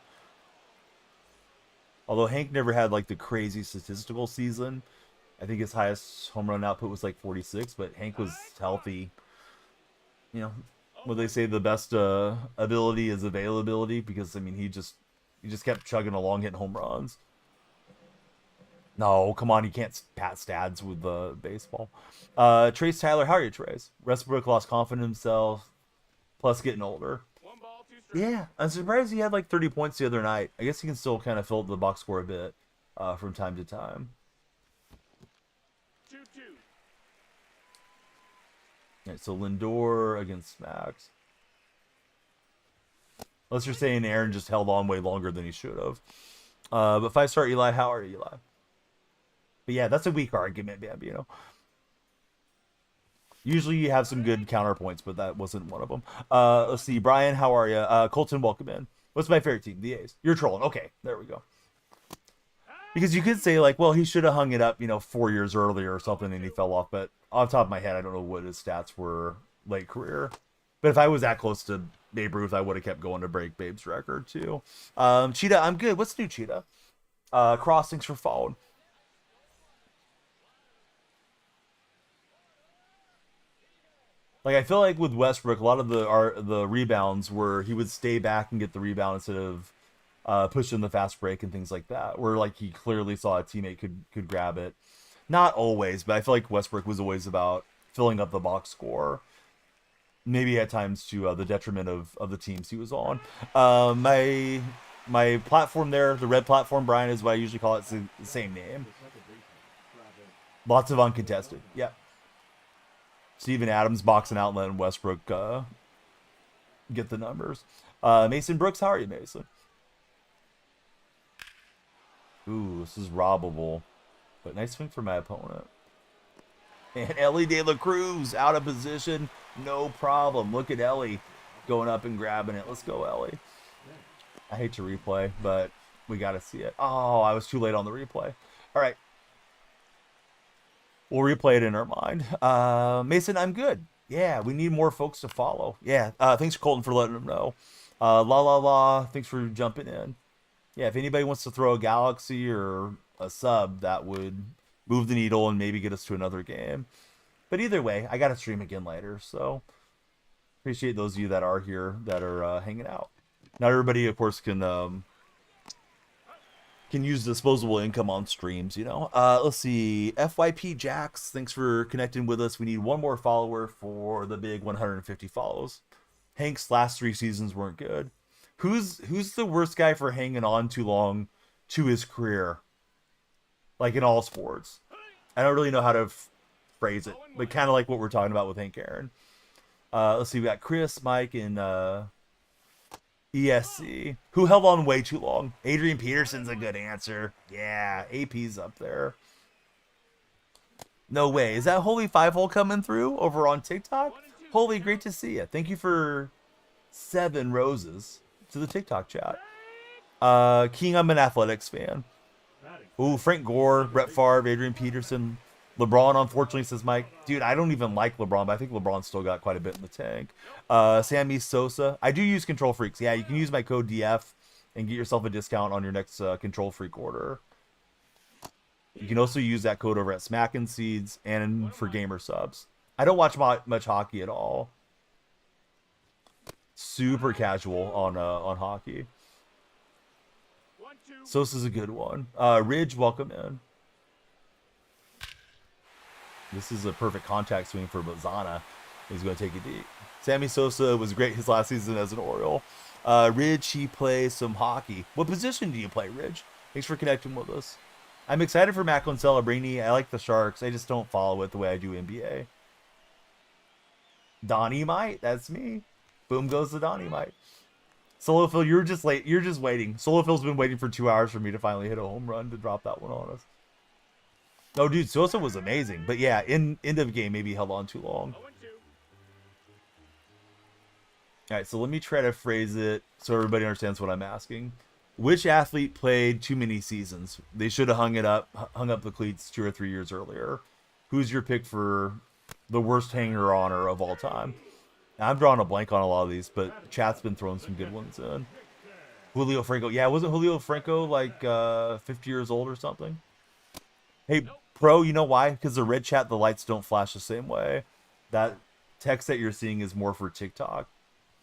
Although Hank never had like the crazy statistical season. I think his highest home run output was like 46, but Hank was healthy. You know, what they say, the best ability is availability, because I mean he just kept chugging along, hitting home runs. No, come on, you can't pat stats with baseball. Trace Tyler, how are you, Trace? Westbrook lost confidence in himself, plus getting older. One ball, two strikes. Yeah, I'm surprised he had like 30 points the other night. I guess he can still kind of fill the box score a bit from time to time. 2-2. All right, so Lindor against Max. Unless you're saying Aaron just held on way longer than he should have. But 5-star Eli, how are you, Eli? But yeah, that's a weak argument, Bambino. Usually you have some good counterpoints, but that wasn't one of them. Let's see. Brian, how are you? Colton, welcome in. What's my favorite team? The A's. You're trolling. Okay, there we go. Because you could say, like, well, he should have hung it up, 4 years earlier or something, and he fell off. But off the top of my head, I don't know what his stats were late career. But if I was that close to Babe Ruth, I would have kept going to break Babe's record, too. Cheetah, I'm good. What's new, Cheetah? Crossings for following. Like, I feel like with Westbrook, a lot of the rebounds were he would stay back and get the rebound instead of pushing the fast break and things like that, where like he clearly saw a teammate could grab it. Not always, but I feel like Westbrook was always about filling up the box score. Maybe at times to the detriment of the teams he was on. My platform there, the red platform, Brian, is what I usually call it. It's the same name. Lots of uncontested. Yeah. Steven Adams boxing out and letting Westbrook get the numbers. Mason Brooks, how are you, Mason? Ooh, this is robbable. But nice swing for my opponent. And Ellie De La Cruz out of position. No problem. Look at Ellie going up and grabbing it. Let's go, Ellie. I hate to replay, but we got to see it. Oh, I was too late on the replay. All right. We'll replay it in our mind. Mason, I'm good. Yeah, we need more folks to follow. Yeah, thanks, Colton, for letting them know. La. Thanks for jumping in. Yeah, if anybody wants to throw a Galaxy or a sub, that would move the needle and maybe get us to another game. But either way, I got to stream again later, so appreciate those of you that are here that are hanging out. Not everybody, of course, can use disposable income on streams, Let's see. FYP Jax, thanks for connecting with us. We need one more follower for the big 150 follows. Hank's last 3 seasons weren't good. Who's the worst guy for hanging on too long to his career? Like in all sports. I don't really know how to phrase it, but kind of like what we're talking about with Hank Aaron. Let's see, we got Chris, Mike, and ESC, who held on way too long. Adrian Peterson's a good answer. Yeah, AP's up there. No way. Is that Holy 5-hole coming through over on TikTok? Holy, great to see you. Thank you for 7 roses to the TikTok chat. King, I'm an athletics fan. Ooh, Frank Gore, Brett Favre, Adrian Peterson. LeBron, unfortunately, says Mike. Dude, I don't even like LeBron, but I think LeBron's still got quite a bit in the tank. Sammy Sosa. I do use Control Freaks. Yeah, you can use my code DF and get yourself a discount on your next Control Freak order. You can also use that code over at Smackin' Seeds and for gamer subs. I don't watch much hockey at all. Super casual on hockey. Sosa's a good one. Ridge, welcome in. This is a perfect contact swing for Bazana. He's going to take it deep. Sammy Sosa was great his last season as an Oriole. Ridge, he plays some hockey. What position do you play, Ridge? Thanks for connecting with us. I'm excited for Macklin Celebrini. I like the Sharks. I just don't follow it the way I do NBA. Donnie Might, that's me. Boom goes the Donnie Might. Solo Phil, you're just late. You're just waiting. Solo Phil's been waiting for 2 hours for me to finally hit a home run to drop that one on us. No, dude, Sosa was amazing. But yeah, end of game, maybe held on too long. All right, so let me try to phrase it so everybody understands what I'm asking. Which athlete played too many seasons? They should have hung up the cleats 2 or 3 years earlier. Who's your pick for the worst hanger honor of all time? I'm drawing a blank on a lot of these, but chat's been throwing some good ones in. Julio Franco. Yeah, wasn't Julio Franco like 50 years old or something? Hey, Pro, you know why? Because the red chat, the lights don't flash the same way. That text that you're seeing is more for TikTok.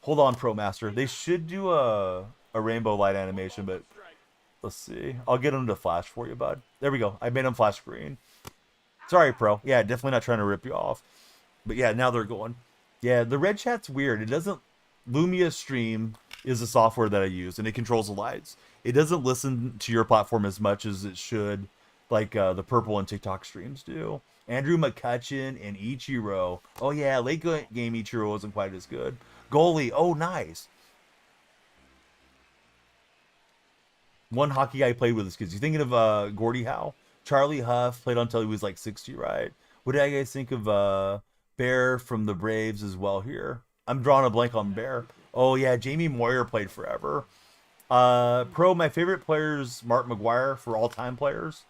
Hold on, Pro Master. They should do a rainbow light animation, but let's see. I'll get them to flash for you, bud. There we go. I made them flash green. Sorry, Pro. Yeah, definitely not trying to rip you off. But yeah, now they're going. Yeah, the red chat's weird. It doesn't... Lumia Stream is the software that I use, and it controls the lights. It doesn't listen to your platform as much as it should, like the Purple and TikTok streams do. Andrew McCutcheon and Ichiro. Oh yeah, late game Ichiro wasn't quite as good. Goalie. Oh, nice. One hockey guy played with his kids. You thinking of Gordie Howe? Charlie Huff played until he was like 60, right? What do you guys think of Bear from the Braves as well here? I'm drawing a blank on Bear. Oh yeah, Jamie Moyer played forever. Pro, my favorite players, Mark McGuire for all-time players.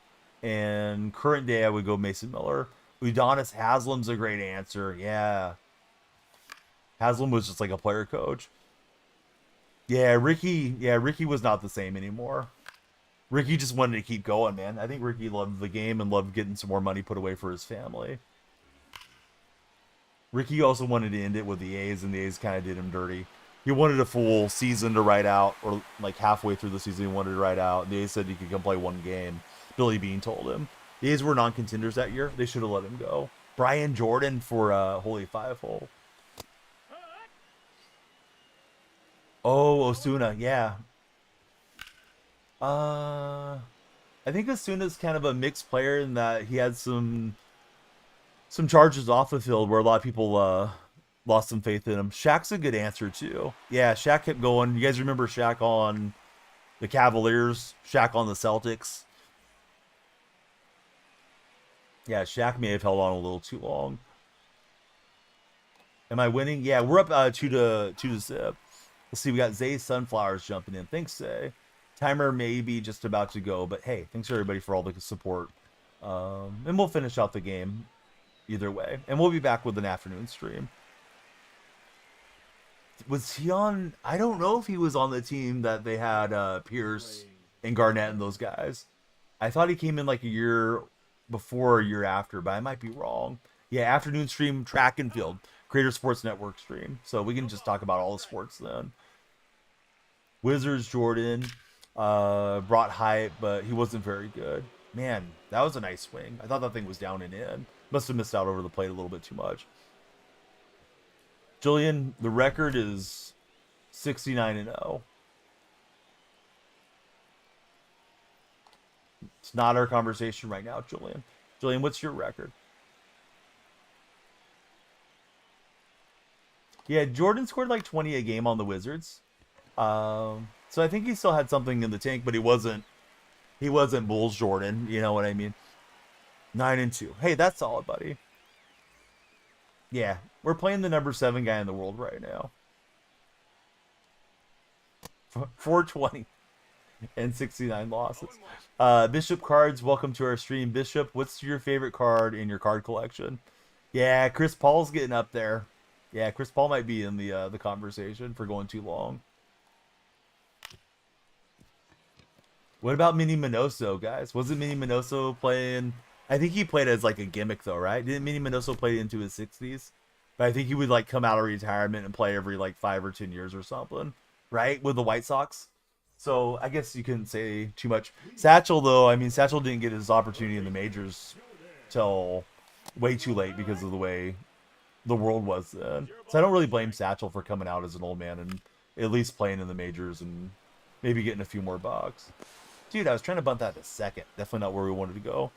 And current day, I would go Mason Miller. Udonis Haslam's a great answer. Yeah. Haslam was just like a player coach. Yeah, Ricky was not the same anymore. Ricky just wanted to keep going, man. I think Ricky loved the game and loved getting some more money put away for his family. Ricky also wanted to end it with the A's, and the A's kind of did him dirty. He wanted a full season to ride out, or like halfway through the season he wanted to ride out. The A's said he could come play one game. Billy Bean told him. The A's were non-contenders that year. They should have let him go. Brian Jordan for Holy Five Hole. Oh, Osuna, yeah. I think Osuna's kind of a mixed player in that he had some charges off the field where a lot of people lost some faith in him. Shaq's a good answer too. Yeah, Shaq kept going. You guys remember Shaq on the Cavaliers? Shaq on the Celtics? Yeah, Shaq may have held on a little too long. Am I winning? Yeah, we're up 2 to zip. Let's see, we got Zay Sunflowers jumping in. Thanks, Zay. Timer may be just about to go, but hey, thanks everybody for all the support. And we'll finish out the game either way. And we'll be back with an afternoon stream. Was he on... I don't know if he was on the team that they had Pierce and Garnett and those guys. I thought he came in like a year before or a year after, but I might be wrong. Yeah, afternoon stream, track and field. Creator Sports Network stream. So we can just talk about all the sports then. Wizards Jordan brought hype, but he wasn't very good. Man, that was a nice swing. I thought that thing was down and in. Must have missed out over the plate a little bit too much. Julian, the record is 69-0. It's not our conversation right now, Julian. Julian, what's your record? Yeah, Jordan scored like 20 a game on the Wizards. So I think he still had something in the tank, but he wasn't Bulls Jordan, you know what I mean? 9-2. Hey, that's solid, buddy. Yeah, we're playing the number 7 guy in the world right now. 420 and 69 losses. Bishop Cards, welcome to our stream. Bishop, what's your favorite card in your card collection? Yeah, Chris Paul's getting up there. Yeah, Chris Paul might be in the conversation for going too long. What about Minnie Minoso, guys? Wasn't Minnie Minoso playing... I think he played as like a gimmick though, right? Didn't Minnie Minoso play into his 60s? But I think he would like come out of retirement and play every like 5 or 10 years or something, right? With the White Sox. So I guess you couldn't say too much. Satchel though, I mean, Satchel didn't get his opportunity in the majors till way too late because of the way the world was then. So I don't really blame Satchel for coming out as an old man and at least playing in the majors and maybe getting a few more bucks. Dude, I was trying to bunt that to second. Definitely not where we wanted to go.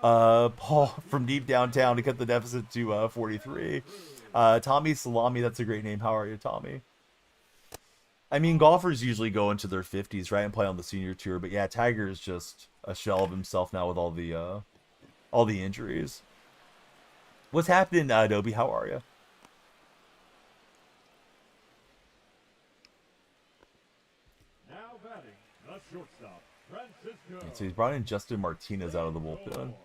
Paul from deep downtown to cut the deficit to 43. Tommy Salami, that's a great name. How are you, Tommy? I mean, golfers usually go into their 50s, right, and play on the senior tour. But yeah, Tiger is just a shell of himself now with all the injuries. What's happening, Adobe? How are you? batting, the shortstop, Francisco. So he's brought in Justin Martinez out of the bullpen. Nope,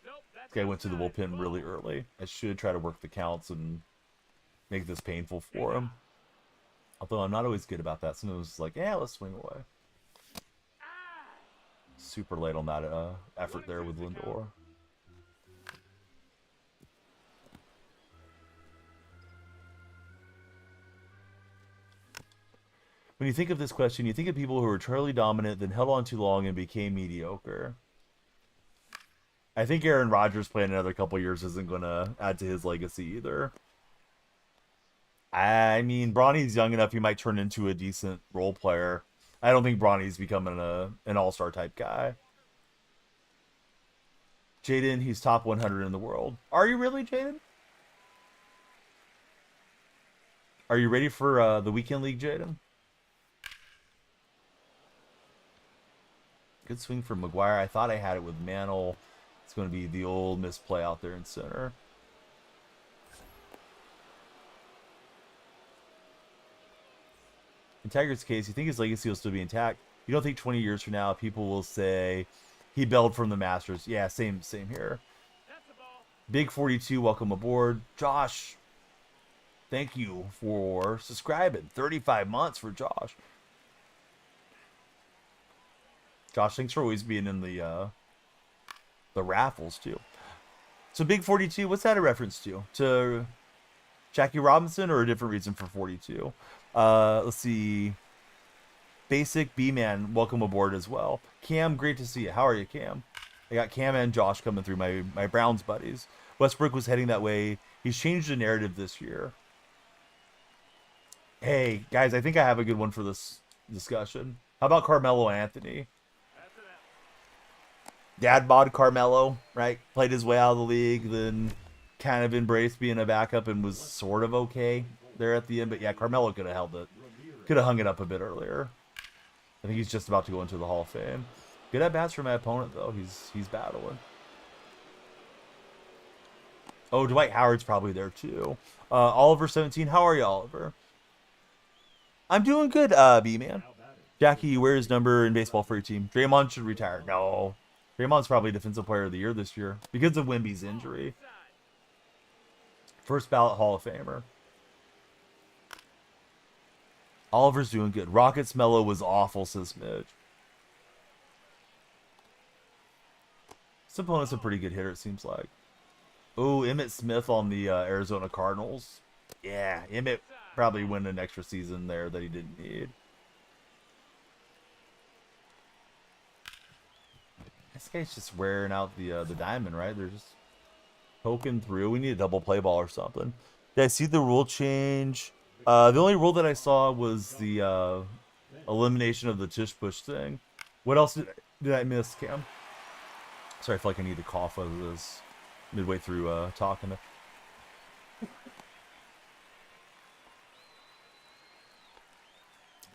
This that's guy went to the outside. bullpen really Ball. early. I should try to work the counts and make this painful for him. Although I'm not always good about that. Sometimes it's like, yeah, let's swing away. Super late on that effort there with Lindor. When you think of this question, you think of people who were truly dominant, then held on too long and became mediocre. I think Aaron Rodgers playing another couple years isn't going to add to his legacy either. I mean, Bronny's young enough, he might turn into a decent role player. I don't think Bronny's becoming an all-star type guy. Jaden, he's top 100 in the world. Are you really, Jaden? Are you ready for the weekend league, Jaden? Good swing from McGuire. I thought I had it with Mantle. It's going to be the old misplay out there in center. In Tiger's case, you think his legacy will still be intact. You don't think 20 years from now people will say he bailed from the Masters. Yeah, same here. That's the ball. Big 42, welcome aboard. Josh, thank you for subscribing. 35 months for Josh. Josh, thanks for always being in the raffles too. So Big 42, what's that a reference to? To Jackie Robinson or a different reason for 42? Let's see. Basic B-Man, welcome aboard as well. Cam, great to see you. How are you, Cam? I got Cam and Josh coming through, my Browns buddies. Westbrook was heading that way. He's changed the narrative this year. Hey, guys, I think I have a good one for this discussion. How about Carmelo Anthony? That's an out. Dad bod Carmelo, right? Played his way out of the league, then kind of embraced being a backup and was sort of okay there at the end. But yeah, Carmelo could have held it. Could have hung it up a bit earlier. I think he's just about to go into the Hall of Fame. Good at bats for my opponent, though. He's battling. Oh, Dwight Howard's probably there, too. Oliver17. How are you, Oliver? I'm doing good, B-Man. Jackie, where is number in baseball for your team? Draymond should retire. No. Draymond's probably Defensive Player of the Year this year because of Wemby's injury. First ballot Hall of Famer. Oliver's doing good. Rockets Mello was awful, says Midge. This opponent's a pretty good hitter, it seems like. Oh, Emmitt Smith on the Arizona Cardinals. Yeah, Emmitt probably win an extra season there that he didn't need. This guy's just wearing out the diamond, right? They're just poking through. We need a double play ball or something. Did I see the rule change? The only rule that I saw was the elimination of the tush push thing. What else did I miss, Cam? Sorry, I feel like I need to cough as this midway through talking.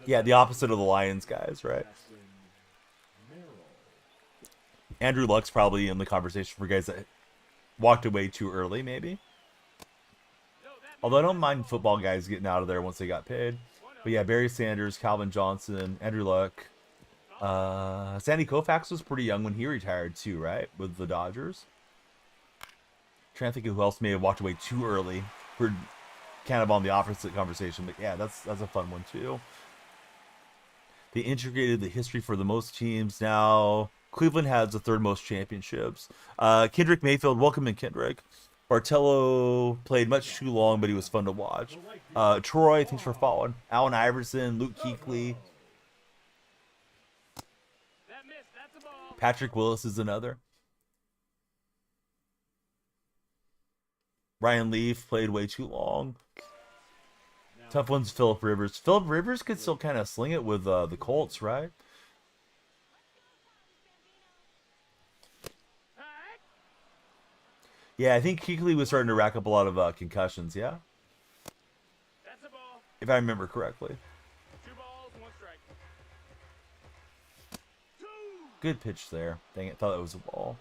Yeah, the opposite of the Lions guys, right? Andrew Luck's probably in the conversation for guys that walked away too early, maybe. Although I don't mind football guys getting out of there once they got paid. But yeah, Barry Sanders, Calvin Johnson, Andrew Luck. Sandy Koufax was pretty young when he retired too, right? With the Dodgers. Trying to think of who else may have walked away too early. We're kind of on the opposite conversation, but yeah, that's a fun one too. They integrated the history for the most teams. Now Cleveland has the third most championships. Kendrick Mayfield, welcome in, Kendrick. Bartello played much too long, but he was fun to watch. Troy, thanks for following. Allen Iverson, Luke Kuechly. That missed. That's a ball. Patrick Willis is another. Ryan Leaf played way too long. Tough one's Phillip Rivers. Phillip Rivers could still kind of sling it with the Colts, right? Yeah, I think Kuechly was starting to rack up a lot of concussions, yeah? That's a ball. If I remember correctly. 2 balls, 1 strike. 2. Good pitch there. Dang it, thought it was a ball.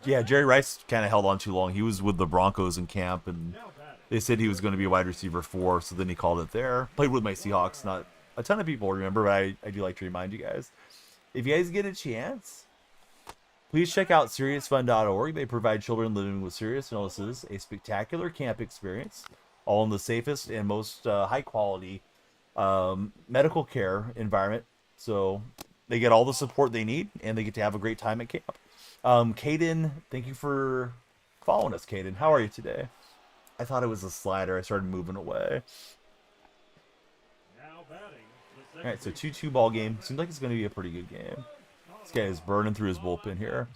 Yeah, Jerry Rice kind of held on too long. He was with the Broncos in camp, and They said he was going to be a wide receiver 4, so then he called it there. Played with my Seahawks. Not a ton of people remember, but I do like to remind you guys. If you guys get a chance, please check out SeriousFun.org. They provide children living with serious illnesses a spectacular camp experience, all in the safest and most high-quality medical care environment. So they get all the support they need, and they get to have a great time at camp. Caden, thank you for following us, Caden. How are you today? I thought it was a slider. I started moving away. Now batting. All right, so 2-2 ball game. Seems like it's going to be a pretty good game. This guy is burning through his bullpen here.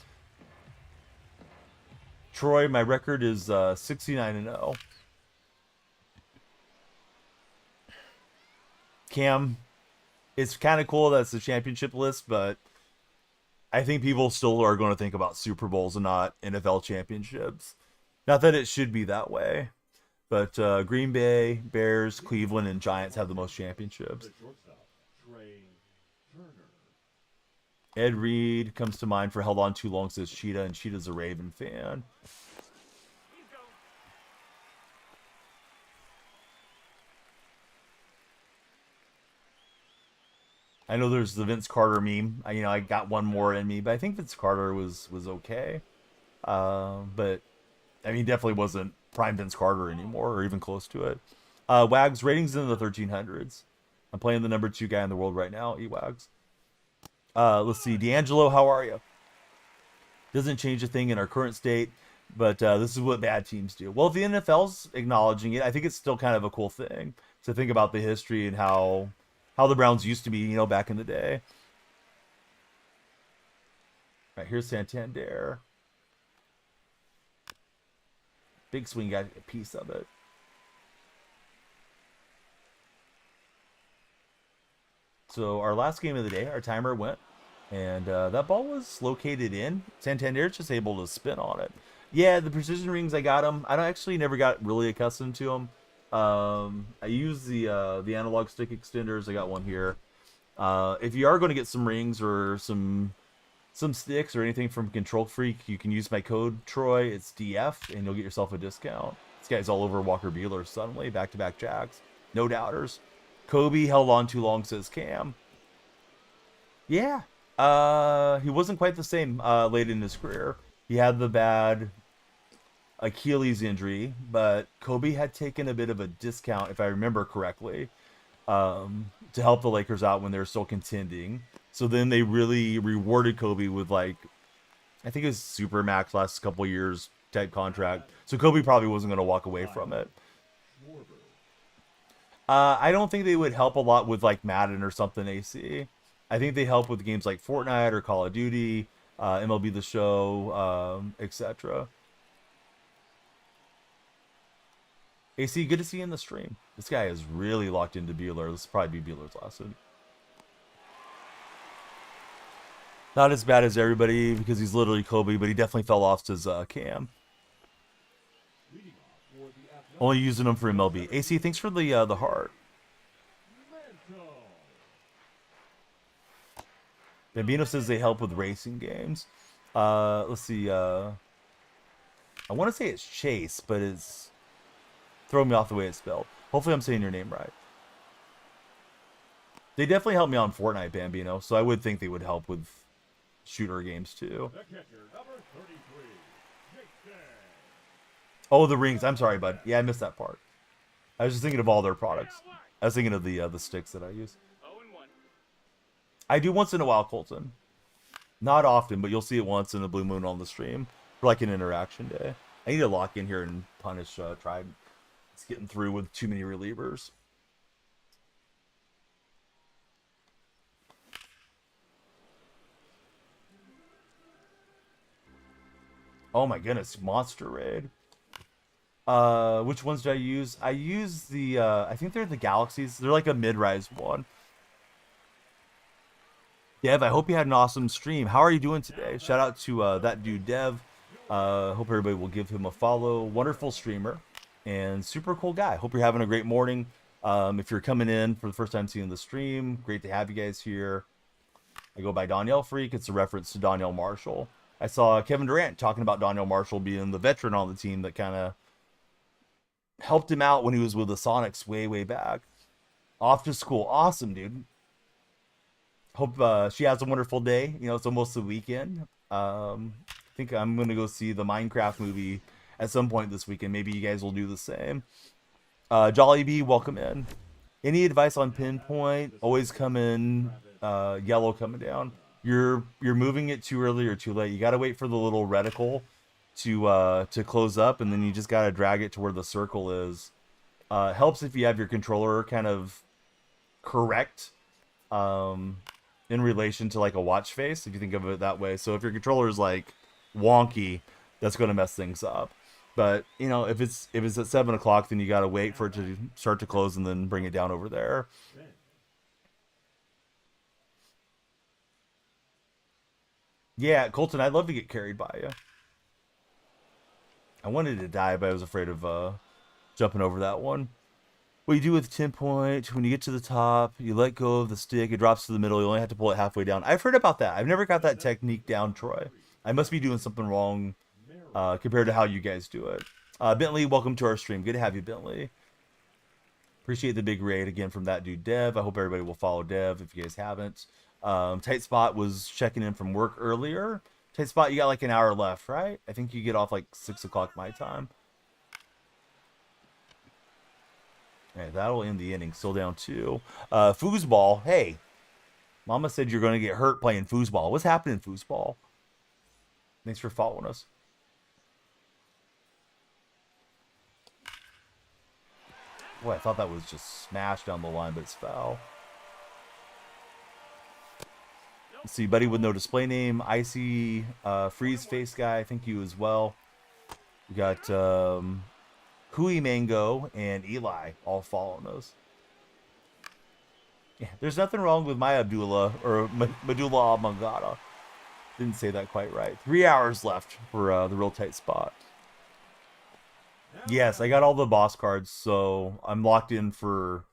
Troy, my record is 69-0. Cam, it's kind of cool that's the championship list, but I think people still are going to think about Super Bowls and not NFL championships. Not that it should be that way, but Green Bay, Bears, Cleveland, and Giants have the most championships. Ed Reed comes to mind for held on too long, says Cheetah, and Cheetah's a Raven fan. I know there's the Vince Carter meme. I got one more in me, but I think Vince Carter was okay. But I mean, definitely wasn't prime Vince Carter anymore, or even close to it. Wags, ratings in the 1300s. I'm playing the number 2 guy in the world right now, Wags. Let's see, D'Angelo, how are you? Doesn't change a thing in our current state, but this is what bad teams do. Well, if the NFL's acknowledging it, I think it's still kind of a cool thing to think about the history and how the Browns used to be, back in the day. All right, here's Santander. Big swing, got a piece of it. So our last game of the day, our timer went, and that ball was located in. Santander's just able to spin on it. Yeah, the precision rings, I got them. I actually never got really accustomed to them. I use the analog stick extenders. I got one here. If you are going to get some rings or some sticks or anything from Control Freak, you can use my code Troy. It's DF, and you'll get yourself a discount. This guy's all over Walker Buehler suddenly. Back-to-back jacks. No doubters. Kobe held on too long, says Cam. Yeah. He wasn't quite the same late in his career. He had the bad Achilles injury, but Kobe had taken a bit of a discount, if I remember correctly, to help the Lakers out when they were still contending. So then they really rewarded Kobe with, like, I think it was Supermax last couple years type contract. So Kobe probably wasn't going to walk away from it. I don't think they would help a lot with, like, Madden or something, AC. I think they help with games like Fortnite or Call of Duty, MLB The Show, etc. AC, good to see you in the stream. This guy is really locked into Buehler. This will probably be Buehler's last one. Not as bad as everybody because he's literally Kobe, but he definitely fell off his Cam. Only using him for MLB. AC, thanks for the heart. Bambino says they help with racing games. Let's see. I want to say it's Chase, but it's throwing me off the way it's spelled. Hopefully I'm saying your name right. They definitely helped me on Fortnite, Bambino, so I would think they would help with shooter games too. Oh, the rings. I'm sorry, bud. Yeah, I missed that part. I was just thinking of all their products. I was thinking of the sticks that I use. I do once in a while, Colton. Not often, but you'll see it once in a blue moon on the stream for like an interaction day. I need to lock in here and punish Tribe. It's getting through with too many relievers. Oh my goodness, Monster Raid. Which ones do I use? I use the, I think they're the Galaxies. They're like a mid-rise one. Dev, I hope you had an awesome stream. How are you doing today? Shout out to that dude, Dev. Hope everybody will give him a follow. Wonderful streamer and super cool guy. Hope you're having a great morning. If you're coming in for the first time seeing the stream, great to have you guys here. I go by Donnell Freak. It's a reference to Donnell Marshall. I saw Kevin Durant talking about Donnell Marshall being the veteran on the team that kind of Helped him out when he was with the Sonics way back. Off to school. Awesome, dude. Hope she has a wonderful day. You know, it's almost the weekend. I think I'm going to go see the Minecraft movie at some point this weekend. Maybe you guys will do the same. Jolly B, welcome in. Any advice on pinpoint? Always come in yellow coming down. You're moving it too early or too late. You got to wait for the little reticle to close up, and then you just got to drag it to where the circle is. Helps if you have your controller kind of correct in relation to like a watch face, if you think of it that way. So if your controller is like wonky, that's going to mess things up. But you know, if it's at 7 o'clock, then you got to wait for it to start to close and then bring it down over there. Yeah, Colton, I'd love to get carried by you. I wanted to die, but I was afraid of jumping over that one. What you do with 10 point, when you get to the top, you let go of the stick, it drops to the middle, you only have to pull it halfway down. I've heard about that. I've never got that technique down, Troy. I must be doing something wrong compared to how you guys do it. Bentley, welcome to our stream. Good to have you, Bentley. Appreciate the big raid again from that dude, Dev. I hope everybody will follow Dev if you guys haven't. Tight Spot was checking in from work earlier. Tight Spot, you got like an hour left, right? I think you get off like 6 o'clock my time. All right, that'll end the inning. Still down 2. Foosball, hey. Mama said you're going to get hurt playing foosball. What's happening, foosball? Thanks for following us. Boy, I thought that was just smashed down the line, but it's foul. Let's see, buddy with no display name. Icy Freeze Face Guy, thank you as well. We got Hui Mango and Eli all following us. Yeah, there's nothing wrong with my Abdullah or Medulla oblongata. Didn't say that quite right. 3 hours left for the real tight spot. Yes, I got all the boss cards, so I'm locked in for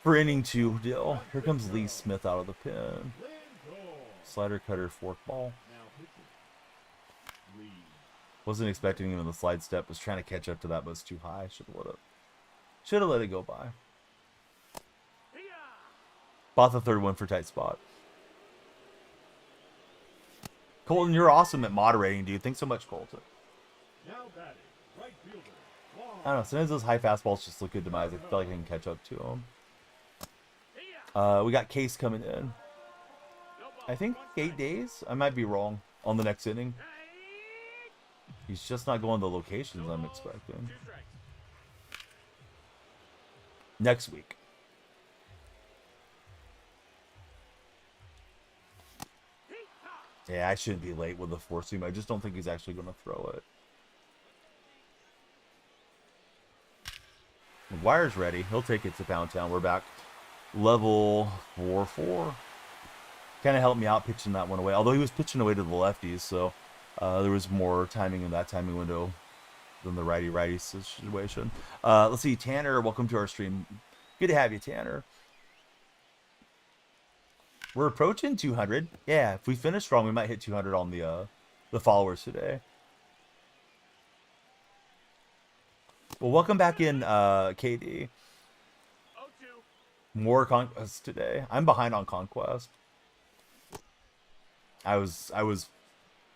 inning 2 deal. Here comes Lee Smith out of the pen. Slider, cutter, forkball. Wasn't expecting him in the slide step. Was trying to catch up to that, but it's too high. Should have let it go by. Bought the third one for tight spot. Colton, you're awesome at moderating, dude. Thanks so much, Colton. I don't know. Sometimes those high fastballs just look good to my eyes. I feel like I can catch up to them. We got Case coming in. I think 8 days. I might be wrong on the next inning. He's just not going the locations I'm expecting. Next week. Yeah, I shouldn't be late with the four seam. I just don't think he's actually going to throw it. McGuire's ready. He'll take it to Pound Town. We're back. Level 4-4. Kind of helped me out pitching that one away. Although he was pitching away to the lefties, so there was more timing in that timing window than the righty-righty situation. Let's see. Tanner, welcome to our stream. Good to have you, Tanner. We're approaching 200. Yeah, if we finish strong, we might hit 200 on the followers today. Well, welcome back in, KD. More Conquest today. I'm behind on Conquest. I was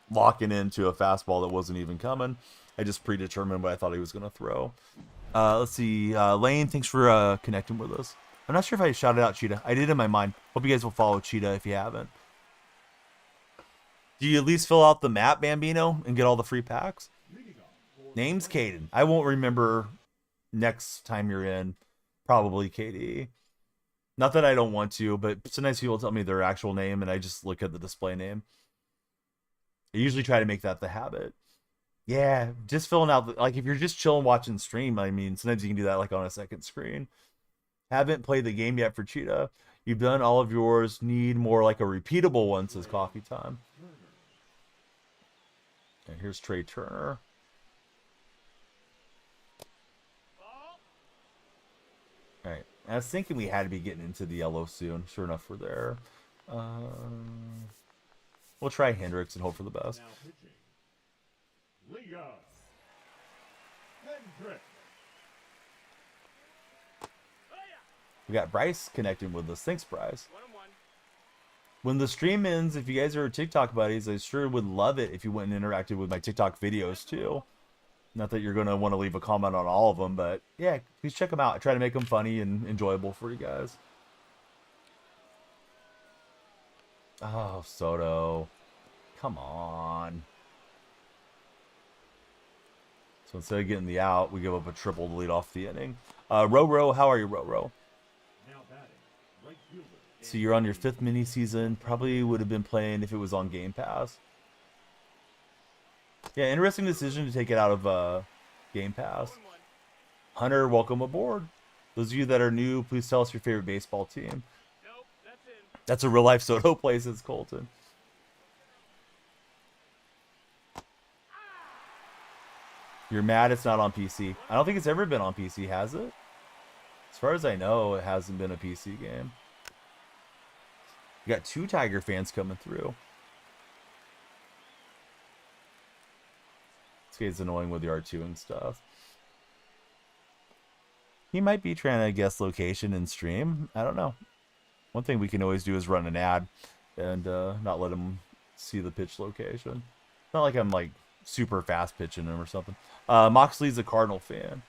locking into a fastball that wasn't even coming. I just predetermined what I thought he was going to throw. Let's see. Lane, thanks for connecting with us. I'm not sure if I shouted out Cheetah. I did in my mind. Hope you guys will follow Cheetah if you haven't. Do you at least fill out the map, Bambino, and get all the free packs? Name's Caden. I won't remember next time you're in. Probably KD. Not that I don't want to, but sometimes people tell me their actual name, and I just look at the display name. I usually try to make that the habit. Yeah, just filling out, like if you're just chilling watching stream, I mean, sometimes you can do that like on a second screen. Haven't played the game yet for Cheetah. You've done all of yours. Need more like a repeatable one, says Coffee Time. And here's Trey Turner. All right. I was thinking we had to be getting into the yellow soon. Sure enough, we're there. We'll try Hendricks and hope for the best. We got Bryce connecting with us. Thanks, Bryce. 1-1. When the stream ends, if you guys are TikTok buddies, I sure would love it if you went and interacted with my TikTok videos too. Not that you're going to want to leave a comment on all of them, but yeah, please check them out. I try to make them funny and enjoyable for you guys. Oh, Soto. Come on. So instead of getting the out, we give up a triple to lead off the inning. Roro, how are you, Roro? Now batting, right fielder. So you're on your 5th mini season. Probably would have been playing if it was on Game Pass. Yeah, interesting decision to take it out of Game Pass. 1-1. Hunter, welcome aboard. Those of you that are new, please tell us your favorite baseball team. Nope, that's in. That's a real life Soto play, says Colton. You're mad it's not on PC. I don't think it's ever been on PC, has it? As far as I know, it hasn't been a PC game. You got 2 Tiger fans coming through. This guy's annoying with the R2 and stuff. He might be trying to guess location and stream. I don't know. One thing we can always do is run an ad and not let him see the pitch location. Not like I'm like super fast pitching him or something. Moxley's a Cardinal fan.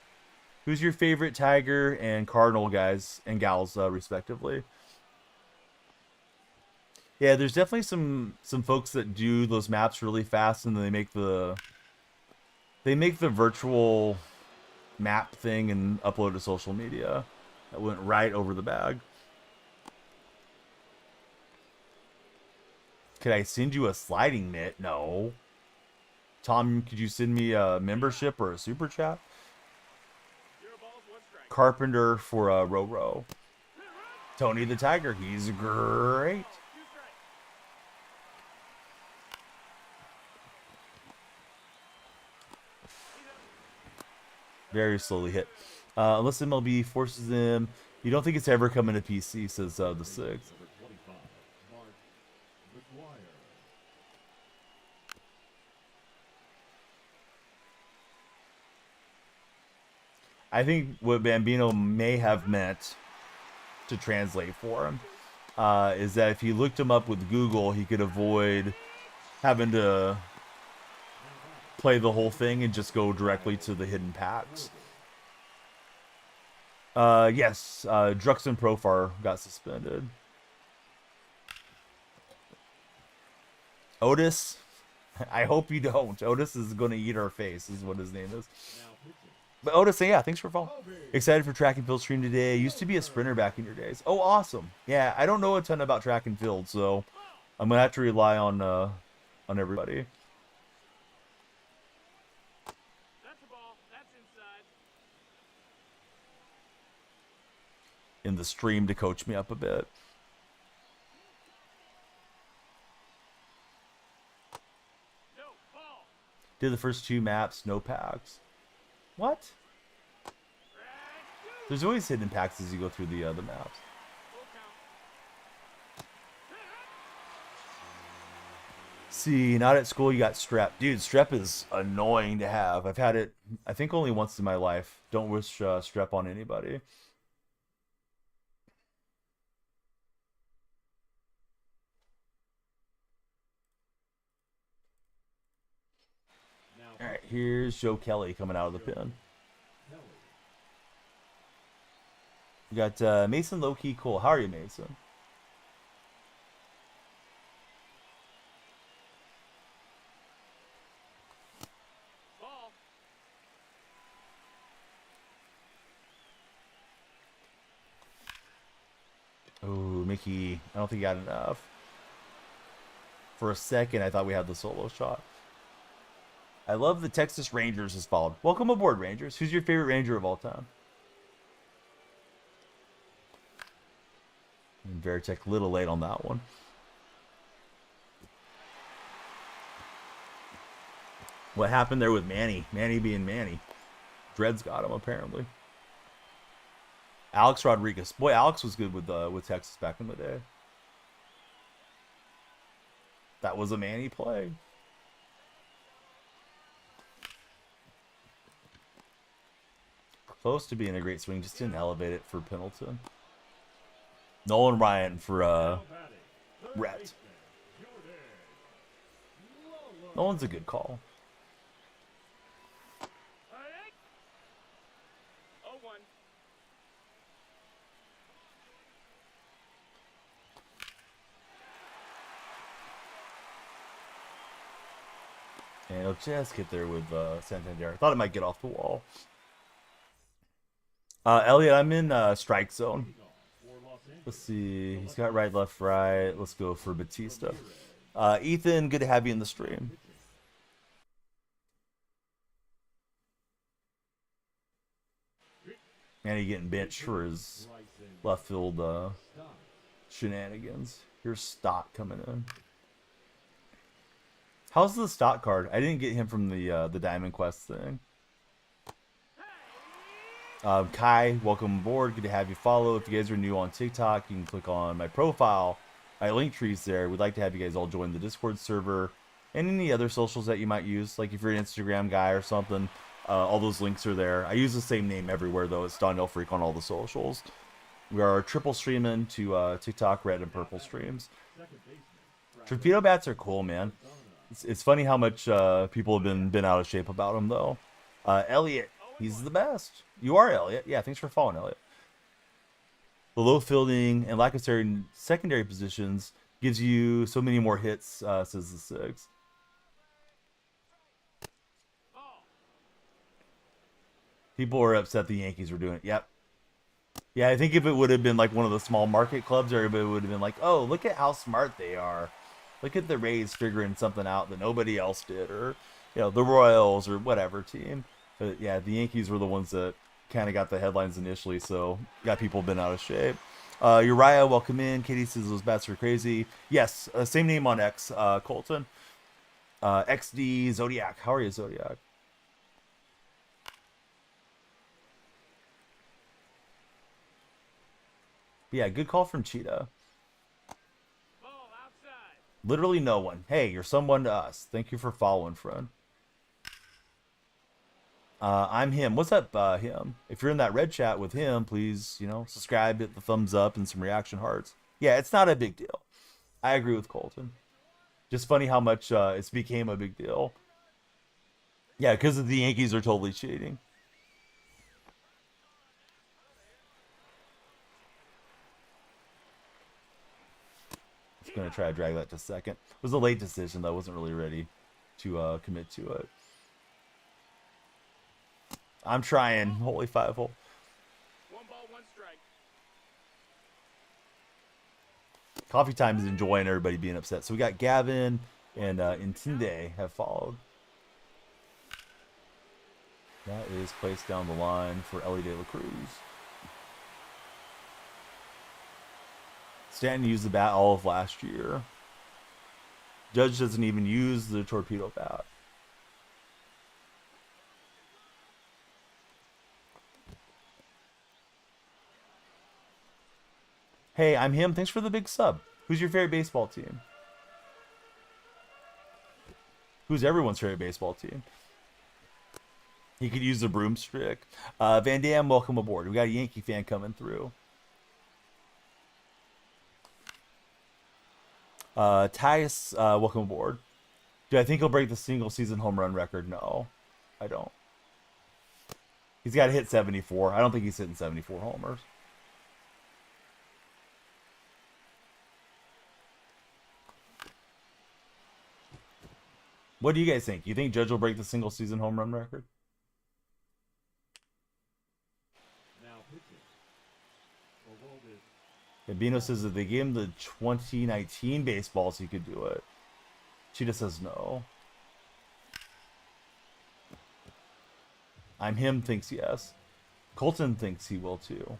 Who's your favorite Tiger and Cardinal guys and gals, respectively? Yeah, there's definitely some folks that do those maps really fast, and then they make the virtual map thing and upload to social media. That went right over the bag. Could I send you a sliding mitt? No. Tom, could you send me a membership or a super chat? 0 balls, 1 strike. Carpenter for Roro. Tony the Tiger, he's great. 2 strikes. Very slowly hit. Unless MLB forces him. You don't think it's ever coming to PC, says the 6th. Number 25, Mark McGuire. I think what Bambino may have meant to translate for him is that if he looked him up with Google, he could avoid having to play the whole thing and just go directly to the hidden packs. Yes, Drux and Profar got suspended. Otis, I hope you don't. Otis is going to eat our face, is what his name is. Now pitching. But Otis, yeah, thanks for following. Excited for track and field stream today. Used to be a sprinter back in your days. Oh, awesome. Yeah, I don't know a ton about track and field, so I'm gonna have to rely on everybody. That's a ball. That's inside. In the stream to coach me up a bit. No, ball. Did the first 2 maps, no packs. What? Strike 2. There's always hidden packs as you go through the maps. Full count. See, not at school, you got strep. Dude, strep is annoying to have. I've had it, I think, only once in my life. Don't wish strep on anybody. Now All right, here's Joe Kelly coming out of the pin. Kelly. You got Mason Low-Key Cool. How are you, Mason? Ball. Oh, Mickey, I don't think you got enough. For a second, I thought we had the solo shot. I love the Texas Rangers has followed. Welcome aboard, Rangers. Who's your favorite Ranger of all time? And Veritek a little late on that one. What happened there with Manny? Manny being Manny. Dread's got him, apparently. Alex Rodriguez. Boy, Alex was good with Texas back in the day. That was a Manny play. Close to being a great swing, just didn't elevate it for Pendleton. Nolan Ryan for Now batting, third Rhett. baseman, Jordan Lolo. Nolan's a good call. Alright. 0-1. And he'll just get there with Santander. I thought it might get off the wall. Elliot, I'm in strike zone. For Los Angeles, Let's see. He's got right, left, right. Let's go for Batista. Ethan, good to have you in the stream. And he getting benched for his left field shenanigans. Here's Stott coming in. How's the Stott card? I didn't get him from the Diamond Quest thing. Kai, welcome aboard. Good to have you follow. If you guys are new on TikTok, you can click on my profile. My link tree's there. We'd like to have you guys all join the Discord server and any other socials that you might use. Like if you're an Instagram guy or something, all those links are there. I use the same name everywhere though. It's Donnell Freak on all the socials. We are triple streaming to TikTok, red and purple streams. Torpedo bats are cool, man. It's funny how much people have been out of shape about them though. Elliot, he's the best. You are Elliot. Yeah, thanks for following, Elliot. The low fielding and lack of secondary positions gives you so many more hits, says the Six. People were upset the Yankees were doing it. Yep. Yeah, I think if it would have been like one of the small market clubs, everybody would have been like, oh, look at how smart they are. Look at the Rays figuring something out that nobody else did, or the Royals or whatever team. But yeah, the Yankees were the ones that kind of got the headlines initially, so got people been out of shape. Uriah, welcome in. Katie says those bats are crazy. Yes, same name on X, Colton. XD Zodiac. How are you, Zodiac? But yeah, good call from Cheetah. Ball outside. Literally no one. Hey, you're someone to us. Thank you for following, friend. I'm him. What's up, him? If you're in that red chat with him, please, subscribe, hit the thumbs up, and some reaction hearts. Yeah, it's not a big deal. I agree with Colton. Just funny how much it's became a big deal. Yeah, because the Yankees are totally cheating. Just gonna try to drag that to second. It was a late decision though. I wasn't really ready to commit to it. I'm trying. Holy five-hole. 1 ball, 1 strike. Coffee time is enjoying everybody being upset. So we got Gavin and Intinde have followed. That is placed down the line for Ellie De La Cruz. Stanton used the bat all of last year. Judge doesn't even use the torpedo bat. Hey, I'm him. Thanks for the big sub. Who's your favorite baseball team? Who's everyone's favorite baseball team? He could use the broomstick. Van Dam, welcome aboard. We got a Yankee fan coming through. Tyus, welcome aboard. Do I think he'll break the single season home run record? No, I don't. He's got to hit 74. I don't think he's hitting 74 homers. What do you guys think? You think Judge will break the single season home run record? Now pitching. Gambino says that they gave him the 2019 baseball so he could do it. Cheetah says no. I'm him thinks yes. Colton thinks he will too.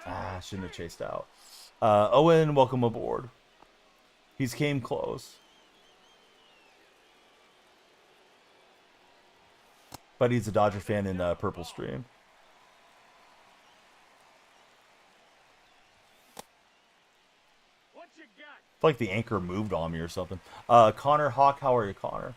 Ah, shouldn't have chased out. Owen, welcome aboard. He's came close. But he's a Dodger fan in Purple Stream. What you got? I feel like the anchor moved on me or something. Connor Hawk, how are you, Connor?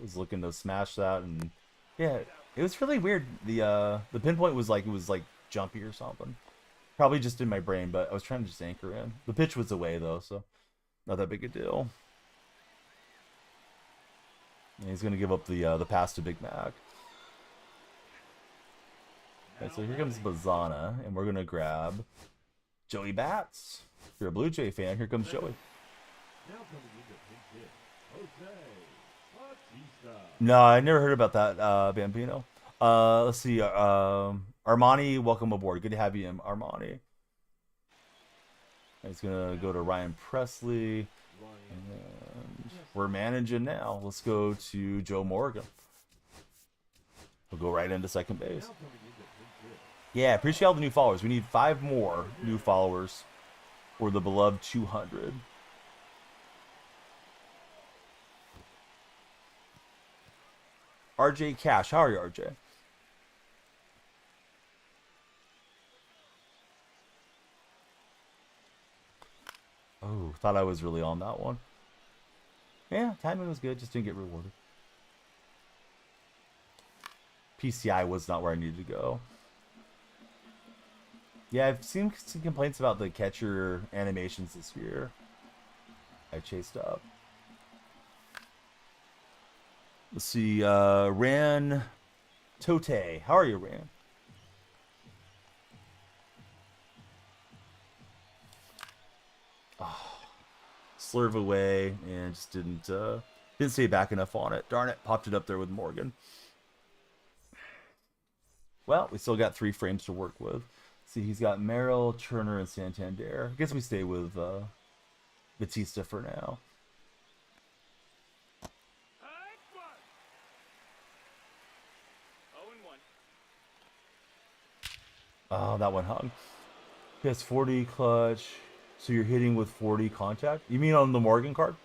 Was looking to smash that, and yeah, It was really weird. The pinpoint was like, it was like jumpy or something. Probably just in my brain, but I was trying to just anchor in. The pitch was away though, so not that big a deal. And he's gonna give up the pass to Big Mac. Okay, so here comes Bazana, and we're gonna grab Joey Bats. If you're a Blue Jay fan, here comes Joey. Now coming into pinch hit, Jose Bautista. No, I never heard about that, Bambino. Let's see. Armani, welcome aboard. Good to have you in, Armani. He's gonna go to Ryan Presley. And we're managing now. Let's go to Joe Morgan. We'll go right into second base. Yeah, appreciate all the new followers. We need 5 more new followers for the beloved 200. RJ Cash, how are you, RJ? Oh, thought I was really on that one. Yeah, timing was good, just didn't get rewarded. PCI was not where I needed to go. Yeah, I've seen some complaints about the catcher animations this year. I chased up. Let's see, Ran Tote. How are you, Ran? Oh, slurve away and just didn't stay back enough on it. Darn it, popped it up there with Morgan. Well, we still got 3 frames to work with. See, he's got Merrill, Turner, and Santander. I guess we stay with Batista for now. Oh, that one hung. He has 40 clutch, so you're hitting with 40 contact? You mean on the Morgan card?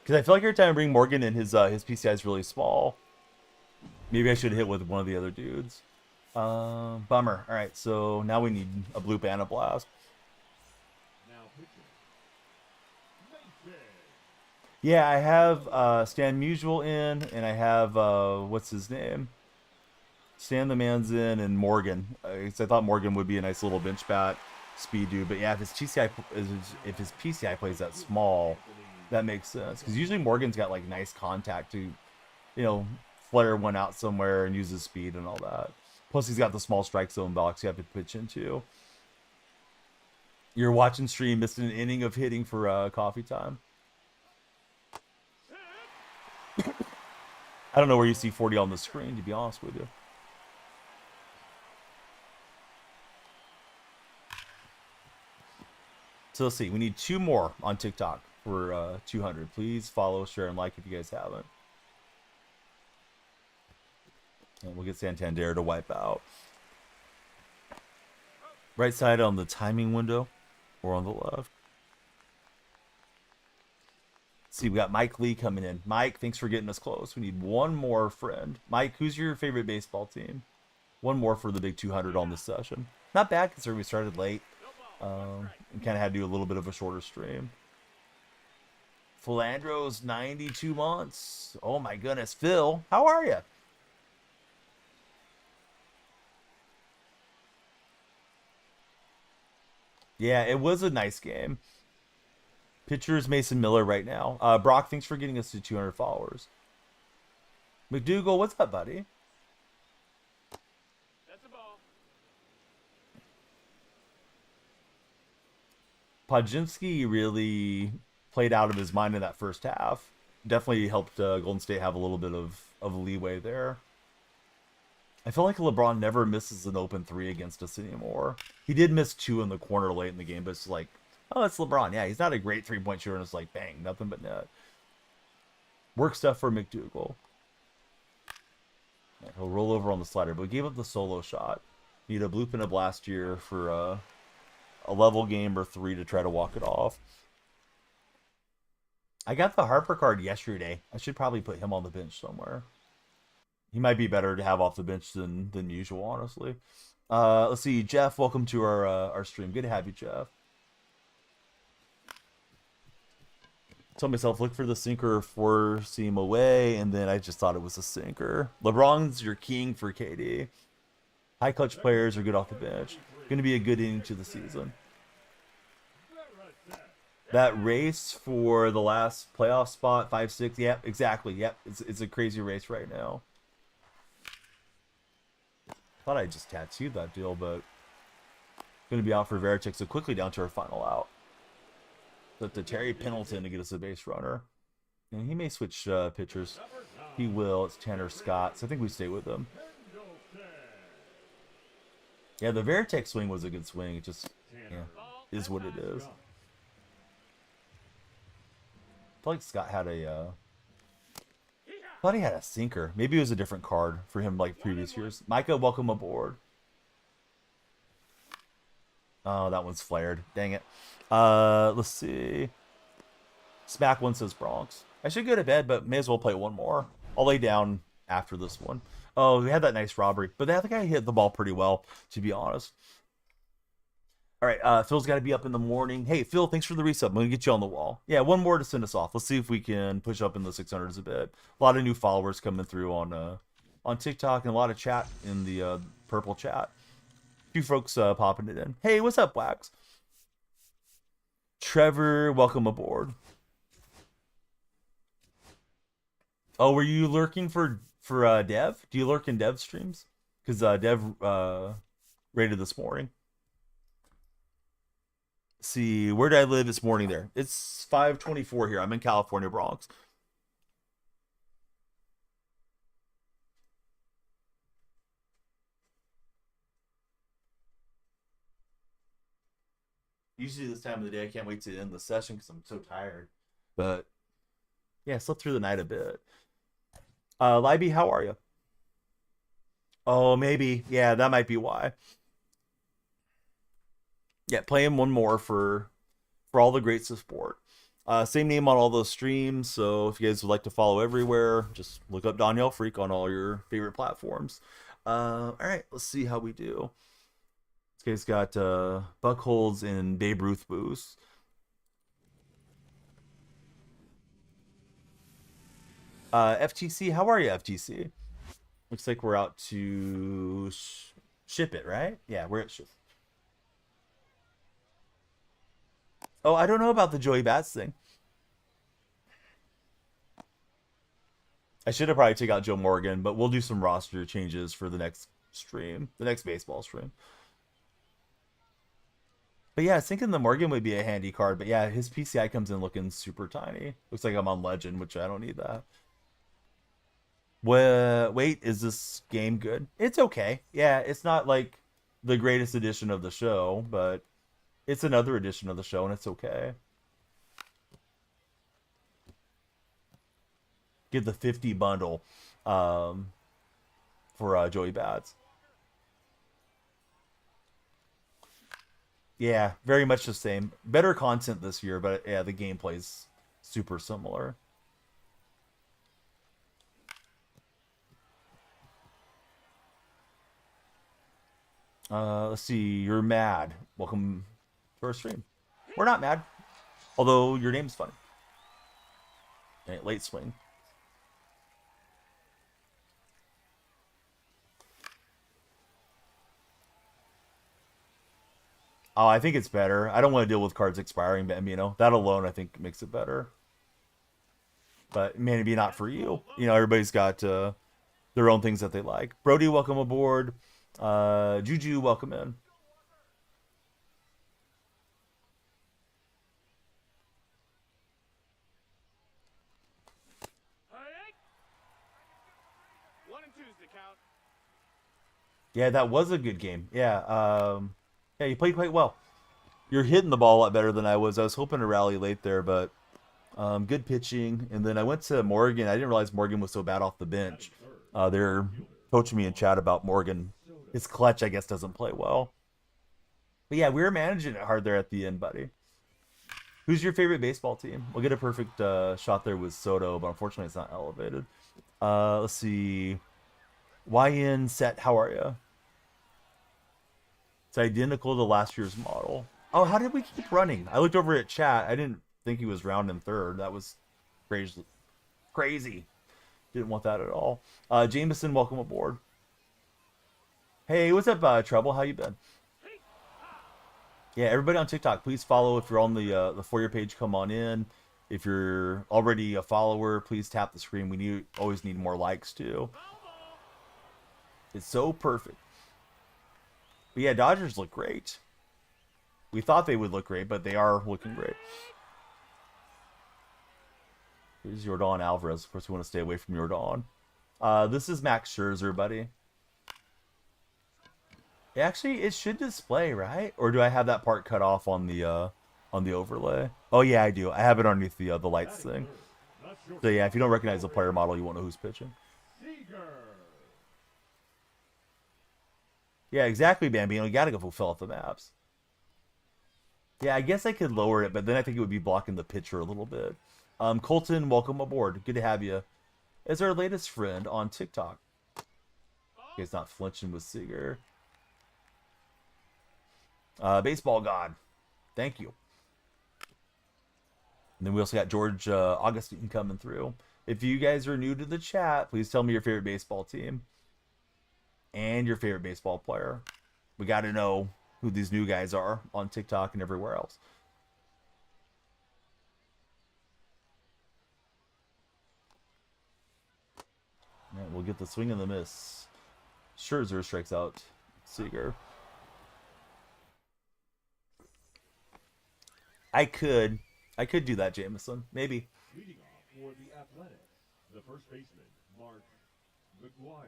Because I feel like every time I bring Morgan in, his PCI is really small. Maybe I should hit with one of the other dudes. Bummer. All right, so now we need a bloop and a blast. Now pitching. Mason. Yeah, I have Stan Musial in, and I have what's his name? Stan the Man's in, and Morgan. I thought Morgan would be a nice little bench bat speed dude, but yeah, if his PCI plays that small, that makes sense. Because usually Morgan's got like nice contact to, you know, flare one out somewhere and use his speed and all that. Plus, he's got the small strike zone box you have to pitch into. You're watching stream, missing an inning of hitting for coffee time. I don't know where you see 40 on the screen, to be honest with you. So let's see. We need 2 more on TikTok for 200. Please follow, share, and like if you guys haven't. And we'll get Santander to wipe out. Right side on the timing window or on the left. Let's see, we got Mike Lee coming in. Mike, thanks for getting us close. We need 1 more friend. Mike, who's your favorite baseball team? 1 more for the big 200 on this session. Not bad considering we started late. And kind of had to do a little bit of a shorter stream. Philandro's 92 months. Oh my goodness. Phil, how are you? Yeah, it was a nice game. Pitcher is Mason Miller right now. Brock, thanks for getting us to 200 followers. McDougal, what's up, buddy? That's a ball. Podzinski really played out of his mind in that first half. Definitely helped Golden State have a little bit of leeway there. I feel like LeBron never misses an open 3 against us anymore. He did miss 2 in the corner late in the game, but it's like, oh, it's LeBron. Yeah, he's not a great 3-point shooter, and it's like, bang, nothing but net. Work stuff for McDougal. Yeah, he'll roll over on the slider, but we gave up the solo shot. Need a bloop and a blast here for a level game or 3 to try to walk it off. I got the Harper card yesterday. I should probably put him on the bench somewhere. He might be better to have off the bench than usual, honestly. Let's see, Jeff, welcome to our stream. Good to have you, Jeff. Told myself, look for the sinker, force him away, and then I just thought it was a sinker. LeBron's your king for KD. High clutch players are good off the bench. Going to be a good inning to the season. That race for the last playoff spot, 5-6. Yep, exactly. Yep, it's a crazy race right now. Thought I just tattooed that deal, but going to be out for Veritek. So quickly down to our final out. But to Terry Pendleton to get us a base runner. And he may switch pitchers. He will. It's Tanner Scott. So I think we stay with him. Yeah, the Veritek swing was a good swing. It just is what it is. I feel like Scott had a thought he had a sinker. Maybe it was a different card for him like previous years. Micah, welcome aboard. Oh, that one's flared. Dang it. Let's see. Smack one says Bronx. I should go to bed, but may as well play one more. I'll lay down after this one. Oh, we had that nice robbery. But that guy hit the ball pretty well, to be honest. All right, Phil's got to be up in the morning. Hey, Phil, thanks for the resub. I'm going to get you on the wall. Yeah, one more to send us off. Let's see if we can push up in the 600s a bit. A lot of new followers coming through on TikTok and a lot of chat in the purple chat. A few folks popping it in. Hey, what's up, Wax? Trevor, welcome aboard. Oh, were you lurking for Dev? Do you lurk in Dev streams? Because Dev rated this morning. See, where did I live this morning there? It's 5:24 here. I'm in California, Bronx. Usually this time of the day, I can't wait to end the session because I'm so tired. But, yeah, slept through the night a bit. Libby, how are you? Oh, maybe. Yeah, that might be why. Yeah, playing one more for all the great support. Same name on all those streams, so if you guys would like to follow everywhere, just look up Danielle Freak on all your favorite platforms. All right, let's see how we do. This guy's got Buck Holds and Babe Ruth boost. FTC, how are you, FTC? Looks like we're out to ship it, right? Yeah, we're at ship. Oh, I don't know about the Joey Bats thing. I should have probably taken out Joe Morgan, but we'll do some roster changes for the next stream, the next baseball stream. But yeah, I was thinking the Morgan would be a handy card, but yeah, his PCI comes in looking super tiny. Looks like I'm on Legend, which I don't need that. Wait, is this game good? It's okay. Yeah, it's not like the greatest edition of the show, but it's another edition of the show, and it's okay. Get the 50 bundle for Joey Bats. Yeah, very much the same. Better content this year, but yeah, the gameplay's super similar. Let's see. You're mad. Welcome to our stream. We're not mad, although your name's funny. Okay, late swing. Oh, I think it's better. I don't want to deal with cards expiring, but you know, that alone I think makes it better. But maybe not for you. You know, everybody's got their own things that they like. Brody, welcome aboard. Juju, welcome in. Yeah, that was a good game. Yeah, yeah, you played quite well. You're hitting the ball a lot better than I was. I was hoping to rally late there, but good pitching. And then I went to Morgan. I didn't realize Morgan was so bad off the bench. They're coaching me in chat about Morgan. His clutch, I guess, doesn't play well. But yeah, we were managing it hard there at the end, buddy. Who's your favorite baseball team? We'll get a perfect shot there with Soto, but unfortunately it's not elevated. Let's see. YN Set, how are you? It's identical to last year's model. Oh, how did we keep running? I looked over at chat. I didn't think he was rounding third. That was crazy. Crazy. Didn't want that at all. Jameson, welcome aboard. Hey, what's up, Trouble? How you been? Yeah, everybody on TikTok, please follow. If you're on the For Your page, come on in. If you're already a follower, please tap the screen. We always need more likes too. It's so perfect. But yeah, Dodgers look great. We thought they would look great, but they are looking great. Here's Yordan Alvarez. Of course, we want to stay away from Yordan. This is Max Scherzer, buddy. Actually, it should display, right? Or do I have that part cut off on the overlay? Oh yeah, I do. I have it underneath the lights thing. So yeah, if you don't recognize the player model, you won't know who's pitching. Yeah, exactly, Bambino. You gotta go fulfill out the maps. Yeah, I guess I could lower it, but then I think it would be blocking the picture a little bit. Colton, welcome aboard. Good to have you. As our latest friend on TikTok. He's not flinching with Seager. Baseball God. Thank you. And then we also got George Augustine coming through. If you guys are new to the chat, please tell me your favorite baseball team. And your favorite baseball player. We got to know who these new guys are on TikTok and everywhere else. And we'll get the swing and the miss. Scherzer strikes out Seager. I could do that, Jameson. Maybe. Leading off for the Athletics, the first baseman, Mark McGuire.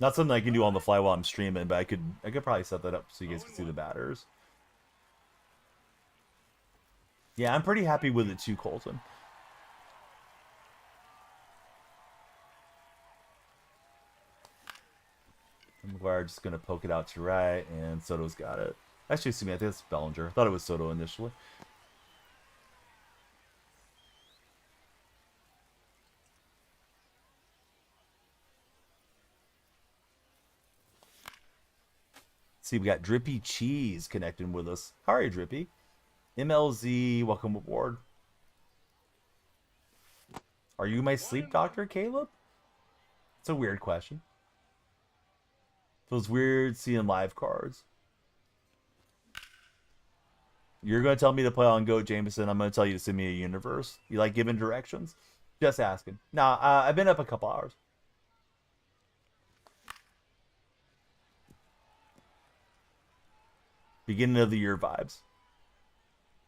Not something I can do on the fly while I'm streaming, but I could probably set that up so you guys can see the batters. Yeah, I'm pretty happy with it too, Colton. McGuire just gonna poke it out to right, and Soto's got it. Actually, excuse me, I think it's Bellinger. I thought it was Soto initially. See, we got Drippy Cheese connecting with us. How are you, Drippy? MLZ, welcome aboard. Are you my sleep doctor, Caleb? It's a weird question. Feels weird seeing live cards. You're going to tell me to play on Go, Jameson. I'm going to tell you to send me a universe. You like giving directions? Just asking. Nah, I've been up a couple hours. Beginning of the year vibes.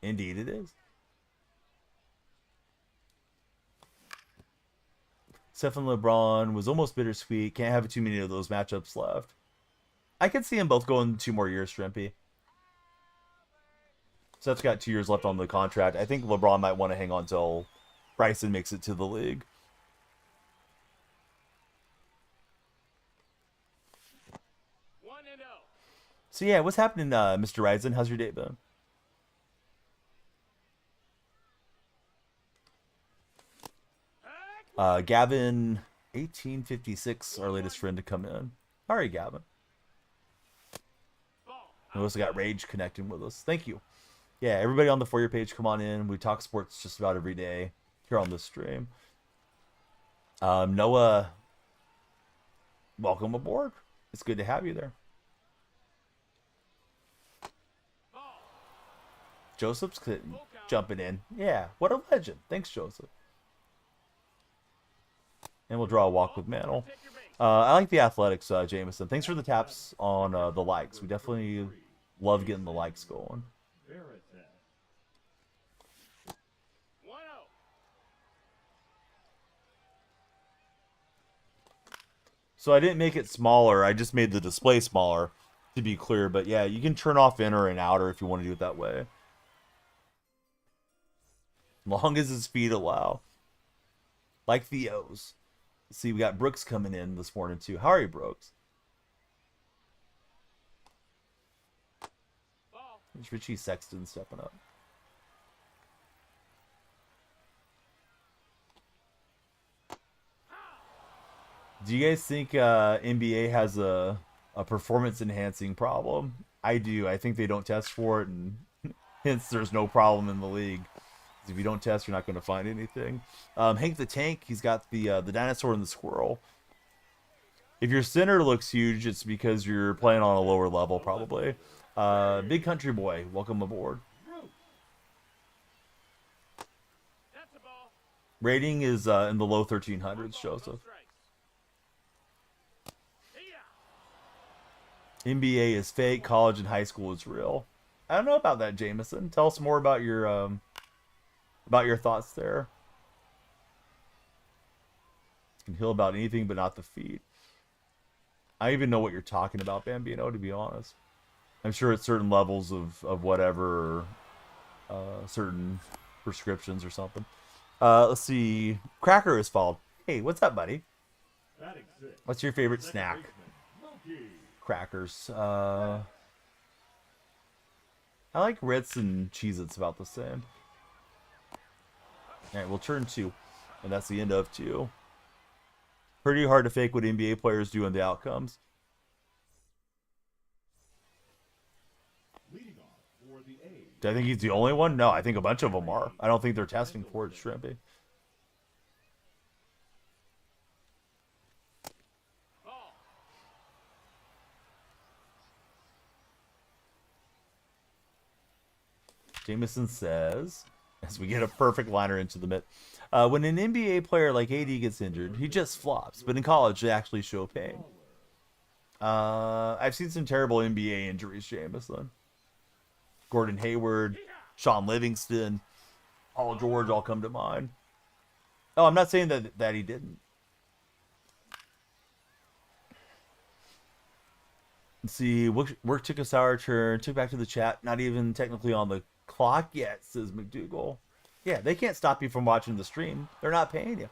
Indeed it is. Steph and LeBron was almost bittersweet. Can't have too many of those matchups left. I could see them both going 2 more years, Shrimpy. Steph's got 2 years left on the contract. I think LeBron might want to hang on till Bryson makes it to the league. So yeah, what's happening, Mr. Ryzen? How's your day been? Gavin, 1856, our latest friend to come in. All right, Gavin. We also got Rage connecting with us. Thank you. Yeah, everybody on the For Your page, come on in. We talk sports just about every day here on this stream. Noah, welcome aboard. It's good to have you there. Joseph's jumping in. Yeah, what a legend. Thanks, Joseph. And we'll draw a walk with Mantle. I like the athletics, Jameson. Thanks for the taps on the likes. We definitely love getting the likes going. So I didn't make it smaller. I just made the display smaller to be clear. But yeah, you can turn off inner and outer if you want to do it that way. Long as his feet allow. Like Theo's. See, we got Brooks coming in this morning too. How are you, Brooks? There's Richie Sexton stepping up. Do you guys think NBA has a performance enhancing problem? I do. I think they don't test for it, and Hence, there's no problem in the league. If you don't test, you're not going to find anything. Hank the Tank, he's got the dinosaur and the squirrel. If your center looks huge, it's because you're playing on a lower level, probably. Big Country Boy, welcome aboard. That's a ball. Rating is in the low 1300s, Joseph. NBA is fake, college and high school is real. I don't know about that, Jameson. Tell us more about your thoughts there. You can heal about anything but not the feet. I don't even know what you're talking about, Bambino, to be honest. I'm sure it's certain levels of whatever, certain prescriptions or something. Let's see. Cracker is followed. Hey, what's up, buddy? What's your favorite snack? Crackers. I like Ritz and Cheez-Its about the same. Alright, we'll turn 2. And that's the end of 2. Pretty hard to fake what NBA players do in the outcomes. Do I think he's the only one? No, I think a bunch of them are. I don't think they're testing for it, Shrimpy. Jameson says, as we get a perfect liner into the mitt, when an NBA player like AD gets injured, he just flops. But in college, they actually show pain. I've seen some terrible NBA injuries, Jameson. Gordon Hayward, Sean Livingston, Paul George all come to mind. Oh, I'm not saying that he didn't. Let's see, work took a sour turn, took back to the chat, not even technically on the clock yet, says McDougal. Yeah, they can't stop you from watching the stream. They're not paying you.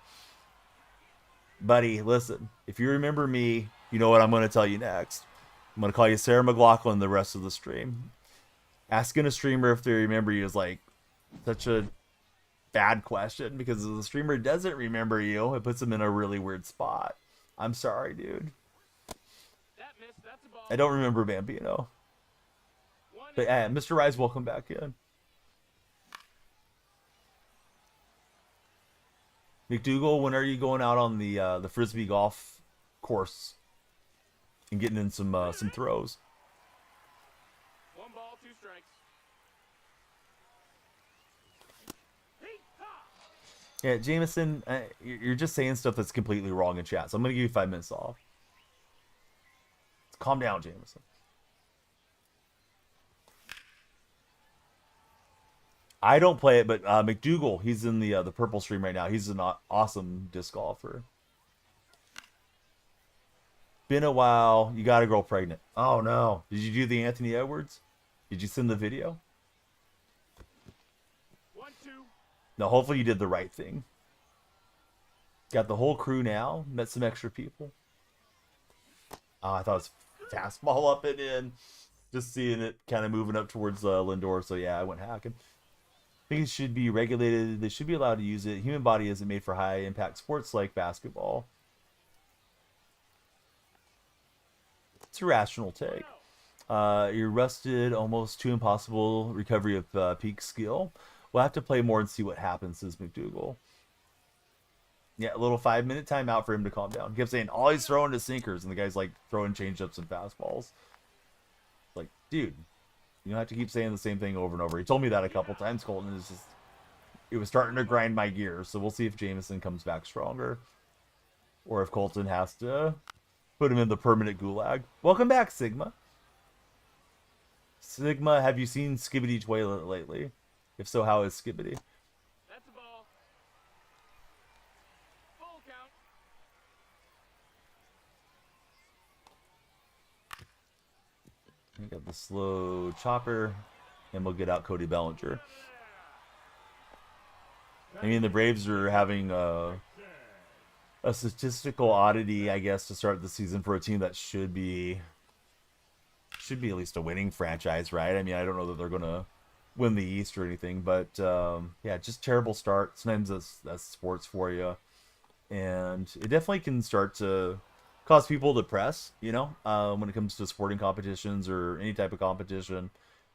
Buddy, listen, if you remember me, you know what I'm going to tell you next. I'm going to call you Sarah McLachlan the rest of the stream. Asking a streamer if they remember you is like such a bad question, because if the streamer doesn't remember you, it puts them in a really weird spot. I'm sorry, dude. I don't remember Bambino. But Mr. Rise, welcome back in. McDougal, when are you going out on the frisbee golf course and getting in some throws? 1 ball, 2 strikes. Yeah, Jameson, you're just saying stuff that's completely wrong in chat, so I'm going to give you 5 minutes off. Calm down, Jameson. I don't play it, but McDougal, he's in the purple stream right now. He's an awesome disc golfer. Been a while. You got a girl pregnant. Oh, no. Did you do the Anthony Edwards? Did you send the video? 1, 2. No, hopefully you did the right thing. Got the whole crew now. Met some extra people. Oh, I thought it was fastball up and in. Just seeing it kind of moving up towards Lindor. So, yeah, I went hacking. I think it should be regulated. They should be allowed to use it. Human body isn't made for high-impact sports like basketball. It's a rational take. You're rusted, almost too impossible. Recovery of peak skill. We'll have to play more and see what happens, says McDougal. Yeah, a little 5-minute timeout for him to calm down. He kept saying, all he's throwing is sinkers, and the guy's like throwing changeups and fastballs. Like, dude, you don't have to keep saying the same thing over and over. He told me that a couple times, Colton. It was starting to grind my gears. So we'll see if Jameson comes back stronger, or if Colton has to put him in the permanent gulag. Welcome back, Sigma. Sigma, have you seen Skibbity Toilet lately? If so, how is Skibbity? That's a ball. Full count. We got the slow chopper, and we'll get out Cody Bellinger. I mean, the Braves are having a statistical oddity, I guess, to start the season for a team that should be at least a winning franchise, right? I mean, I don't know that they're gonna win the East or anything, but yeah, just terrible start. Sometimes that's sports for you, and it definitely can start to cause people to press, you know, when it comes to sporting competitions or any type of competition.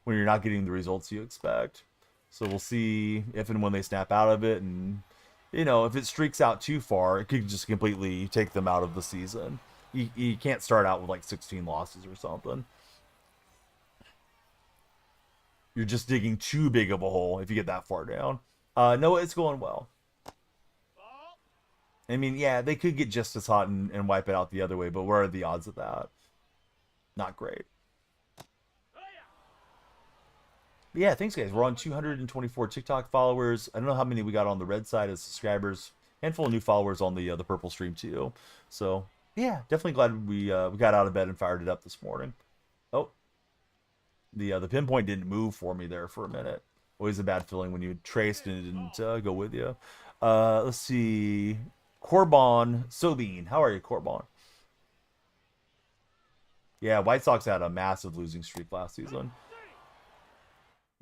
when you're not getting the results you expect. So we'll see if and when they snap out of it, and if it streaks out too far, it could just completely take them out of the season. You can't start out with like 16 losses or something. You're just digging too big of a hole if you get that far down. No, it's going well. Ball. I mean, yeah, they could get just as hot and wipe it out the other way, but where are the odds of that? Not great. But yeah, thanks guys. We're on 224 TikTok followers. I don't know how many we got on the red side as subscribers. Handful of new followers on the purple stream too. So yeah, definitely glad we got out of bed and fired it up this morning. Oh, the pinpoint didn't move for me there for a minute. Always a bad feeling when you traced and it didn't go with you. Let's see. Corbon Sobine. How are you, Corbon? Yeah, White Sox had a massive losing streak last season.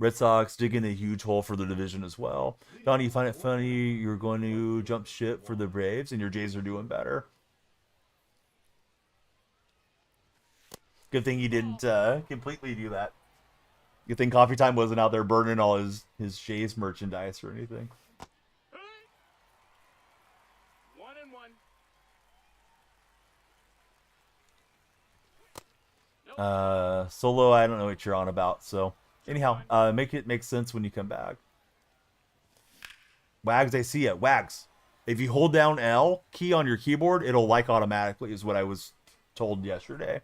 Red Sox digging a huge hole for the division as well. Donnie, you find it funny you're going to jump ship for the Braves and your Jays are doing better? Good thing you didn't completely do that. Good thing Coffee Time wasn't out there burning all his Jays merchandise or anything. 1-1. Solo, I don't know what you're on about, so anyhow, make it make sense when you come back. Wags, I see it. Wags, if you hold down L key on your keyboard, it'll like automatically, is what I was told yesterday.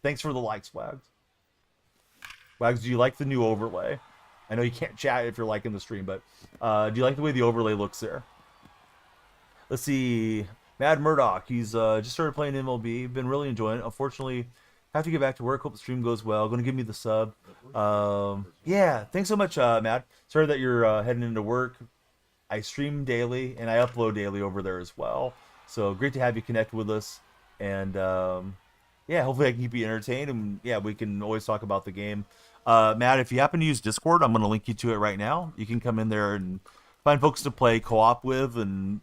Thanks for the likes, Wags. Wags, do you like the new overlay? I know you can't chat if you're liking the stream, but do you like the way the overlay looks there? Let's see. Mad Murdoch, he's just started playing MLB. Been really enjoying it. Unfortunately, have to get back to work. Hope the stream goes well. Going to give me the sub. Yeah, thanks so much, Matt. Sorry that you're heading into work. I stream daily and I upload daily over there as well. So great to have you connect with us. And yeah, hopefully I can keep you entertained. And yeah, we can always talk about the game. Matt, if you happen to use Discord, I'm going to link you to it right now. You can come in there and find folks to play co-op with, and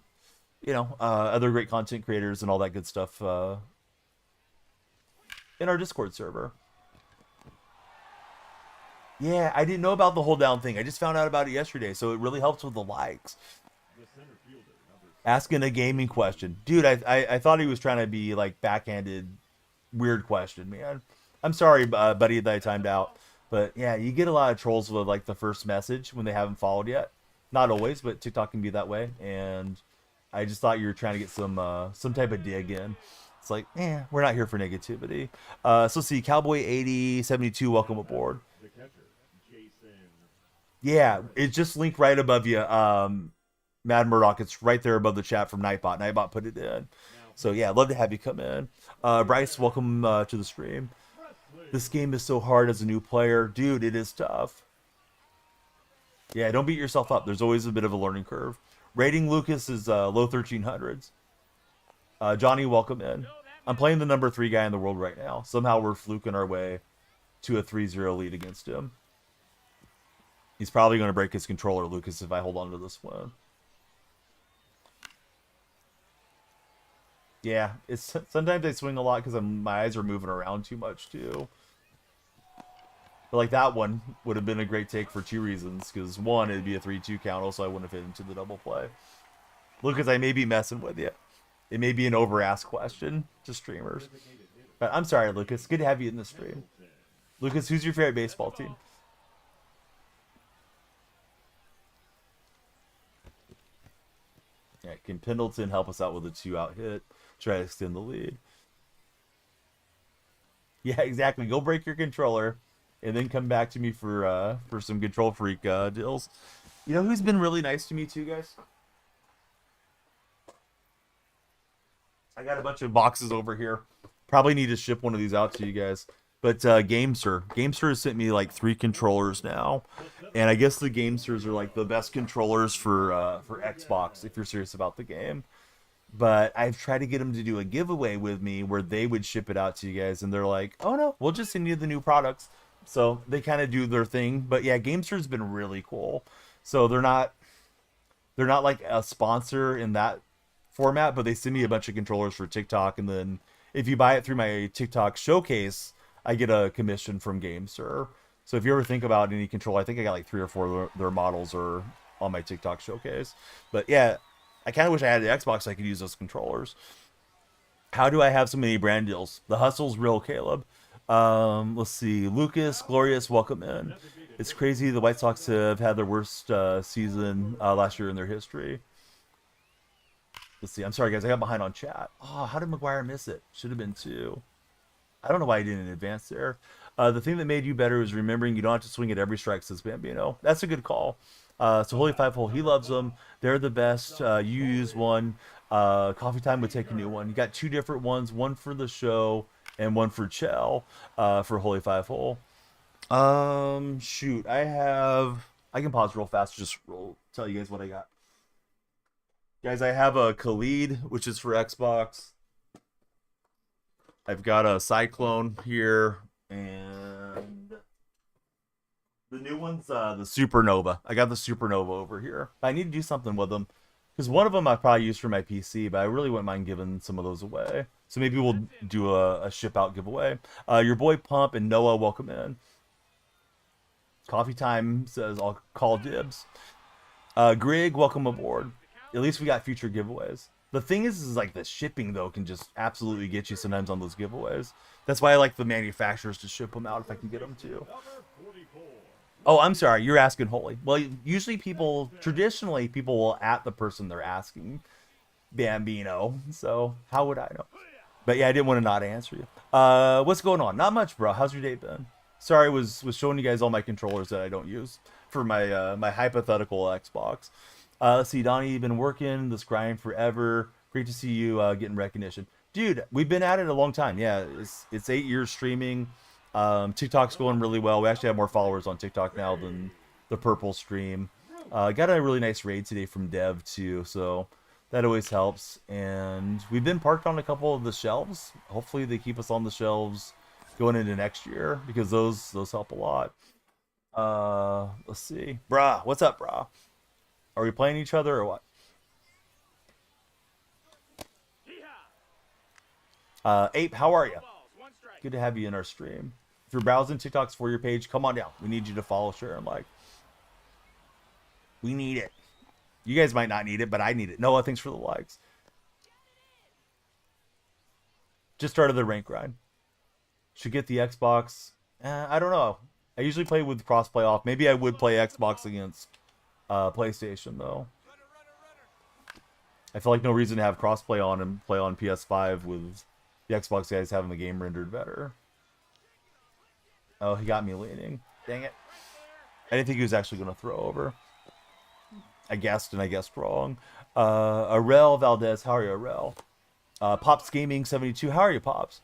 other great content creators and all that good stuff in our Discord server. Yeah, I didn't know about the hold down thing. I just found out about it yesterday, so it really helps with the likes. Asking a gaming question. Dude, I thought he was trying to be like backhanded weird question, man. I'm sorry, buddy, that I timed out. But yeah, you get a lot of trolls with like the first message when they haven't followed yet. Not always, but TikTok can be that way. And I just thought you were trying to get some type of dig in. It's like, we're not here for negativity. So see, Cowboy 8072, welcome aboard. Yeah, it's just linked right above you, Mad Murdoch. It's right there above the chat from Nightbot. Nightbot put it in. So yeah, I'd love to have you come in. Bryce, welcome to the stream. This game is so hard as a new player. Dude, it is tough. Yeah, don't beat yourself up. There's always a bit of a learning curve. Rating Lucas is low 1300s. Johnny, welcome in. I'm playing the number 3 guy in the world right now. Somehow we're fluking our way to a 3-0 lead against him. He's probably going to break his controller, Lucas, if I hold on to this one. Yeah, it's sometimes I swing a lot because my eyes are moving around too much too. But like that one would have been a great take for 2 reasons. Because one, it'd be a 3-2 count, also I wouldn't have hit into the double play. Lucas, I may be messing with you. It may be an over-asked question to streamers. But I'm sorry, Lucas. Good to have you in the stream. Lucas, who's your favorite baseball team? Yeah, can Pendleton help us out with a 2-out hit? Try to extend the lead. Yeah, exactly. Go break your controller, and then come back to me for some Control Freak deals. You know who's been really nice to me too, guys? I got a bunch of boxes over here. Probably need to ship one of these out to you guys. But Gamester has sent me like 3 controllers now, and I guess the Gamesters are like the best controllers for Xbox if you're serious about the game. But I've tried to get them to do a giveaway with me where they would ship it out to you guys, and they're like, "Oh no, we'll just send you the new products." So they kind of do their thing. But yeah, Gamester's been really cool. So they're not like a sponsor in that format, but they send me a bunch of controllers for TikTok, and then if you buy it through my TikTok showcase, I get a commission from Gamester. So if you ever think about any controller, I think I got like 3 or 4 of their models are on my TikTok showcase. But yeah, I kind of wish I had the Xbox so I could use those controllers. How do I have so many brand deals? The hustle's real, Caleb. Let's see. Lucas, Glorious, welcome in. It's crazy the White Sox have had their worst season last year in their history. Let's see. I'm sorry, guys. I got behind on chat. Oh, how did McGuire miss it? Should have been 2. I don't know why he didn't advance there. The thing that made you better is remembering you don't have to swing at every strike, says Bambino. That's a good call. So Holy Five Hole, he loves them. They're the best. You use one. Coffee Time would take a new one. You got 2 different ones, one for the show and one for Chell for Holy Five Hole. Shoot, I can pause real fast, just tell you guys what I got. Guys, I have a Khalid, which is for Xbox. I've got a Cyclone here, and the new one's the Supernova. I got the Supernova over here. I need to do something with them, because one of them I probably use for my PC, but I really wouldn't mind giving some of those away. So maybe we'll do a ship out giveaway. Your boy Pump and Noah, welcome in. Coffee Time says I'll call dibs. Greg, welcome aboard. At least we got future giveaways. The thing is like the shipping though can just absolutely get you sometimes on those giveaways. That's why I like the manufacturers to ship them out if I can get them to. Oh, I'm sorry. You're asking Holy. Well, usually traditionally people will at the person they're asking Bambino. So how would I know? But yeah, I didn't want to not answer you. What's going on? Not much, bro. How's your day been? Sorry, I was showing you guys all my controllers that I don't use for my my hypothetical Xbox. Let's see, Donnie, you've been working this grind forever. Great to see you getting recognition. Dude, we've been at it a long time. Yeah, it's 8 years streaming. TikTok's going really well. We actually have more followers on TikTok now than the Purple stream. Got a really nice raid today from Dev too, so that always helps. And we've been parked on a couple of the shelves. Hopefully they keep us on the shelves going into next year, because those help a lot. Let's see. Brah, what's up, brah? Are we playing each other or what? Ape, how are you? Good to have you in our stream. If you're browsing TikTok's For Your page, come on down. We need you to follow, share, and like. We need it. You guys might not need it, but I need it. Noah, thanks for the likes. Just started the rank grind. Should get the Xbox. I don't know. I usually play with crossplay off. Maybe I would play Xbox against PlayStation though. I feel like no reason to have crossplay on and play on PS5 with the Xbox guys having the game rendered better. Oh, he got me leaning. Dang it. I didn't think he was actually going to throw over. I guessed, and I guessed wrong. Arel Valdez, how are you, Arel? Pops Gaming 72, how are you, Pops?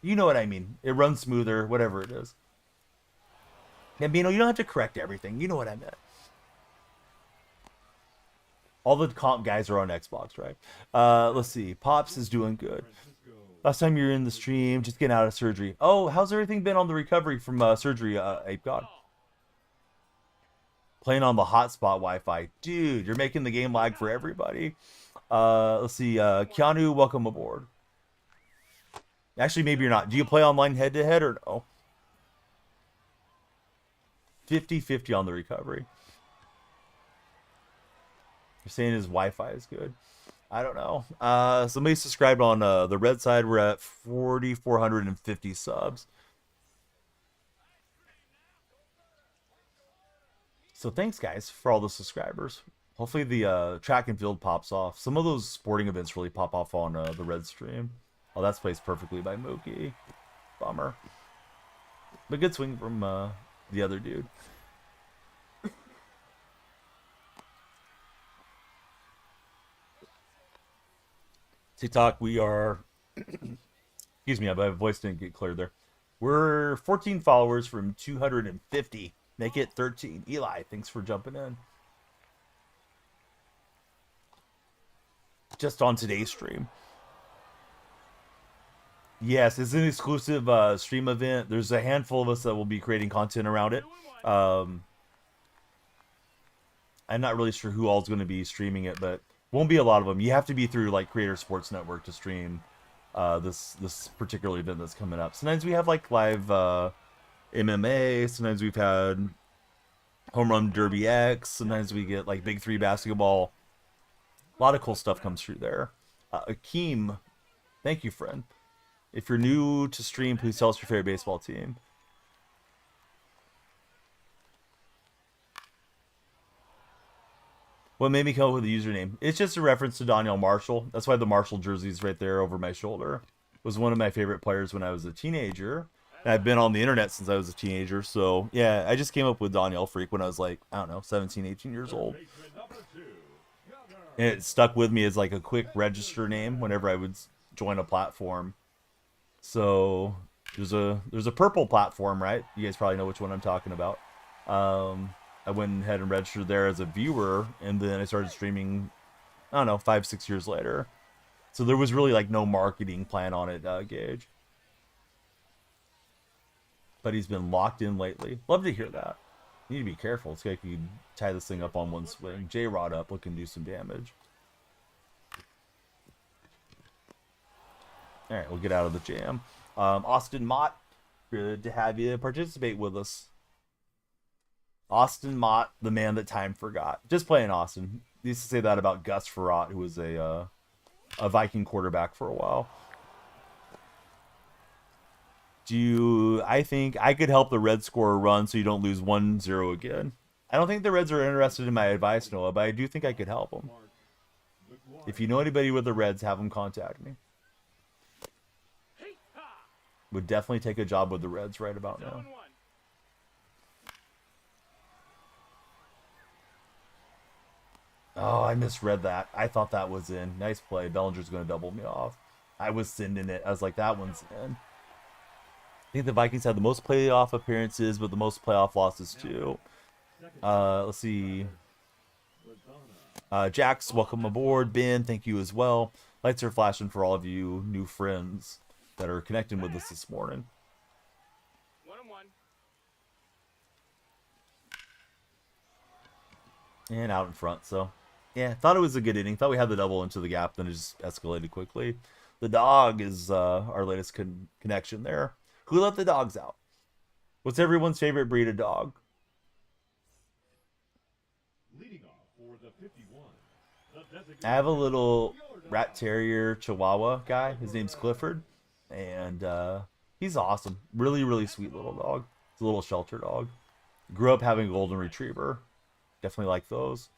You know what I mean. It runs smoother, whatever it is. Gambino, you don't have to correct everything. You know what I meant. All the comp guys are on Xbox, right? Let's see. Pops is doing good. Last time you were in the stream, just getting out of surgery. Oh, how's everything been on the recovery from surgery, Ape God? Playing on the hotspot Wi-Fi. Dude, you're making the game lag for everybody. Let's see. Keanu, welcome aboard. Actually, maybe you're not. Do you play online head-to-head or no? 50-50 on the recovery. You're saying his Wi-Fi is good. I don't know. Somebody subscribed on the red side. We're at 4,450 subs. So thanks, guys, for all the subscribers. Hopefully the track and field pops off. Some of those sporting events really pop off on the red stream. Oh, that's placed perfectly by Mookie. Bummer. But good swing from the other dude. TikTok, we are... Excuse me, my voice didn't get cleared there. We're 14 followers from 250. Make it 13. Eli, thanks for jumping in. Just on today's stream. Yes, it's an exclusive stream event. There's a handful of us that will be creating content around it. I'm not really sure who all's going to be streaming it, but won't be a lot of them. You have to be through like Creator Sports Network to stream this particular event that's coming up. Sometimes we have like live MMA. Sometimes we've had Home Run Derby X. Sometimes we get like Big 3 basketball. A lot of cool stuff comes through there. Akeem, thank you, friend. If you're new to stream, please tell us your favorite baseball team. What made me come up with the username? It's just a reference to Donnell Marshall. That's why the Marshall jersey's right there over my shoulder. Was one of my favorite players when I was a teenager. And I've been on the internet since I was a teenager. So, yeah, I just came up with Donnell Freak when I was like, I don't know, 17, 18 years old. And it stuck with me as like a quick register name whenever I would join a platform. So, there's a purple platform, right? You guys probably know which one I'm talking about. I went ahead and registered there as a viewer, and then I started streaming, I don't know, 5-6 years later. So there was really like no marketing plan on it, Gage. But he's been locked in lately. Love to hear that. You need to be careful. It's like you tie this thing up on one swing. J-Rod up, looking to do some damage. All right, we'll get out of the jam. Austin Mott, good to have you participate with us. Austin Mott, the man that time forgot. Just playing Austin. They used to say that about Gus Frerotte, who was a Viking quarterback for a while. I think I could help the Reds score a run so you don't lose 1-0 again. I don't think the Reds are interested in my advice, Noah, but I do think I could help them. If you know anybody with the Reds, have them contact me. Would definitely take a job with the Reds right about now. Oh, I misread that. I thought that was in. Nice play. Bellinger's going to double me off. I was sending it. I was like, that one's in. I think the Vikings had the most playoff appearances, but the most playoff losses too. Let's see. Jax, welcome aboard. Ben, thank you as well. Lights are flashing for all of you new friends that are connecting with us this morning. 1-1. And out in front, so yeah, thought it was a good inning. Thought we had the double into the gap, then it just escalated quickly. The dog is our latest connection there. Who let the dogs out? What's everyone's favorite breed of dog? I have a little rat terrier chihuahua guy. His name's Clifford, and he's awesome. Really, really sweet little dog. It's a little shelter dog. Grew up having a golden retriever. Definitely like those.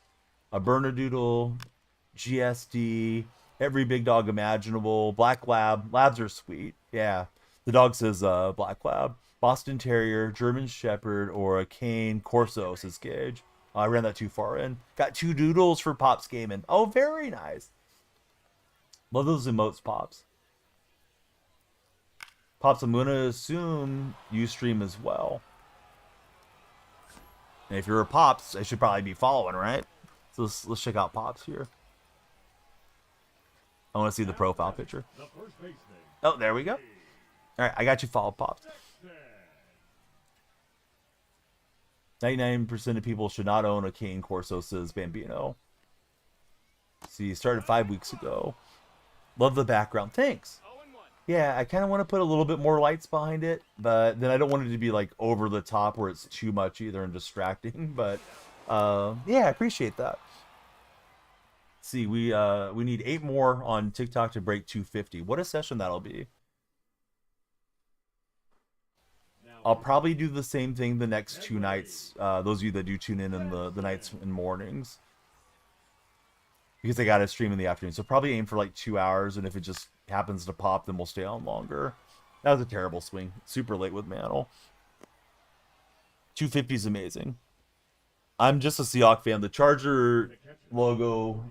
A Bernedoodle, GSD, every big dog imaginable. Black Lab. Labs are sweet. Yeah. The dog says Black Lab. Boston Terrier, German Shepherd, or a Cane Corso, says Gage. I ran that too far in. Got 2 doodles for Pops Gaming. Oh, very nice. Love those emotes, Pops. Pops, I'm going to assume you stream as well. And if you're a Pops, I should probably be following, right? So let's check out Pops here. I want to see the profile picture. Oh, there we go. All right, I got you followed, Pops. 99% of people should not own a Cane Corso, says Bambino. See, started 5 weeks ago. Love the background. Thanks. Yeah, I kind of want to put a little bit more lights behind it, but then I don't want it to be like over the top where it's too much either and distracting. But yeah, I appreciate that. See, we need 8 more on TikTok to break 250. What a session that'll be. I'll probably do the same thing the next 2 nights. Those of you that do tune in the nights and mornings, because I got to stream in the afternoon. So probably aim for like 2 hours, and if it just happens to pop, then we'll stay on longer. That was a terrible swing. Super late with Mantle. 250 is amazing. I'm just a Seahawk fan. The Charger logo,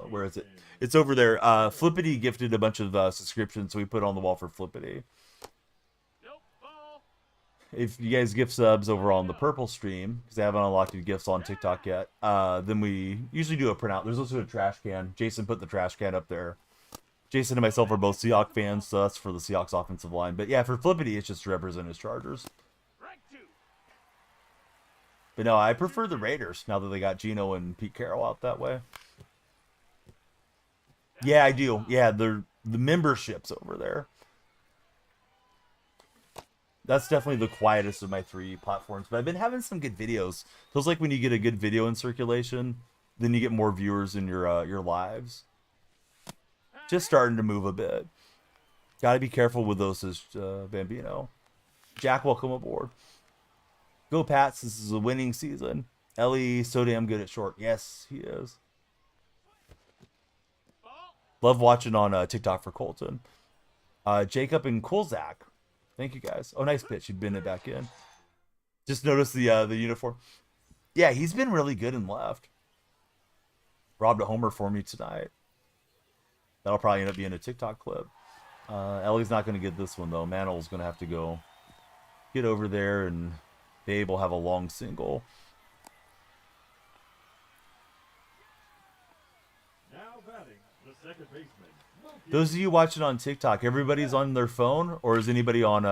where is it? It's over there. Flippity gifted a bunch of subscriptions, so we put it on the wall for Flippity. If you guys gift subs over on the Purple stream, because they haven't unlocked any gifts on TikTok yet, then we usually do a printout. There's also a trash can. Jason put the trash can up there. Jason and myself are both Seahawks fans, so that's for the Seahawks offensive line. But yeah, for Flippity, it's just to represent his Chargers. But no, I prefer the Raiders now that they got Geno and Pete Carroll out that way. Yeah, I do. Yeah, the membership's over there. That's definitely the quietest of my 3 platforms, but I've been having some good videos. Feels like when you get a good video in circulation, then you get more viewers in your lives. Just starting to move a bit. Gotta be careful with those, Bambino. Jack, welcome aboard. Go Pats, this is a winning season. Ellie, so damn good at short. Yes, he is. Love watching on TikTok for Colton. Jacob and Kulzak. Thank you guys. Oh, nice pitch. You'd been it back in. Just noticed the uniform. Yeah, he's been really good in left. Robbed a homer for me tonight. That'll probably end up being a TikTok clip. Ellie's not going to get this one, though. Mantl's going to have to go get over there, and Babe will have a long single. Now batting, the second baseman. Those of you watching on TikTok, everybody's on their phone, or is anybody on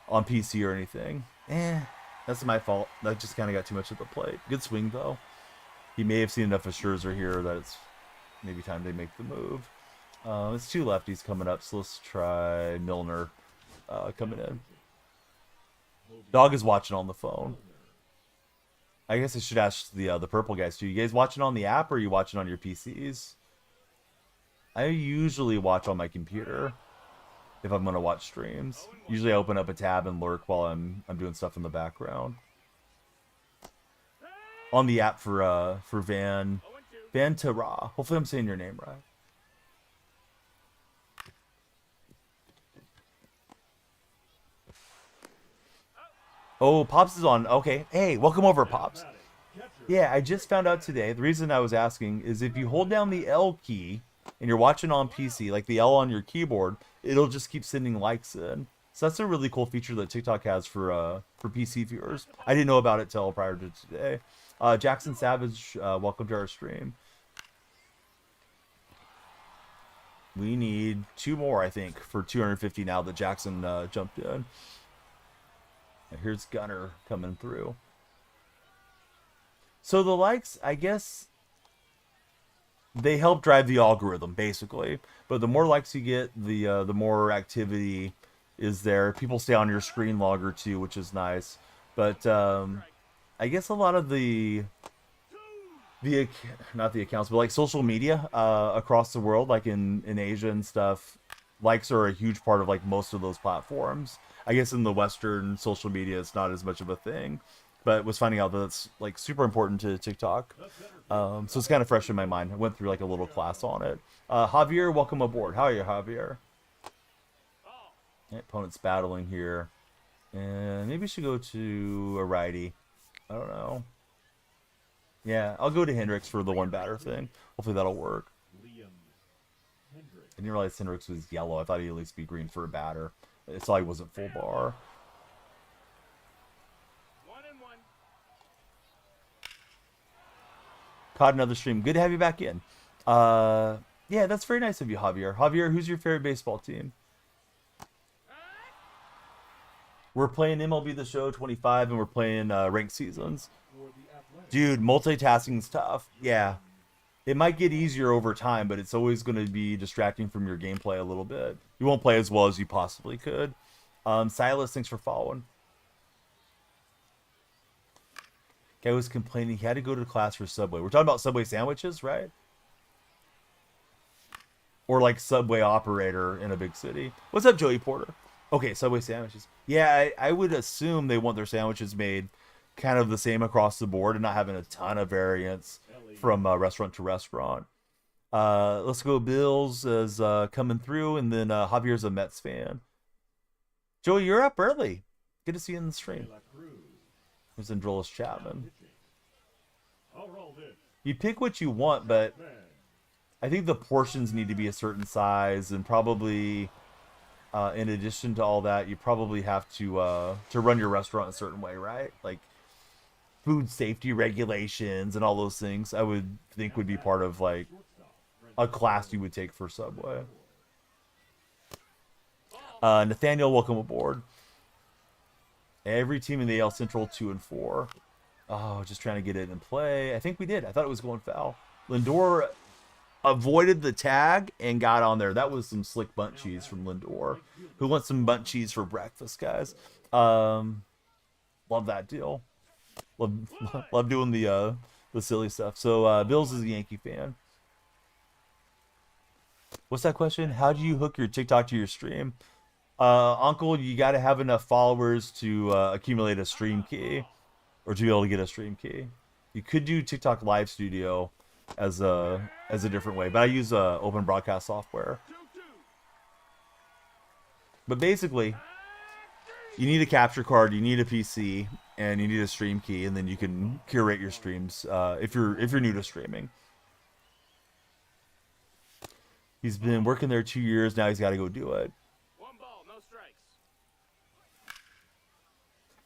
PC or anything? That's my fault. That just kind of got too much at the plate. Good swing, though. He may have seen enough of Scherzer here that it's maybe time they make the move. It's 2 lefties coming up, so let's try Milner coming in. Dog is watching on the phone. I guess I should ask the purple guys too. You guys watching on the app, or are you watching on your PCs? I usually watch on my computer if I'm gonna watch streams. Usually I open up a tab and lurk while I'm doing stuff in the background. On the app for Van Tara. Hopefully I'm saying your name right. Oh, Pops is on. Okay. Hey, welcome over, Pops. Yeah, I just found out today. The reason I was asking is if you hold down the L key and you're watching on PC, like the L on your keyboard, it'll just keep sending likes in. So that's a really cool feature that TikTok has for PC viewers. I didn't know about it till prior to today. Jackson Savage, welcome to our stream. We need 2 more, I think, for 250 now that Jackson jumped in. And here's Gunner coming through. So the likes, I guess, they help drive the algorithm, basically. But the more likes you get, the more activity is there. People stay on your screen longer, too, which is nice. But I guess a lot of not the accounts, but like social media across the world, like in Asia and stuff, likes are a huge part of like most of those platforms. I guess in the Western social media, it's not as much of a thing, but was finding out that it's like super important to TikTok. So it's kind of fresh in my mind. I went through like a little class on it. Javier, welcome aboard. How are you, Javier? Opponent's battling here, and maybe we should go to a righty. I don't know. Yeah, I'll go to Hendricks for the 1 batter thing. Hopefully that'll work. I didn't realize Hendricks was yellow. I thought he'd at least be green for a batter. I saw he wasn't full bar. 1-1. Caught another stream. Good to have you back in. Yeah, that's very nice of you, Javier. Javier, who's your favorite baseball team? We're playing MLB The Show 25, and we're playing ranked seasons. Dude, multitasking's tough. Yeah. It might get easier over time, but it's always going to be distracting from your gameplay a little bit. You won't play as well as you possibly could. Silas, thanks for following. Guy was complaining he had to go to class for Subway. We're talking about Subway sandwiches, right? Or like Subway operator in a big city. What's up, Joey Porter? Okay, Subway sandwiches. Yeah, I would assume they want their sandwiches made kind of the same across the board and not having a ton of variance from restaurant to restaurant. Let's go Bills is coming through, and then Javier's a Mets fan. Joey, you're up early. Good to see you in the stream. There's Androlis Chapman. You pick what you want, but I think the portions need to be a certain size, and probably in addition to all that, you probably have to run your restaurant a certain way, right? Like food safety regulations and all those things, I would think would be part of like a class you would take for Subway. Nathaniel, welcome aboard. Every team in the AL Central 2 and 4. Oh, just trying to get it in play. I think we did. I thought it was going foul. Lindor, avoided the tag and got on there. That was some slick bunt cheese from Lindor. Who wants some bunt cheese for breakfast, guys? Love that deal. Love love doing the silly stuff. So Bills is a Yankee fan. What's that question? How do you hook your TikTok to your stream? Uncle, you got to have enough followers to accumulate a stream key, or to be able to get a stream key. You could do TikTok Live Studio as a different way, but I use open broadcast software. But basically, you need a capture card, you need a PC, and you need a stream key, and then you can curate your streams if you're new to streaming. He's been working there 2 years now. He's got to go do it. One ball, no strikes.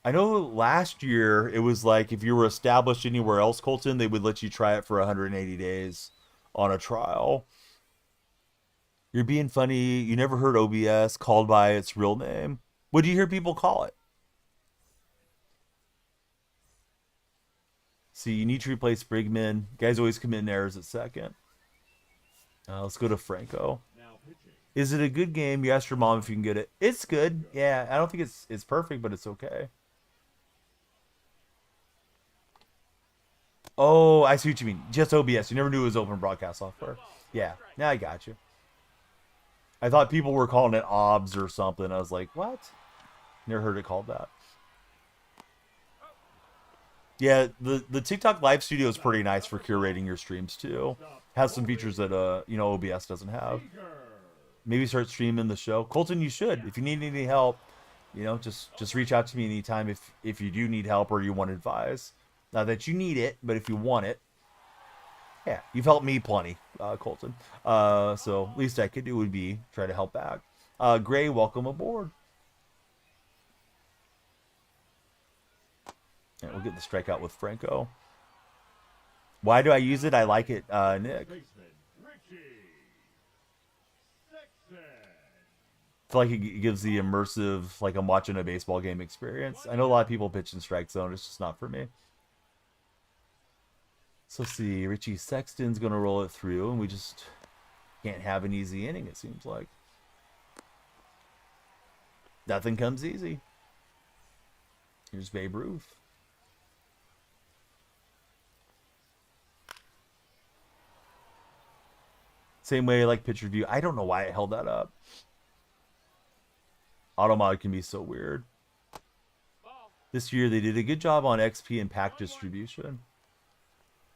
I know last year it was like if you were established anywhere else, Colton, they would let you try it for 180 days on a trial. You're being funny. You never heard OBS called by its real name. What do you hear people call it? See, you need to replace Brigman. Guys always commit errors at second. Let's go to Franco. Is it a good game? You asked your mom if you can get it. It's good. Yeah, I don't think it's perfect, but it's okay. Oh, I see what you mean. Just OBS. You never knew it was open broadcast software. Yeah, now I got you. I thought people were calling it OBS or something. I was like, what? Never heard it called that. Yeah, the TikTok Live Studio is pretty nice for curating your streams too. Has some features that OBS doesn't have. Maybe start streaming the show. Colton, you should. If you need any help, just reach out to me anytime if you do need help or you want advice. Not that you need it, but if you want it. Yeah, you've helped me plenty, Colton. So least I could do would be try to help back. Gray, welcome aboard. Yeah, we'll get the strikeout with Franco. Why do I use it? I like it, Nick. I feel like it gives the immersive, like I'm watching a baseball game experience. I know a lot of people pitch in strike zone. It's just not for me. So let's see. Richie Sexton's going to roll it through, and we just can't have an easy inning, it seems like. Nothing comes easy. Here's Babe Ruth. Same way like pitcher view. I don't know why it held that up. Automod can be so weird. This year they did a good job on XP and pack distribution.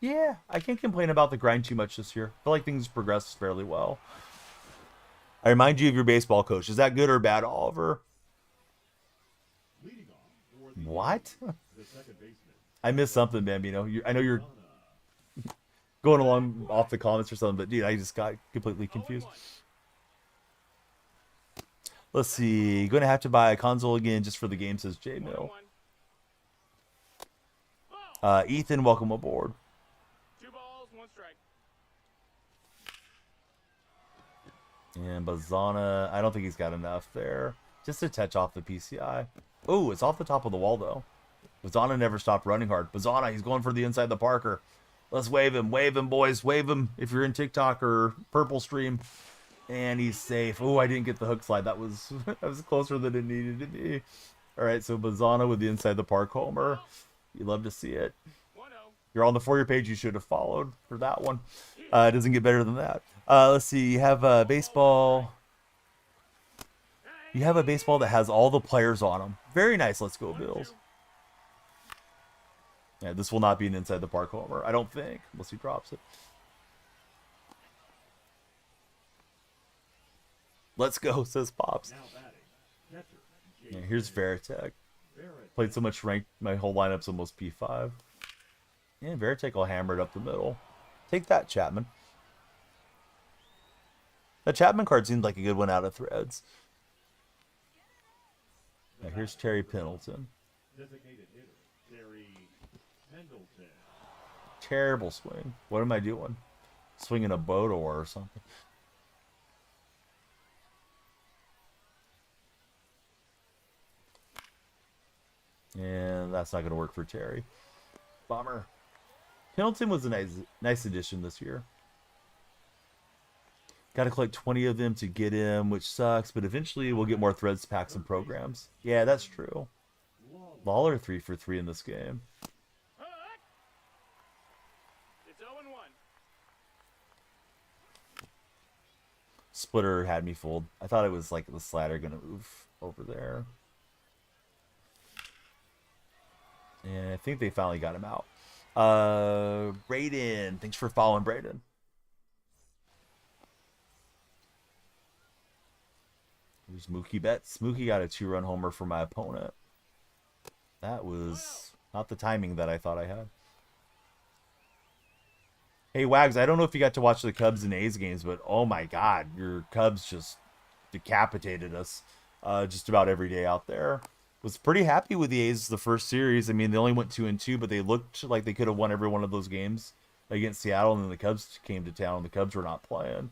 Yeah, I can't complain about the grind too much this year. I feel like things progressed fairly well. I remind you of your baseball coach. Is that good or bad, Oliver? What? I missed something, Bambino. I know you're going along off the comments or something, but dude, I just got completely confused. Let's see. Going to have to buy a console again just for the game, says J Mill. Ethan, welcome aboard. 2 balls, 1 strike. And Bazana, I don't think he's got enough there. Just to touch off the PCI. Oh, it's off the top of the wall, though. Bazana never stopped running hard. Bazana, he's going for the inside the Parker. Let's wave him, boys. Wave him if you're in TikTok or Purple Stream. And he's safe. Oh, I didn't get the hook slide. That was closer than it needed to be. All right, so Bazana with the inside the park homer. You love to see it. You're on the For You page. You should have followed for that one. It doesn't get better than that. Let's see. You have a baseball. You have a baseball that has all the players on them. Very nice. Let's go, Bills. Yeah, this will not be an inside the park homer, I don't think, unless he drops it. Let's go, says Pops. Yeah, here's Veritek. Played so much ranked, my whole lineup's almost P5. Yeah, Veritek will hammer it up the middle. Take that, Chapman. The Chapman card seemed like a good one out of Threads. Yeah, here's Terry Pendleton. Terrible swing. What am I doing? Swinging a boat oar or something. And that's not going to work for Terry. Bummer. Pendleton was a nice addition this year. Got to collect 20 of them to get him, which sucks, but eventually we'll get more threads, packs, and programs. Yeah, that's true. Lawler 3 for 3 in this game. It's 0-1. Splitter had me fooled. I thought it was like the slider going to move over there. And I think they finally got him out. Braden. Thanks for following, Braden. Here's Mookie Betts. Mookie got a 2-run homer for my opponent. That was not the timing that I thought I had. Hey, Wags, I don't know if you got to watch the Cubs and A's games, but oh my God, your Cubs just decapitated us just about every day out there. Was pretty happy with the A's the first series. I mean, they only went 2-2, but they looked like they could have won every one of those games against Seattle, and then the Cubs came to town, and the Cubs were not playing.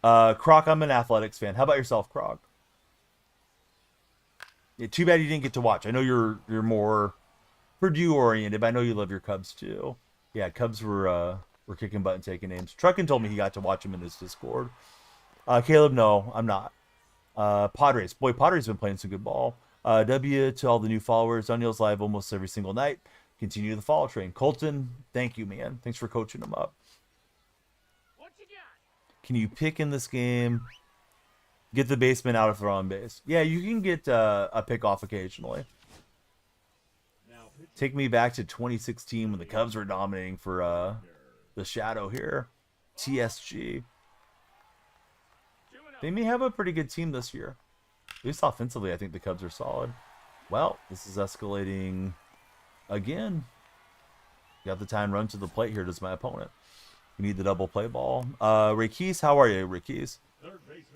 Croc, I'm an Athletics fan. How about yourself, Croc? Yeah, too bad you didn't get to watch. I know you're more Purdue oriented, but I know you love your Cubs too. Yeah, Cubs were kicking butt and taking names. Truckin told me he got to watch him in his Discord. Caleb, no, I'm not. Padres. Boy, Padres been playing some good ball. W to all the new followers. Daniel's live almost every single night. Continue the follow train. Colton, thank you, man. Thanks for coaching him up. What you got? Can you pick in this game? Get the baseman out of throw on base. Yeah, you can get a pick off occasionally. Take me back to 2016 when the Cubs were dominating for the shadow here. TSG. They may have a pretty good team this year. At least offensively, I think the Cubs are solid. Well, this is escalating again. Got the time run to the plate here, does my opponent. We need the double play ball. Rakis, how are you, Rakis?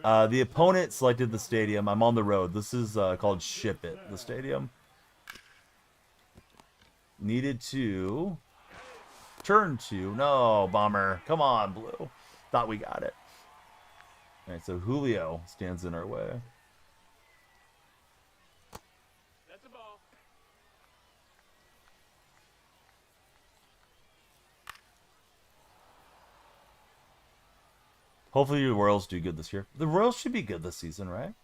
The opponent selected the stadium. I'm on the road. This is called Ship It, the stadium. Needed to turn to. No, bomber. Come on, Blue. Thought we got it. All right, so Julio stands in our way. That's a ball. Hopefully the Royals do good this year. The Royals should be good this season, right?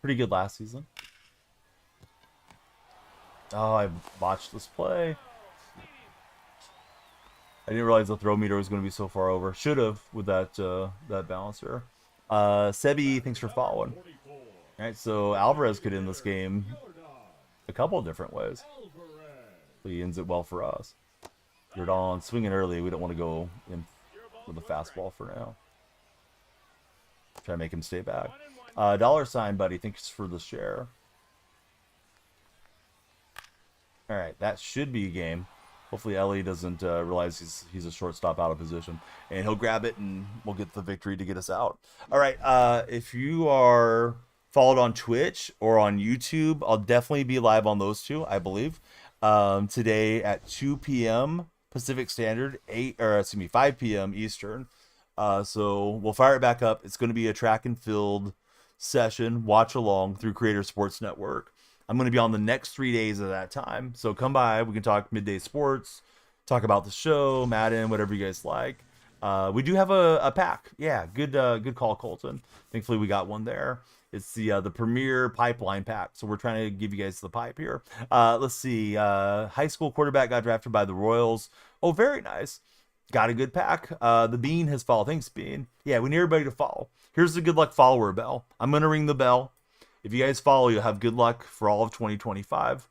Pretty good last season. Oh, I botched this play. I didn't realize the throw meter was going to be so far over. Should have with that that balancer. Sebi, thanks for following. All right, so Alvarez could end this game a couple of different ways. He ends it well for us. Jordan swinging early. We don't want to go in with a fastball for now. Try to make him stay back. $, buddy. Thanks for the share. All right, that should be a game. Hopefully Ellie doesn't realize he's a shortstop out of position. And he'll grab it, and we'll get the victory to get us out. All right, if you are followed on Twitch or on YouTube, I'll definitely be live on those two, I believe. Today at 2 p.m. Pacific Standard, 5 p.m. Eastern. So we'll fire it back up. It's going to be a track and field session, watch along through Creator Sports Network. I'm going to be on the next 3 days of that time. So come by. We can talk midday sports, talk about the show, Madden, whatever you guys like. We do have a pack. Yeah, good call, Colton. Thankfully, we got one there. It's the Premier Pipeline pack. So we're trying to give you guys the pipe here. Let's see. High school quarterback got drafted by the Royals. Oh, very nice. Got a good pack. The Bean has followed. Thanks, Bean. Yeah, we need everybody to follow. Here's the good luck follower bell. I'm going to ring the bell. If you guys follow, you'll have good luck for all of 2025.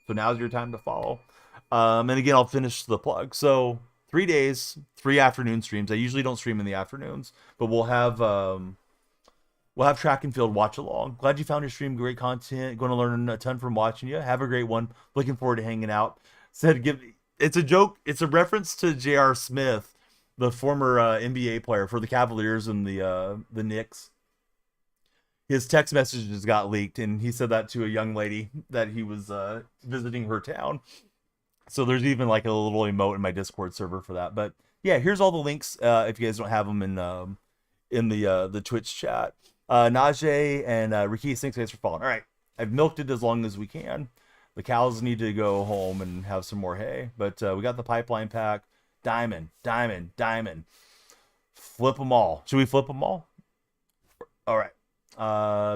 So now's your time to follow. And again, I'll finish the plug. So 3 days, 3 afternoon streams. I usually don't stream in the afternoons, but we'll have track and field watch along. Glad you found your stream. Great content. Going to learn a ton from watching you. Have a great one. Looking forward to hanging out. It's a joke. It's a reference to J.R. Smith, the former NBA player for the Cavaliers and the Knicks. His text messages got leaked, and he said that to a young lady that he was visiting her town. So there's even like a little emote in my Discord server for that. But yeah, here's all the links if you guys don't have them in the Twitch chat. Najee and Ricky, thanks guys for following. All right, I've milked it as long as we can. The cows need to go home and have some more hay, but we got the pipeline pack. diamond, diamond, diamond. Flip them all. Should we flip them all? All right.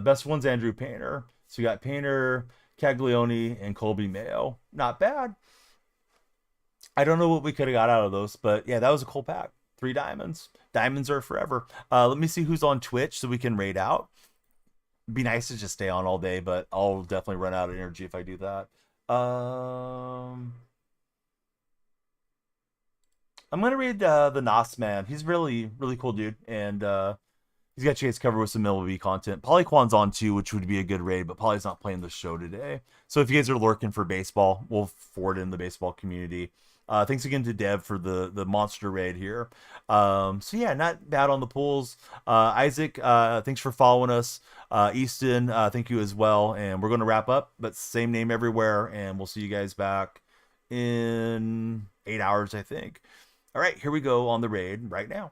Best one's Andrew Painter. So we got Painter, Caglione, and Colby Mayo. Not bad. I don't know what we could have got out of those, but yeah, that was a cool pack. 3 diamonds. Diamonds are forever. Let me see who's on Twitch so we can raid out. Be nice to just stay on all day, but I'll definitely run out of energy if I do that. I'm gonna read the Nos man. He's really cool dude, and he's got Chase covered with some MLB content. Polyquan's on too, which would be a good raid, but Poly's not playing the show today. So if you guys are lurking for baseball, we'll forward in the baseball community. Thanks again to Dev for the monster raid here. So yeah, not bad on the pools. Isaac, thanks for following us. Easton, thank you as well. And we're gonna wrap up, but same name everywhere, and we'll see you guys back in 8 hours, I think. All right, here we go on the raid right now.